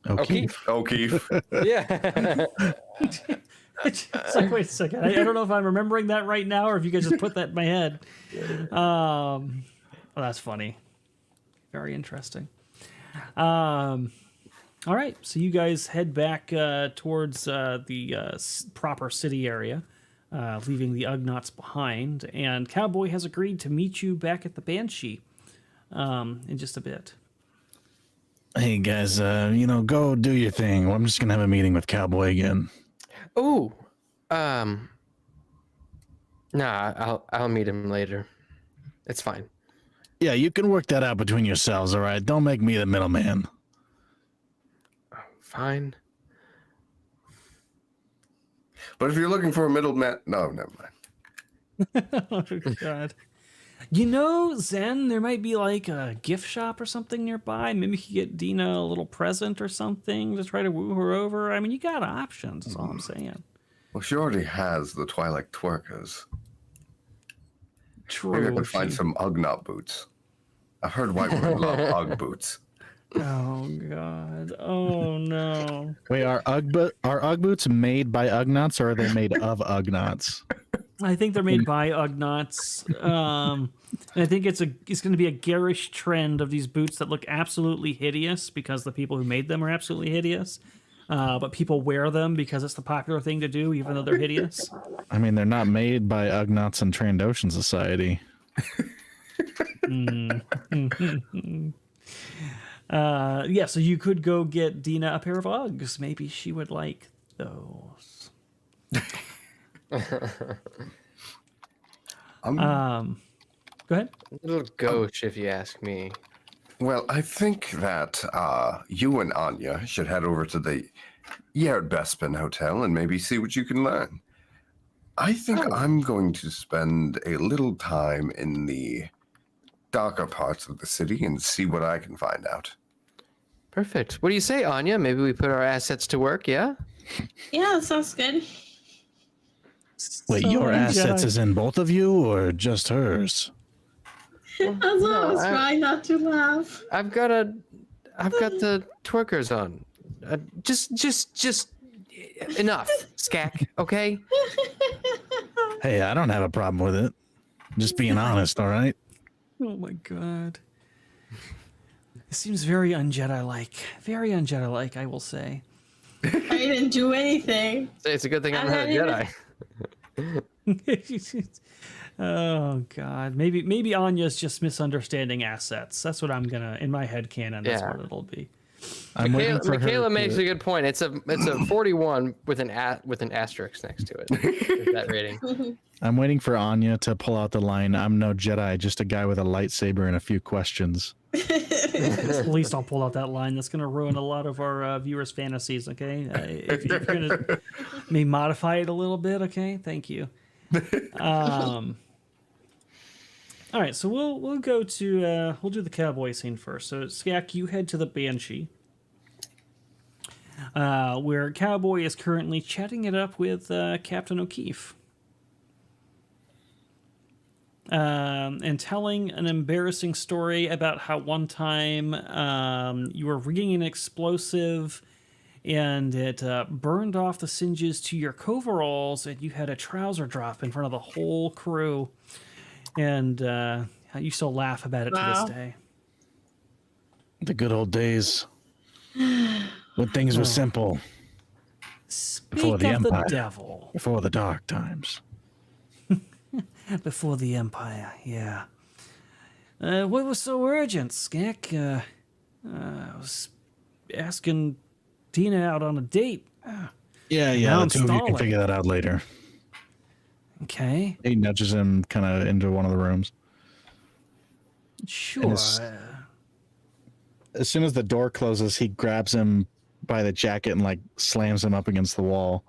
O'Keefe. O'Keefe. Yeah. It's like, wait a second. I don't know if I'm remembering that right now, or if you guys just put that in my head. Well, that's funny. Very interesting. All right, so you guys head back towards the proper city area, leaving the Ugnaughts behind, and Cowboy has agreed to meet you back at the Banshee in just a bit. Hey guys, go do your thing. I'm just gonna have a meeting with Cowboy again. Ooh. Nah, I'll meet him later. It's fine. Yeah, you can work that out between yourselves, all right? Don't make me the middleman. Fine. But if you're looking for a middleman, no, never mind. Oh, God. You know, Zen, there might be like a gift shop or something nearby. Maybe you could get Dina a little present or something to try to woo her over. I mean, you got options, is all I'm saying. Well, she already has the Twilight Twerkers. True. Maybe I could find some Ugnaught boots. I've heard white women love Ugg boots. Oh, God. Oh, no. Wait, are Ugg boots made by Ugnaughts, or are they made of Ugnaughts? I think they're made by Ugnaughts. And I think it's going to be a garish trend of these boots that look absolutely hideous because the people who made them are absolutely hideous. But people wear them because it's the popular thing to do, even though they're hideous. I mean, they're not made by Ugnaughts and Trandoshan Society. Yeah, so you could go get Dina a pair of Uggs. Maybe she would like those. Go ahead. A little gauche, if you ask me. Well, I think that you and Anya should head over to the Bespin Hotel and maybe see what you can learn. I think I'm going to spend a little time in the darker parts of the city and see what I can find out. Perfect. What do you say, Anya? Maybe we put our assets to work, yeah? Yeah, that sounds good. Wait, So your assets Jedi- is in both of you, or just hers? I was trying not to laugh. I've got the twerkers on. Just enough, Skak, okay? Hey, I don't have a problem with it. Just being honest, all right? Oh my God. It seems very un-Jedi-like. Very un-Jedi-like, I will say. I didn't do anything. It's a good thing I'm not a Jedi. Oh God. Maybe Anya's just misunderstanding assets. That's what I'm gonna in my head canon. That's Yeah. what it'll be. I'm waiting for her Michaela to- makes a good point. It's a 41 with an asterisk next to it. Is that rating? I'm waiting for Anya to pull out the line, "I'm no Jedi, just a guy with a lightsaber and a few questions." Please don't pull out that line. That's going to ruin a lot of our viewers' fantasies. Okay, if you're going to maybe modify it a little bit. Okay, thank you. All right, so we'll go to we'll do the cowboy scene first. So Skak, you head to the Banshee, where Cowboy is currently chatting it up with Captain O'Keefe. And telling an embarrassing story about how one time you were rigging an explosive and it burned off the singes to your coveralls and you had a trouser drop in front of the whole crew. And you still laugh about it to this day. The good old days when things were simple. Speak of the devil. Before the dark times. Before the Empire, yeah. What was so urgent, Skak? I was asking Tina out on a date. Yeah, now the two of you can figure that out later. Okay. He nudges him kind of into one of the rooms. Sure. As soon as the door closes, he grabs him by the jacket and like slams him up against the wall.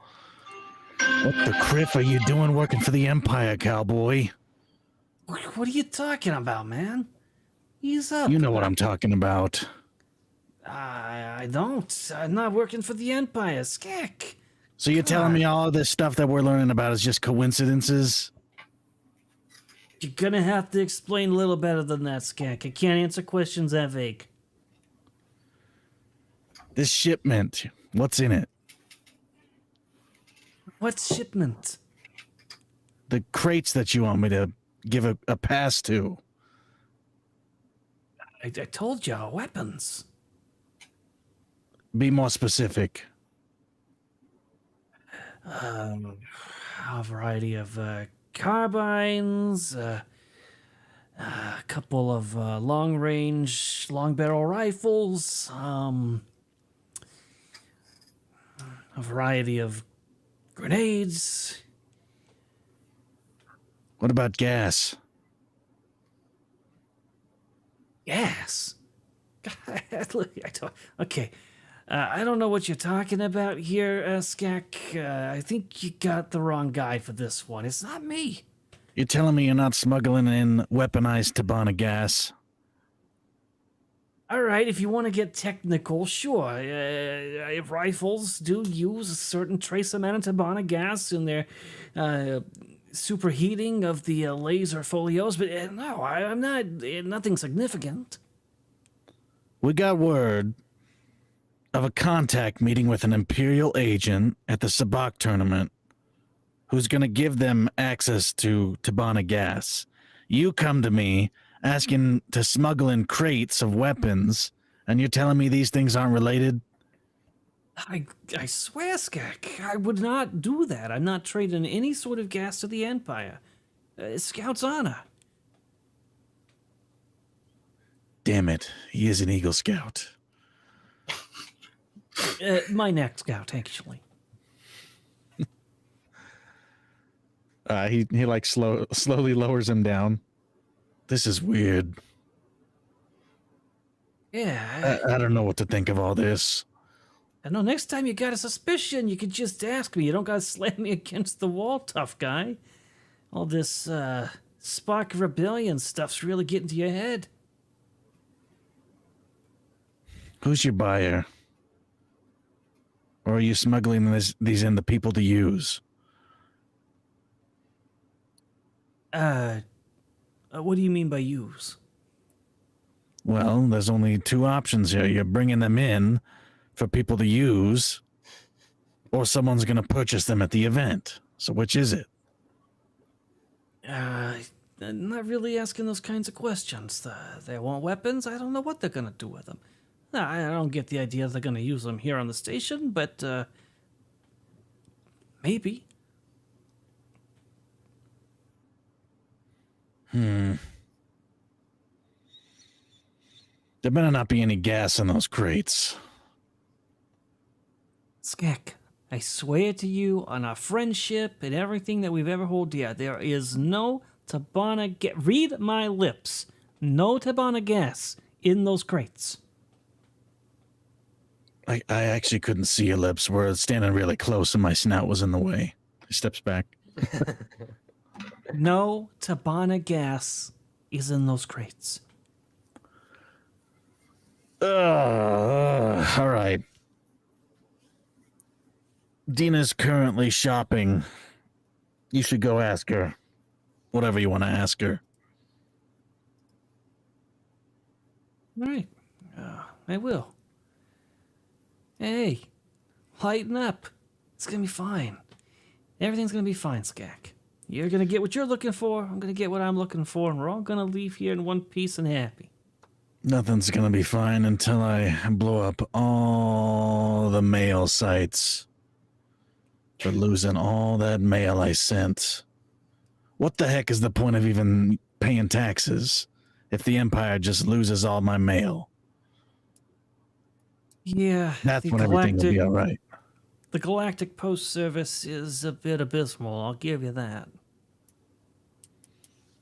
What the criff are you doing working for the Empire, cowboy? What are you talking about, man? Ease up. You know what I'm talking about. I don't. I'm not working for the Empire, Skak. So you're telling me all of this stuff that we're learning about is just coincidences? You're gonna have to explain a little better than that, Skak. I can't answer questions that vague. This shipment, what's in it? What shipment? The crates that you want me to give a pass to. I told you, weapons. Be more specific. A variety of carbines, a couple of long-range, long-barrel rifles, a variety of grenades. What about gas? Gas? Okay. I don't know what you're talking about here, Skak. I think you got the wrong guy for this one. It's not me. You're telling me you're not smuggling in weaponized Tabana gas? All right, if you want to get technical, sure. Rifles do use a certain trace amount of Tabana gas in their superheating of the laser folios, but no, I'm not. Nothing significant. We got word of a contact meeting with an Imperial agent at the Sabak tournament who's going to give them access to Tabana gas. You come to me asking to smuggle in crates of weapons, and you're telling me these things aren't related? I swear, Skak, I would not do that. I'm not trading any sort of gas to the Empire. Scout's honor. Damn it, he is an Eagle Scout. My next Scout, actually. He like slowly lowers him down. This is weird. Yeah. I don't know what to think of all this. I know next time you got a suspicion, you could just ask me. You don't gotta slam me against the wall, tough guy. All this Spock rebellion stuff's really getting to your head. Who's your buyer? Or are you smuggling these in the people to use? What do you mean by use? Well, there's only two options here. You're bringing them in for people to use, or someone's going to purchase them at the event. So which is it? I'm not really asking those kinds of questions. They want weapons. I don't know what they're going to do with them. I don't get the idea they're going to use them here on the station, but maybe. There better not be any gas in those crates. Skak, I swear to you on our friendship and everything that we've ever held dear, there is no Tabana gas. Read my lips. No Tabana gas in those crates. I actually couldn't see your lips. We're standing really close and my snout was in the way. He steps back. No Tabana gas is in those crates. All right. Dina's currently shopping. You should go ask her. Whatever you want to ask her. All right. I will. Hey, lighten up. It's going to be fine. Everything's going to be fine, Skak. You're going to get what you're looking for. I'm going to get what I'm looking for. And we're all going to leave here in one piece and happy. Nothing's going to be fine until I blow up all the mail sites for losing all that mail I sent. What the heck is the point of even paying taxes if the Empire just loses all my mail? Yeah, That's when everything will be all right. The Galactic Post Service is a bit abysmal, I'll give you that.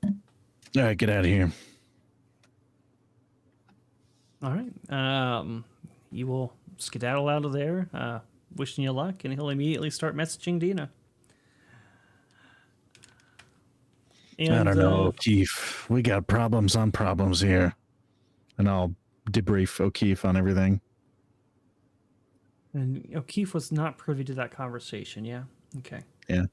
All right, get out of here. All right. You will skedaddle out of there, wishing you luck, and he'll immediately start messaging Dina. And, I don't know, O'Keefe. We got problems on problems here. And I'll debrief O'Keefe on everything. And O'Keefe was not privy to that conversation, yeah? Okay. Yeah.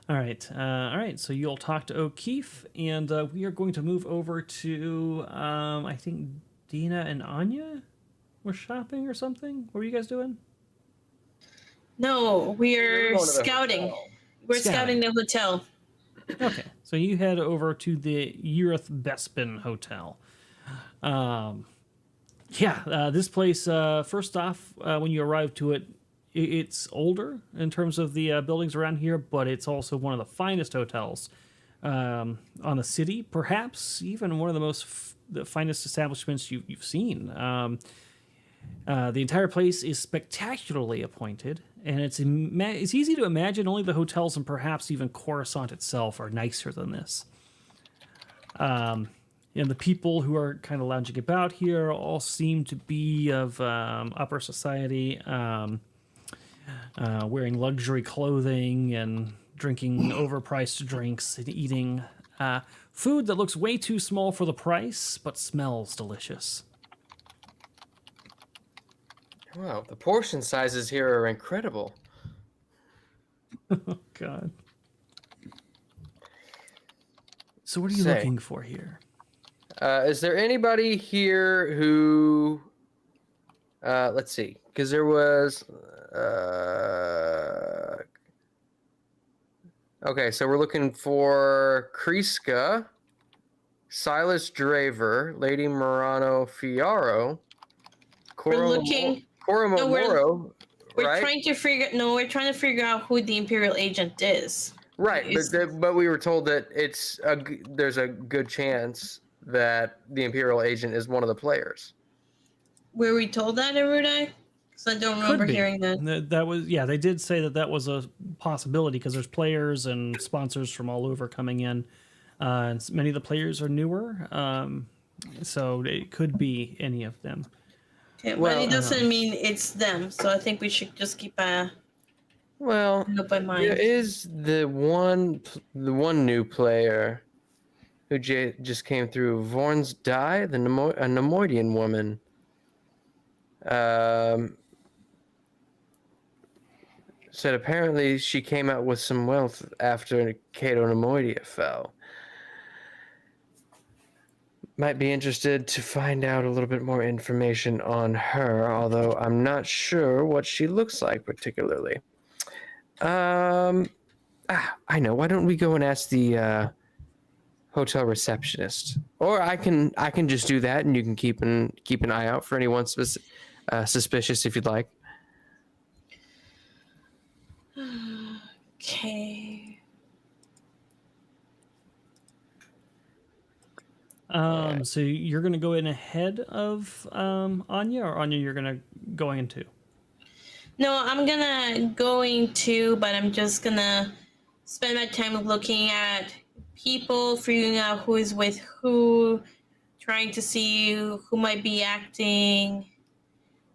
All right. So you'll talk to O'Keefe, and we are going to move over to, I think, Dina and Anya were shopping or something. What were you guys doing? No, we're scouting. We're scouting the hotel. Okay, so you head over to the Eurith Bespin Hotel. This place, first off, when you arrive to it, it's older in terms of the buildings around here, but it's also one of the finest hotels on the city, perhaps even one of the finest establishments you've seen. The entire place is spectacularly appointed, and it's easy to imagine only the hotels and perhaps even Coruscant itself are nicer than this. And the people who are kind of lounging about here all seem to be of upper society, wearing luxury clothing and drinking overpriced drinks and eating food that looks way too small for the price, but smells delicious. Wow, the portion sizes here are incredible. Oh, God. So what are you looking for here? Is there anybody here who... let's see, because there was... Okay, so we're looking for Kreeska, Silas Draver, Lady Morano Fiaro, We're looking... Cora No, Momoro, We're right? trying to figure out who the Imperial agent is. Right, but we were told that there's a good chance that the Imperial agent is one of the players. Were we told that, Erudi? Because I don't remember hearing that. That was, yeah, they did say that was a possibility because there's players and sponsors from all over coming in. And many of the players are newer, so it could be any of them. Okay, well, it doesn't mean it's them, so I think we should just keep an open mind. There is the one new player who just came through, Vorn's Die, a Nemoidian woman. Said apparently she came out with some wealth after Cato Nemoidia fell. Might be interested to find out a little bit more information on her, although I'm not sure what she looks like particularly. I know. Why don't we go and ask the hotel receptionist, or I can just do that, and you can keep an eye out for anyone suspicious if you'd like. Okay. So you're gonna go in ahead of Anya, or Anya you're gonna go into? No, I'm going to, but I'm just gonna spend my time looking at people, figuring out who is with who, trying to see who might be acting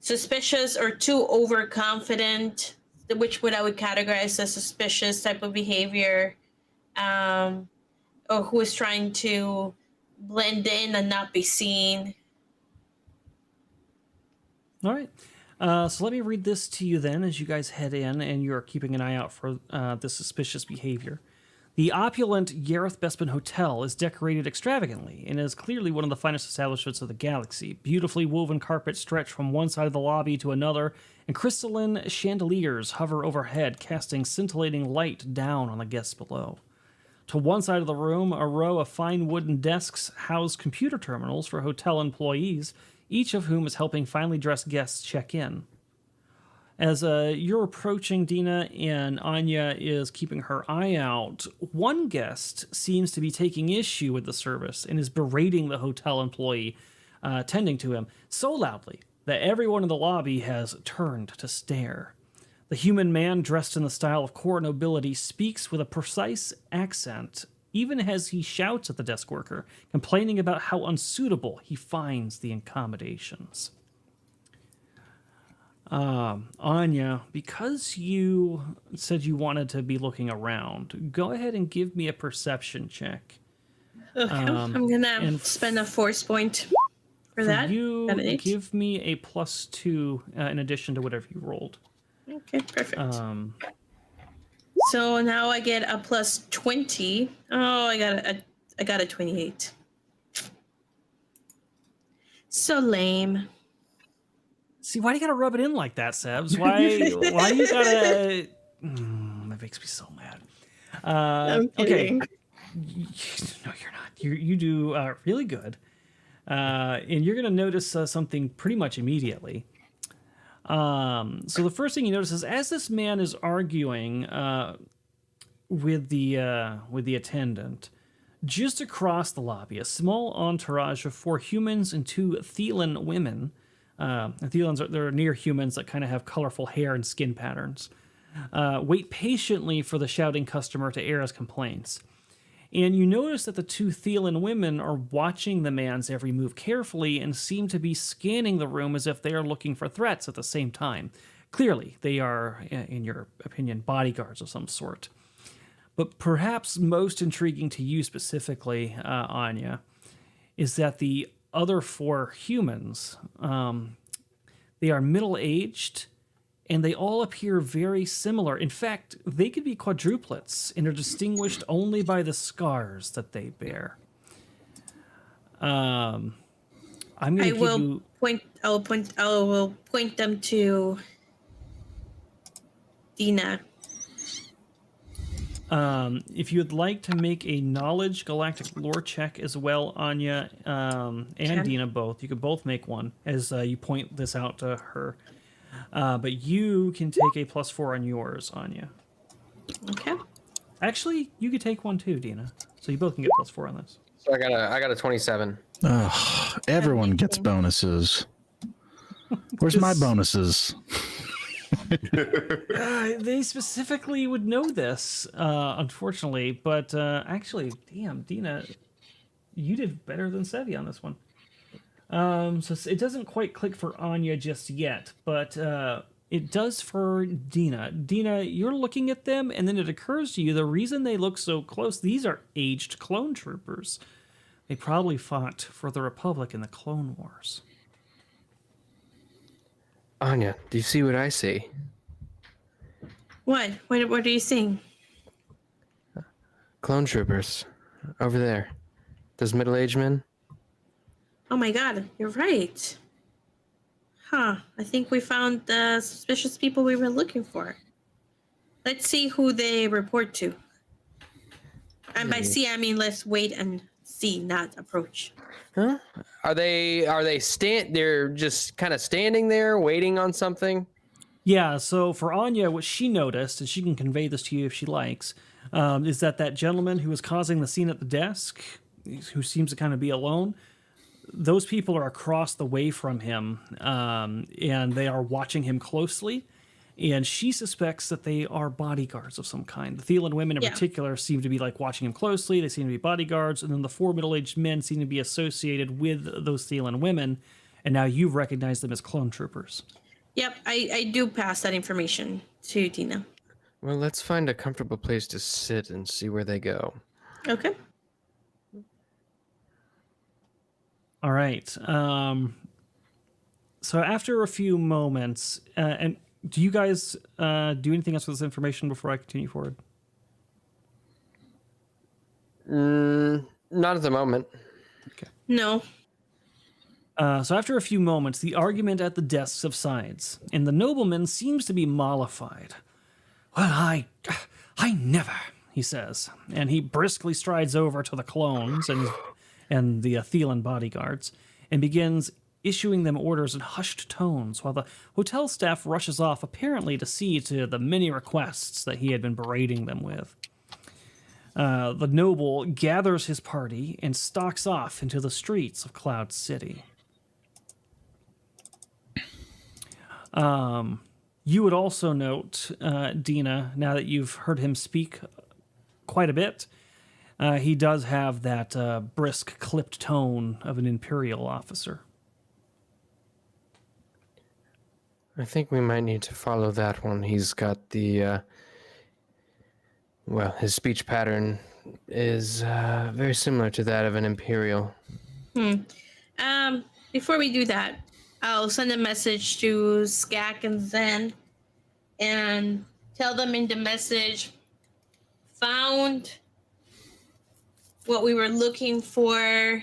suspicious or too overconfident, which I would categorize as suspicious type of behavior, or who is trying to blend in and not be seen. All right. So let me read this to you then as you guys head in and you're keeping an eye out for the suspicious behavior. The opulent Gareth Bespin Hotel is decorated extravagantly and is clearly one of the finest establishments of the galaxy. Beautifully woven carpets stretch from one side of the lobby to another, and crystalline chandeliers hover overhead, casting scintillating light down on the guests below. To one side of the room, a row of fine wooden desks house computer terminals for hotel employees, each of whom is helping finely dressed guests check in. As you're approaching, Dina, and Anya is keeping her eye out, one guest seems to be taking issue with the service and is berating the hotel employee tending to him so loudly that everyone in the lobby has turned to stare. The human man, dressed in the style of court nobility, speaks with a precise accent, even as he shouts at the desk worker, complaining about how unsuitable he finds the accommodations. Anya, because you said you wanted to be looking around, go ahead and give me a perception check. Okay. I'm gonna spend a force point for that. You give me a +2 in addition to whatever you rolled. Okay, perfect. So now I get a +20. Oh, I got a 28. So lame. See, why do you gotta rub it in like that, Sebs? Why you gotta... that makes me so mad. I'm okay. kidding. No, you're not. You do really good. And you're gonna notice something pretty much immediately. So the first thing you notice is as this man is arguing with the attendant, just across the lobby, a small entourage of 4 humans and 2 Thelan women. Thelans they're near humans that kind of have colorful hair and skin patterns. Wait patiently for the shouting customer to air his complaints. And you notice that the 2 Thelan women are watching the man's every move carefully and seem to be scanning the room as if they are looking for threats at the same time. Clearly, they are, in your opinion, bodyguards of some sort. But perhaps most intriguing to you specifically, Anya, is that the other 4 humans, they are middle-aged, and they all appear very similar. In fact, they could be quadruplets and are distinguished only by the scars that they bear. I will point them to Dina. If you would like to make a knowledge galactic lore check as well, Anya and Dina both, you could both make one as you point this out to her. But you can take a +4 on yours, Anya. Okay. Actually, you could take one too, Dina. So you both can get +4 on this. So I got a 27. Everyone gets bonuses. Where's my bonuses? They specifically would know this, unfortunately. But actually, damn, Dina, you did better than Sevi on this one. So it doesn't quite click for Anya just yet, but it does for Dina. Dina, you're looking at them, and then it occurs to you the reason they look so close, these are aged clone troopers. They probably fought for the Republic in the Clone Wars. Anya, do you see what I see? What? What are you seeing? Clone troopers. Over there. Those middle-aged men. Oh my god, you're right. Huh, I think we found the suspicious people we were looking for. Let's see who they report to. And by see, I mean let's wait and see, not approach. Huh? Are they they're just kind of standing there waiting on something? Yeah, so for Anya, what she noticed, and she can convey this to you if she likes, is that gentleman who was causing the scene at the desk, who seems to kind of be alone, those people are across the way from him, and they are watching him closely. and she suspects that they are bodyguards of some kind. The Thelan women in Yeah. particular seem to be like watching him closely. They seem to be bodyguards, and then the 4 middle-aged men seem to be associated with those Thelan women, and now you've recognized them as clone troopers. Yep, I do pass that information to Dina. Well, let's find a comfortable place to sit and see where they go. Okay. All right. So after a few moments, and do you guys do anything else with this information before I continue forward? Not at the moment. No. So after a few moments, the argument at the desk subsides, and the nobleman seems to be mollified. Well, I never, he says, and he briskly strides over to the clones and the Thelan bodyguards, and begins issuing them orders in hushed tones, while the hotel staff rushes off, apparently to see to the many requests that he had been berating them with. The noble gathers his party and stalks off into the streets of Cloud City. You would also note, Dina, now that you've heard him speak quite a bit, he does have that brisk, clipped tone of an Imperial officer. I think we might need to follow that one. He's got the, his speech pattern is very similar to that of an Imperial. Before we do that, I'll send a message to Skak and Zen and tell them in the message, found what we were looking for.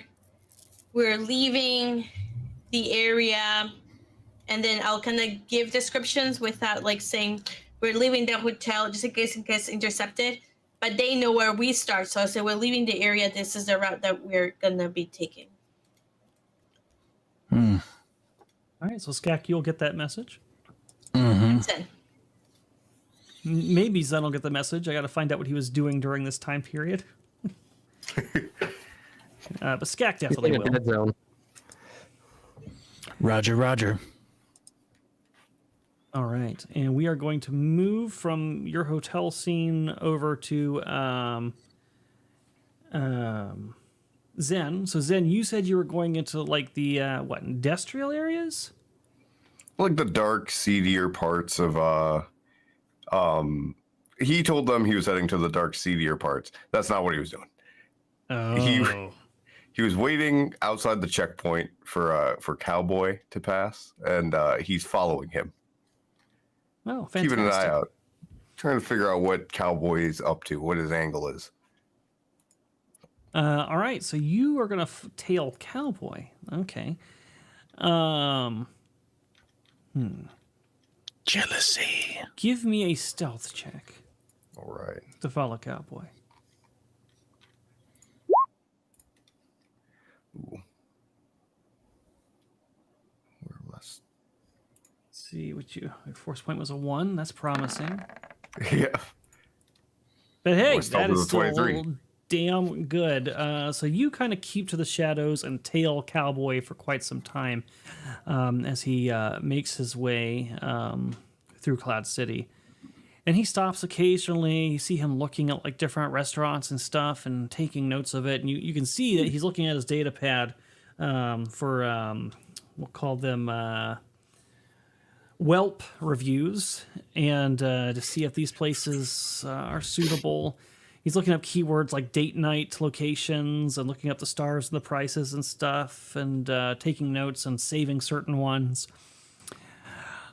We're leaving the area, and then I'll kind of give descriptions without like saying we're leaving the hotel just in case intercepted. But they know where we start, so I say we're leaving the area. This is the route that we're gonna be taking. All right, so Skak, you'll get that message. Zen. Maybe Zen will get the message. I got to find out what he was doing during this time period. But Skak definitely In a will. dead zone. Roger, Roger. All right, and we are going to move from your hotel scene over to Zen. So Zen, you said you were going into like the industrial areas? Like the dark, seedier parts of he told them he was heading to the dark, seedier parts. That's not what he was doing. Oh. He was waiting outside the checkpoint for Cowboy to pass, and he's following him. Oh, fantastic. Keeping an eye out. Trying to figure out what Cowboy is up to, what his angle is. All right, so you are going to tail Cowboy. Okay. Jealousy. Give me a stealth check All right. to follow Cowboy. Ooh. Where was? Let's see what your force point was a 1. That's promising. Yeah. But hey, Boy, stealth that is is a still 23. damn good. So you kind of keep to the shadows and tail Cowboy for quite some time as he makes his way through Cloud City. And he stops occasionally. You see him looking at like different restaurants and stuff and taking notes of it. And you can see that he's looking at his data pad for, we'll call them Whelp reviews, and to see if these places are suitable. He's looking up keywords like date night locations and looking up the stars and the prices and stuff, and taking notes and saving certain ones.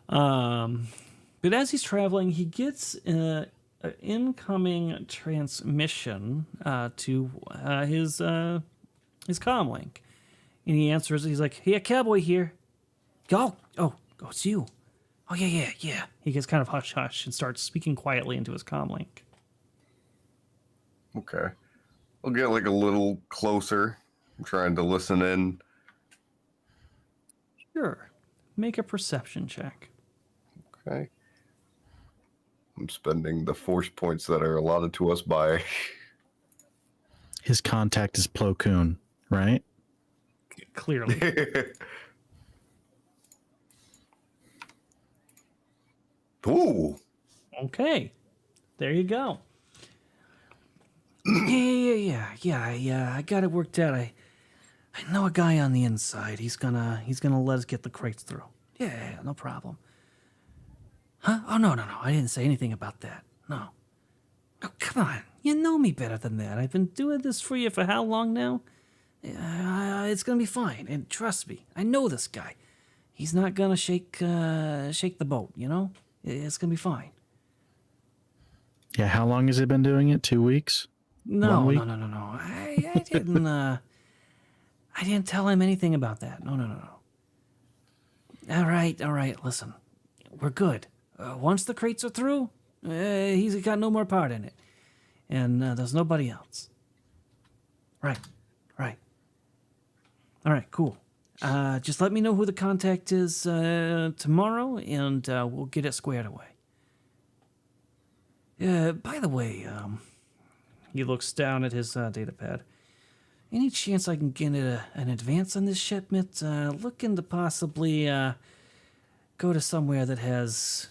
But as he's traveling, he gets an incoming transmission to his comlink, and he answers. He's like, "Hey, Cowboy here. Oh, it's you. Oh, yeah. He gets kind of hush and starts speaking quietly into his comlink. Okay. I'll get like a little closer. I'm trying to listen in. Sure. Make a perception check. Okay. I'm spending the force points that are allotted to us by. His contact is Plo Koon, right? Clearly. Ooh. Okay, there you go. Yeah. I got it worked out. I know a guy on the inside. He's gonna let us get the crates through. Yeah, no problem. Huh? Oh no. I didn't say anything about that. No. Oh, come on. You know me better than that. I've been doing this for you for how long now? It's gonna be fine. And trust me, I know this guy. He's not gonna shake the boat. You know, it's gonna be fine. Yeah, how long has he been doing it? 2 weeks? No. 1 week? No. I didn't. I didn't tell him anything about that. No. All right. Listen, we're good. Once the crates are through, he's got no more part in it, and there's nobody else. Right. All right, cool. Just let me know who the contact is tomorrow, and we'll get it squared away. By the way, he looks down at his data pad. Any chance I can get an advance on this shipment? Looking to possibly go to somewhere that has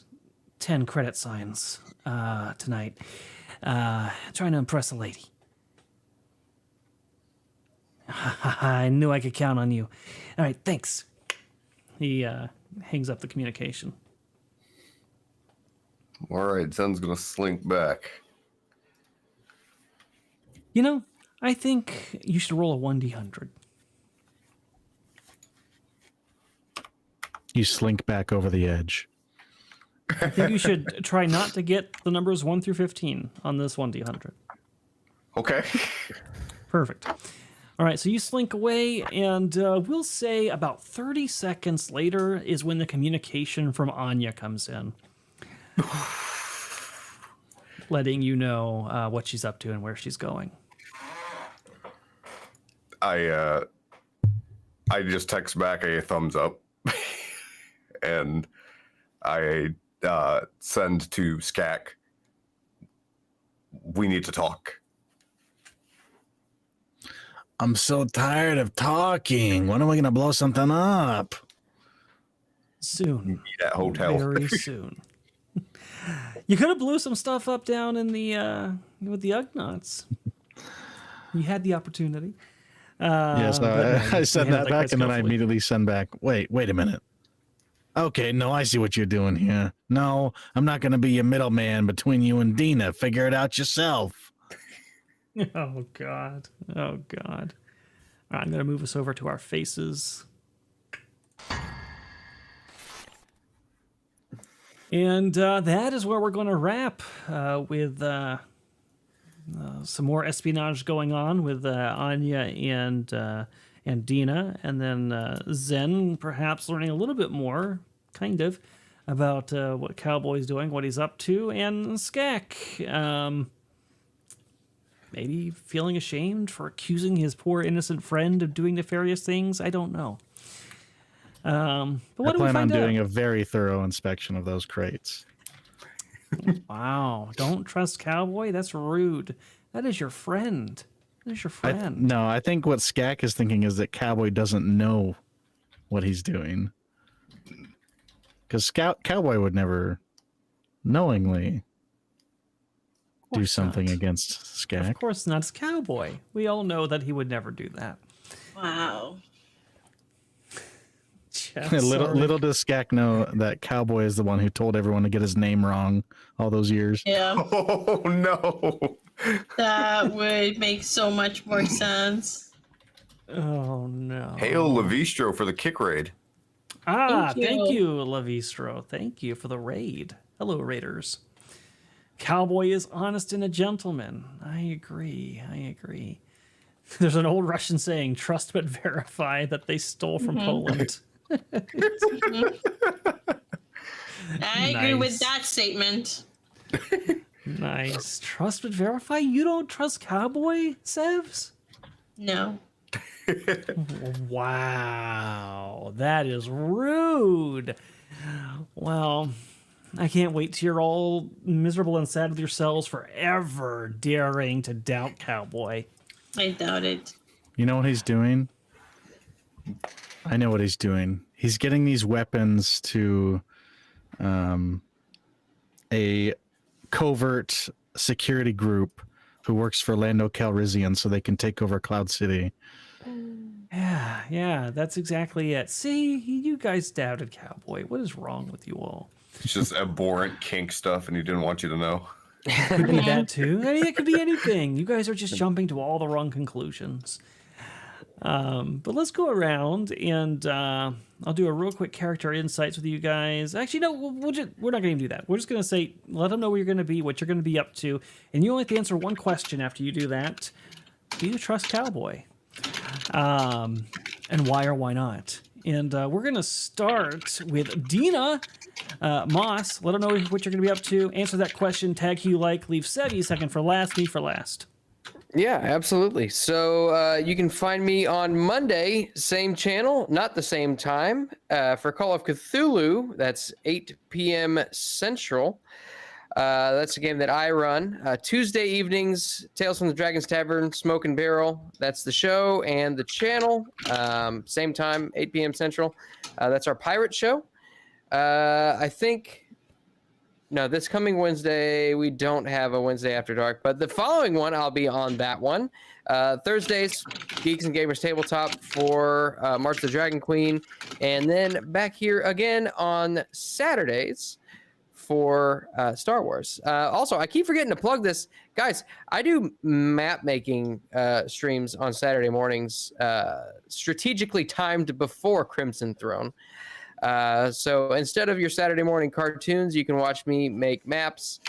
10 credit signs tonight. Trying to impress a lady. I knew I could count on you. All right, thanks. He hangs up the communication. All right, Zen's gonna slink back. You know, I think you should roll a 1d100. You slink back over the edge. I think you should try not to get the numbers 1 through 15 on this 1d100. Okay. Perfect. All right, so you slink away, and we'll say about 30 seconds later is when the communication from Anya comes in. Letting you know what she's up to and where she's going. I just text back a thumbs up, and I send to Skak. We need to talk. I'm so tired of talking. When are we going to blow something up? Soon. Meet at hotel. Very soon. You could have blew some stuff up down in the with the Ugnaughts. You had the opportunity. Yes, I send that back, and then I immediately. immediately send back. Wait a minute. Okay, no, I see what you're doing here. No, I'm not going to be your middleman between you and Dina. Figure it out yourself. Oh, God. All right, I'm going to move us over to our faces. And that is where we're going to wrap with some more espionage going on with Anya and Dina, and then Zen perhaps learning a little bit more, kind of, about what Cowboy's doing, what he's up to, and Skak. Maybe feeling ashamed for accusing his poor innocent friend of doing nefarious things. I don't know. But what I do we plan on find out? doing a very thorough inspection of those crates. Wow! Don't trust Cowboy. That's rude. That is your friend. That is your friend. No, I think what Skak is thinking is that Cowboy doesn't know what he's doing. Because Cowboy would never knowingly do something against Skak. Of course not. It's Cowboy. We all know that he would never do that. Wow. Little does Skak know that Cowboy is the one who told everyone to get his name wrong all those years. Yeah, Oh no! that would make so much more sense. Oh no! Hail Levistro for the kick raid. Thank Thank you, you. Lavistro. Thank you for the raid. Hello, Raiders. Cowboy is honest and a gentleman. I agree. There's an old Russian saying, trust but verify, that they stole from Poland. I agree with Nice. that statement. Nice. Trust but verify? You don't trust Cowboy, Sevs? No. Wow. That is rude. Well, I can't wait till you're all miserable and sad with yourselves forever daring to doubt Cowboy. I doubt it. You know what he's doing? I know what he's doing. He's getting these weapons to a covert security group who works for Lando Calrissian so they can take over Cloud City. Yeah, that's exactly it. See, you guys doubted Cowboy. What is wrong with you all? It's just abhorrent kink stuff, and he didn't want you to know. Could be that too. I mean, it could be anything. You guys are just jumping to all the wrong conclusions. But let's go around and I'll do a real quick character insights with you guys. Actually, no, we're not going to do that. We're just going to say, let them know where you're going to be, what you're going to be up to, and you only have to answer one question after you do that. Do you trust Cowboy? And why or why not? And we're going to start with Dina Moss. Let them know what you're going to be up to. Answer that question. Tag who you like. Leave Sevi second for last. Me for last. Yeah, absolutely. So you can find me on Monday, same channel, not the same time, for Call of Cthulhu. That's 8 p.m. Central. That's a game that I run. Tuesday evenings, Tales from the Dragon's Tavern, Smoke and Barrel. That's the show and the channel. Same time, 8 p.m. Central. That's our pirate show. I think... No, this coming Wednesday, we don't have a Wednesday After Dark, but the following one, I'll be on that one. Thursdays, Geeks and Gamers Tabletop for March of the Dragon Queen, and then back here again on Saturdays for Star Wars. Also, I keep forgetting to plug this. Guys, I do map making streams on Saturday mornings, strategically timed before Crimson Throne. So instead of your Saturday morning cartoons, you can watch me make maps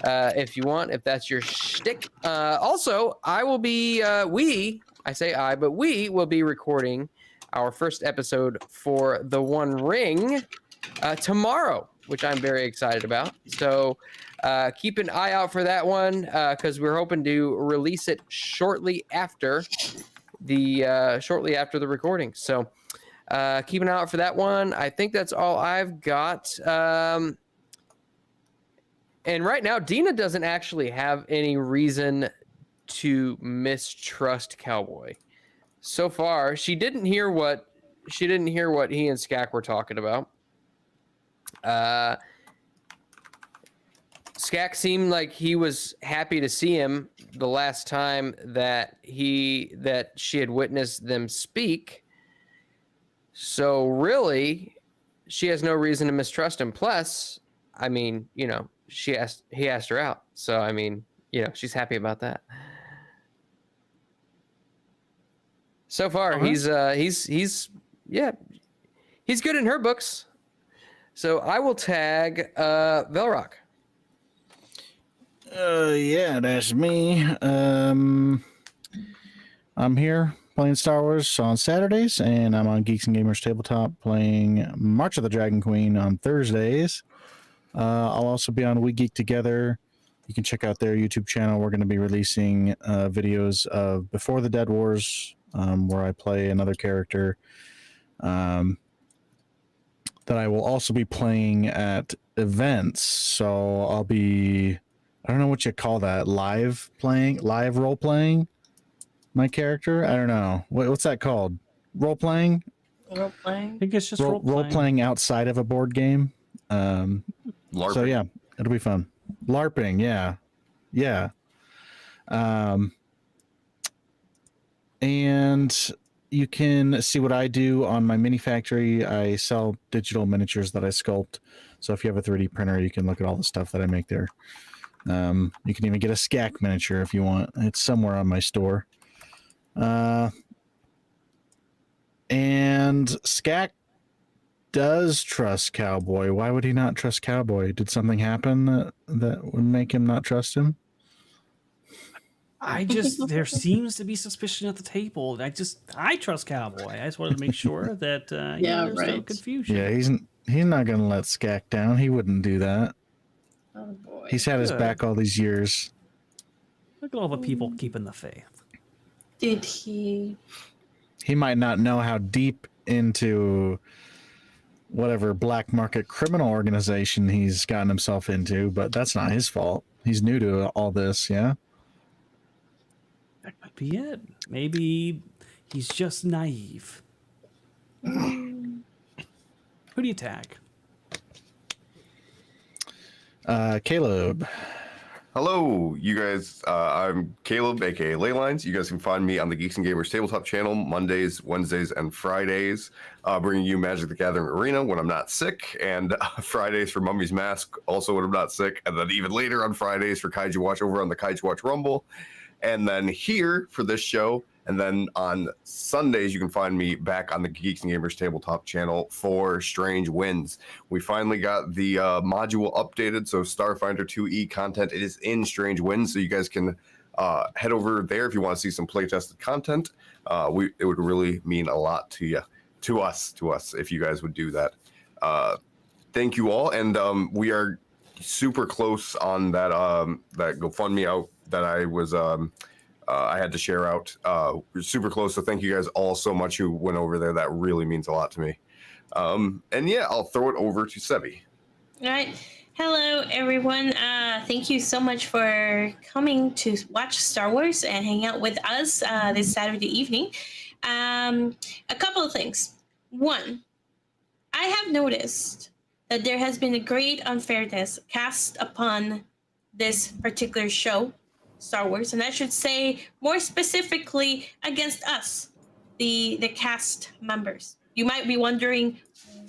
if you want, if that's your shtick. Also, I will be, we will be recording our first episode for The One Ring tomorrow, which I'm very excited about. So keep an eye out for that one because we're hoping to release it shortly after the recording. So keep an eye out for that one. I think that's all I've got. And right now, Dina doesn't actually have any reason to mistrust Cowboy. So far, she didn't hear what he and Skak were talking about. Skak seemed like he was happy to see him the last time that she had witnessed them speak. So really, she has no reason to mistrust him. Plus, I mean, he asked her out. So I mean, she's happy about that. So far, he's good in her books. So I will tag Velrock. Yeah, that's me. I'm here playing Star Wars on Saturdays, and I'm on Geeks and Gamers Tabletop playing March of the Dragon Queen on Thursdays. I'll also be on We Geek Together. You can check out their YouTube channel. We're going to be releasing videos of Before the Dead Wars, where I play another character that I will also be playing at events. So I'll be, I don't know what you call that, live role playing my character. I don't know. What's that called? Role playing? Role playing. I think it's just role playing outside of a board game. LARPing. So yeah, it'll be fun. LARPing, yeah. And you can see what I do on my mini factory. I sell digital miniatures that I sculpt. So if you have a 3D printer, you can look at all the stuff that I make there. You can even get a Skak miniature if you want. It's somewhere on my store. And Skak does trust Cowboy. Why would he not trust Cowboy? Did something happen that would make him not trust him? There seems to be suspicion at the table. I trust Cowboy. I just wanted to make sure that there's no confusion. Yeah, he's not going to let Skak down. He wouldn't do that. Oh boy. He's had his back all these years. Look at all the people keeping the faith. Did he? He might not know how deep into whatever black market criminal organization he's gotten himself into, but that's not his fault. He's new to all this, yeah? That might be it. Maybe he's just naive. Who do you tag? Caleb. Hello, you guys. I'm Caleb, aka Leylines. You guys can find me on the Geeks and Gamers tabletop channel Mondays, Wednesdays, and Fridays, bringing you Magic the Gathering Arena when I'm not sick, and Fridays for Mummy's Mask, also when I'm not sick, and then even later on Fridays for Kaiju Watch over on the Kaiju Watch Rumble, and then here for this show. And then on Sundays, you can find me back on the Geeks and Gamers tabletop channel for Strange Winds. We finally got the module updated, so Starfinder 2E content, it is in Strange Winds, so you guys can head over there if you want to see some playtested content. It would really mean a lot to you, to us, if you guys would do that. Thank you all, and we are super close on that that GoFundMe out that I was. I had to share out. We're super close, so thank you guys all so much who went over there. That really means a lot to me. And yeah, I'll throw it over to Sevi. All right. Hello, everyone. Thank you so much for coming to watch Star Wars and hang out with us this Saturday evening. A couple of things. One, I have noticed that there has been a great unfairness cast upon this particular show, Star Wars, and I should say more specifically against us, the cast members. You might be wondering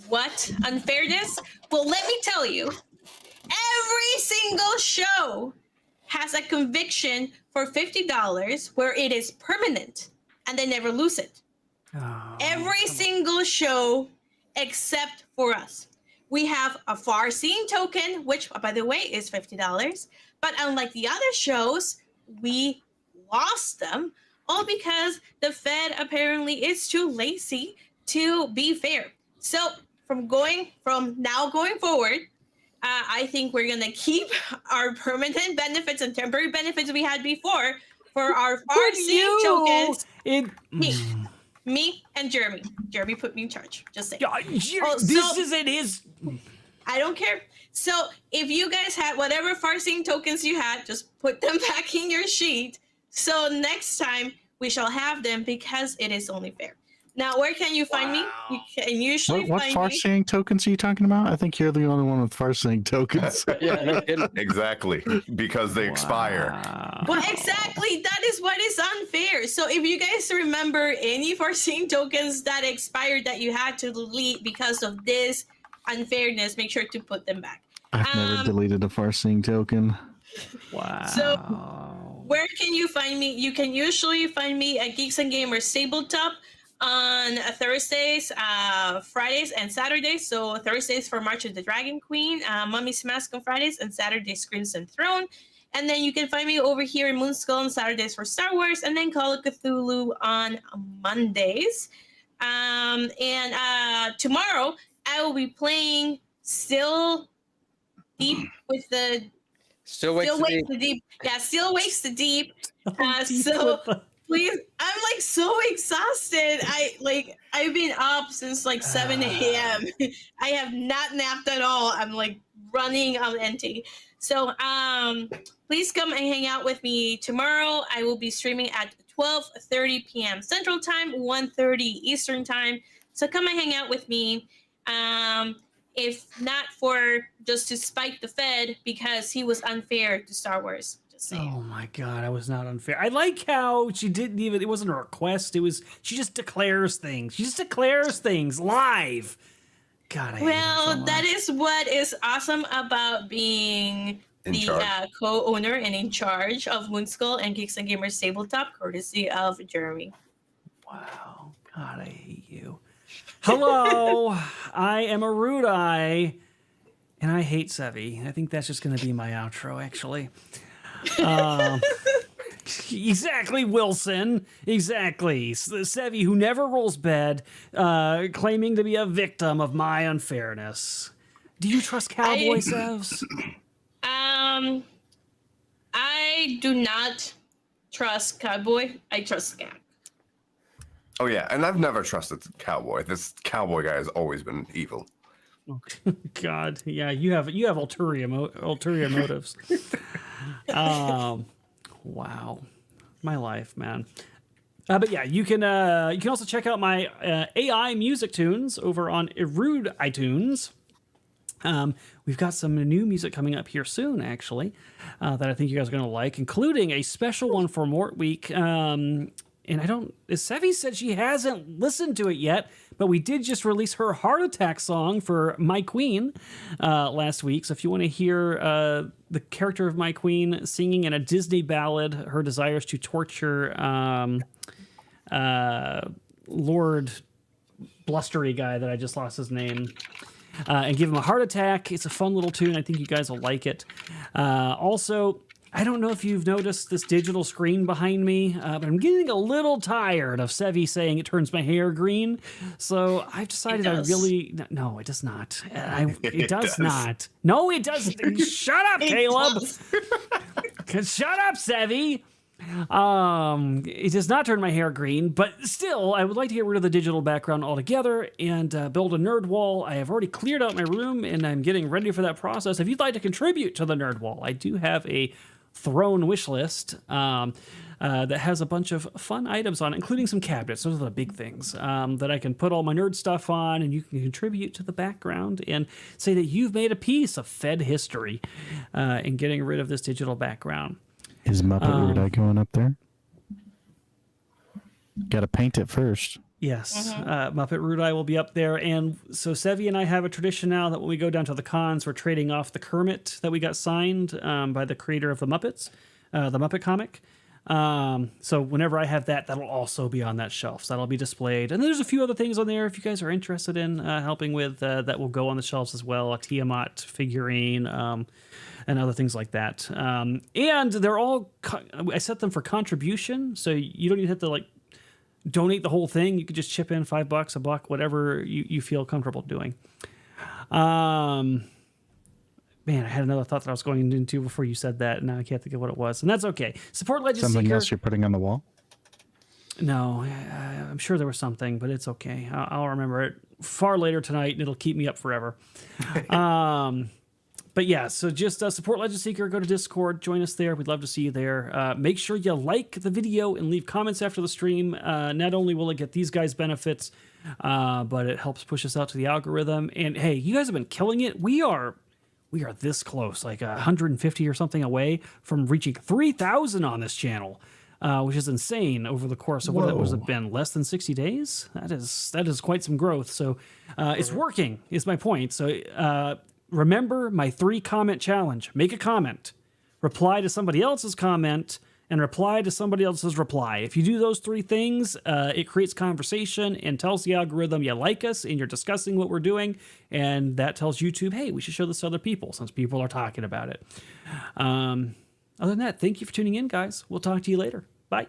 what unfairness? Well, let me tell you, every single show has a conviction for $50 where it is permanent and they never lose it. Every single show except for us. We have a far-seeing token, which, by the way, is $50. But unlike the other shows, we lost them, all because the Fed apparently is too lazy to be fair. So from now going forward, I think we're gonna keep our permanent benefits and temporary benefits we had before for our far-seeing tokens. Me and Jeremy. Jeremy put me in charge. Just saying. I don't care. So if you guys had whatever far-seeing tokens you had, just put them back in your sheet. So next time we shall have them because it is only fair. Now, where can you find me? You can usually What find far-seeing tokens are you talking about? I think you're the only one with far-seeing tokens. Yeah, no kidding. Exactly, because they expire. Well, exactly. That is what is unfair. So if you guys remember any far-seeing tokens that expired that you had to delete because of this unfairness, make sure to put them back. I've never deleted a far-seeing token. Wow. So where can you find me? You can usually find me at Geeks and Gamers Tabletop on Thursdays, Fridays, and Saturdays. So Thursdays for March of the Dragon Queen, Mummy's Mask on Fridays, and Saturdays Crimson Throne. And then you can find me over here in Moonskull on Saturdays for Star Wars, and then Call of Cthulhu on Mondays. And tomorrow I will be playing Still Deep with the Still wakes the deep. Yeah, Still Wakes the Deep. So please, I'm like so exhausted. I've been up since like 7 a.m. I have not napped at all. I'm like running on empty. So please come and hang out with me tomorrow. I will be streaming at 12:30 p.m. Central Time, 1:30 Eastern Time. So come and hang out with me. If not for just to spite the Fed because he was unfair to Star Wars. Just saying. Oh my God, I was not unfair. I like how she didn't even, it wasn't a request. She just declares things. She just declares things live. God, I hate her so much. That is what is awesome about being the co-owner and in charge of Moonskull and Geeks and Gamers Tabletop, courtesy of Jeremy. Wow. God, I hate you. Hello, I am Erudi, and I hate Sevi. I think that's just going to be my outro, actually. Exactly, Wilson. Exactly. Sevi, who never rolls bed, claiming to be a victim of my unfairness. Do you trust Cowboy, Sevs? I do not trust Cowboy. I trust Scam. Oh yeah, and I've never trusted Cowboy. This Cowboy guy has always been evil. Oh, God, yeah, you have ulterior motives. Wow, my life, man. But yeah, you can also check out my AI music tunes over on Erudi iTunes. We've got some new music coming up here soon, actually, that I think you guys are going to like, including a special one for Mort Week. And Sevi said she hasn't listened to it yet, but we did just release her Heart Attack song for My Queen last week. So if you want to hear the character of My Queen singing in a Disney ballad, her desires to torture Lord Blustery guy that I just lost his name, and give him a heart attack. It's a fun little tune. I think you guys will like it. Also, I don't know if you've noticed this digital screen behind me, but I'm getting a little tired of Sevi saying it turns my hair green. So I've decided no, it does not. It does not. No, it doesn't. Shut up, Caleb. Shut up, Sevi. It does not turn my hair green, but still, I would like to get rid of the digital background altogether and build a nerd wall. I have already cleared out my room, and I'm getting ready for that process. If you'd like to contribute to the nerd wall, I do have a throne wish list that has a bunch of fun items on it, including some cabinets. Those are the big things that I can put all my nerd stuff on, and you can contribute to the background and say that you've made a piece of Fed history in getting rid of this digital background. Is Muppet Erudi going up there? Got to paint it first. Yes, Muppet Erudi will be up there. And so Sevi and I have a tradition now that when we go down to the cons, we're trading off the Kermit that we got signed by the creator of the Muppets, the Muppet comic. So whenever I have that, that'll also be on that shelf. So that'll be displayed. And there's a few other things on there if you guys are interested in helping with that will go on the shelves as well. A Tiamat figurine, and other things like that. And they're all, I set them for contribution. So you don't even have to like donate the whole thing. You could just chip in $5, $1, whatever you feel comfortable doing. Man, I had another thought that I was going into before you said that, and now I can't think of what it was. And that's okay. Support Legend Something Seeker. else you're putting on the wall? No, I'm sure there was something, but it's okay. I'll remember it far later tonight, and it'll keep me up forever. But yeah, so just support Legend Seeker, go to Discord, join us there. We'd love to see you there. Make sure you like the video and leave comments after the stream. Not only will it get these guys benefits, but it helps push us out to the algorithm. And hey, you guys have been killing it. We are this close, like 150 or something away from reaching 3,000 on this channel, which is insane over the course of what has it been, less than 60 days? That is quite some growth. So it's working, is my point. So remember my 3-comment challenge. Make a comment, reply to somebody else's comment, and reply to somebody else's reply. If you do those 3 things, it creates conversation and tells the algorithm you like us and you're discussing what we're doing. And that tells YouTube, hey, we should show this to other people since people are talking about it. Other than that, thank you for tuning in, guys. We'll talk to you later. Bye.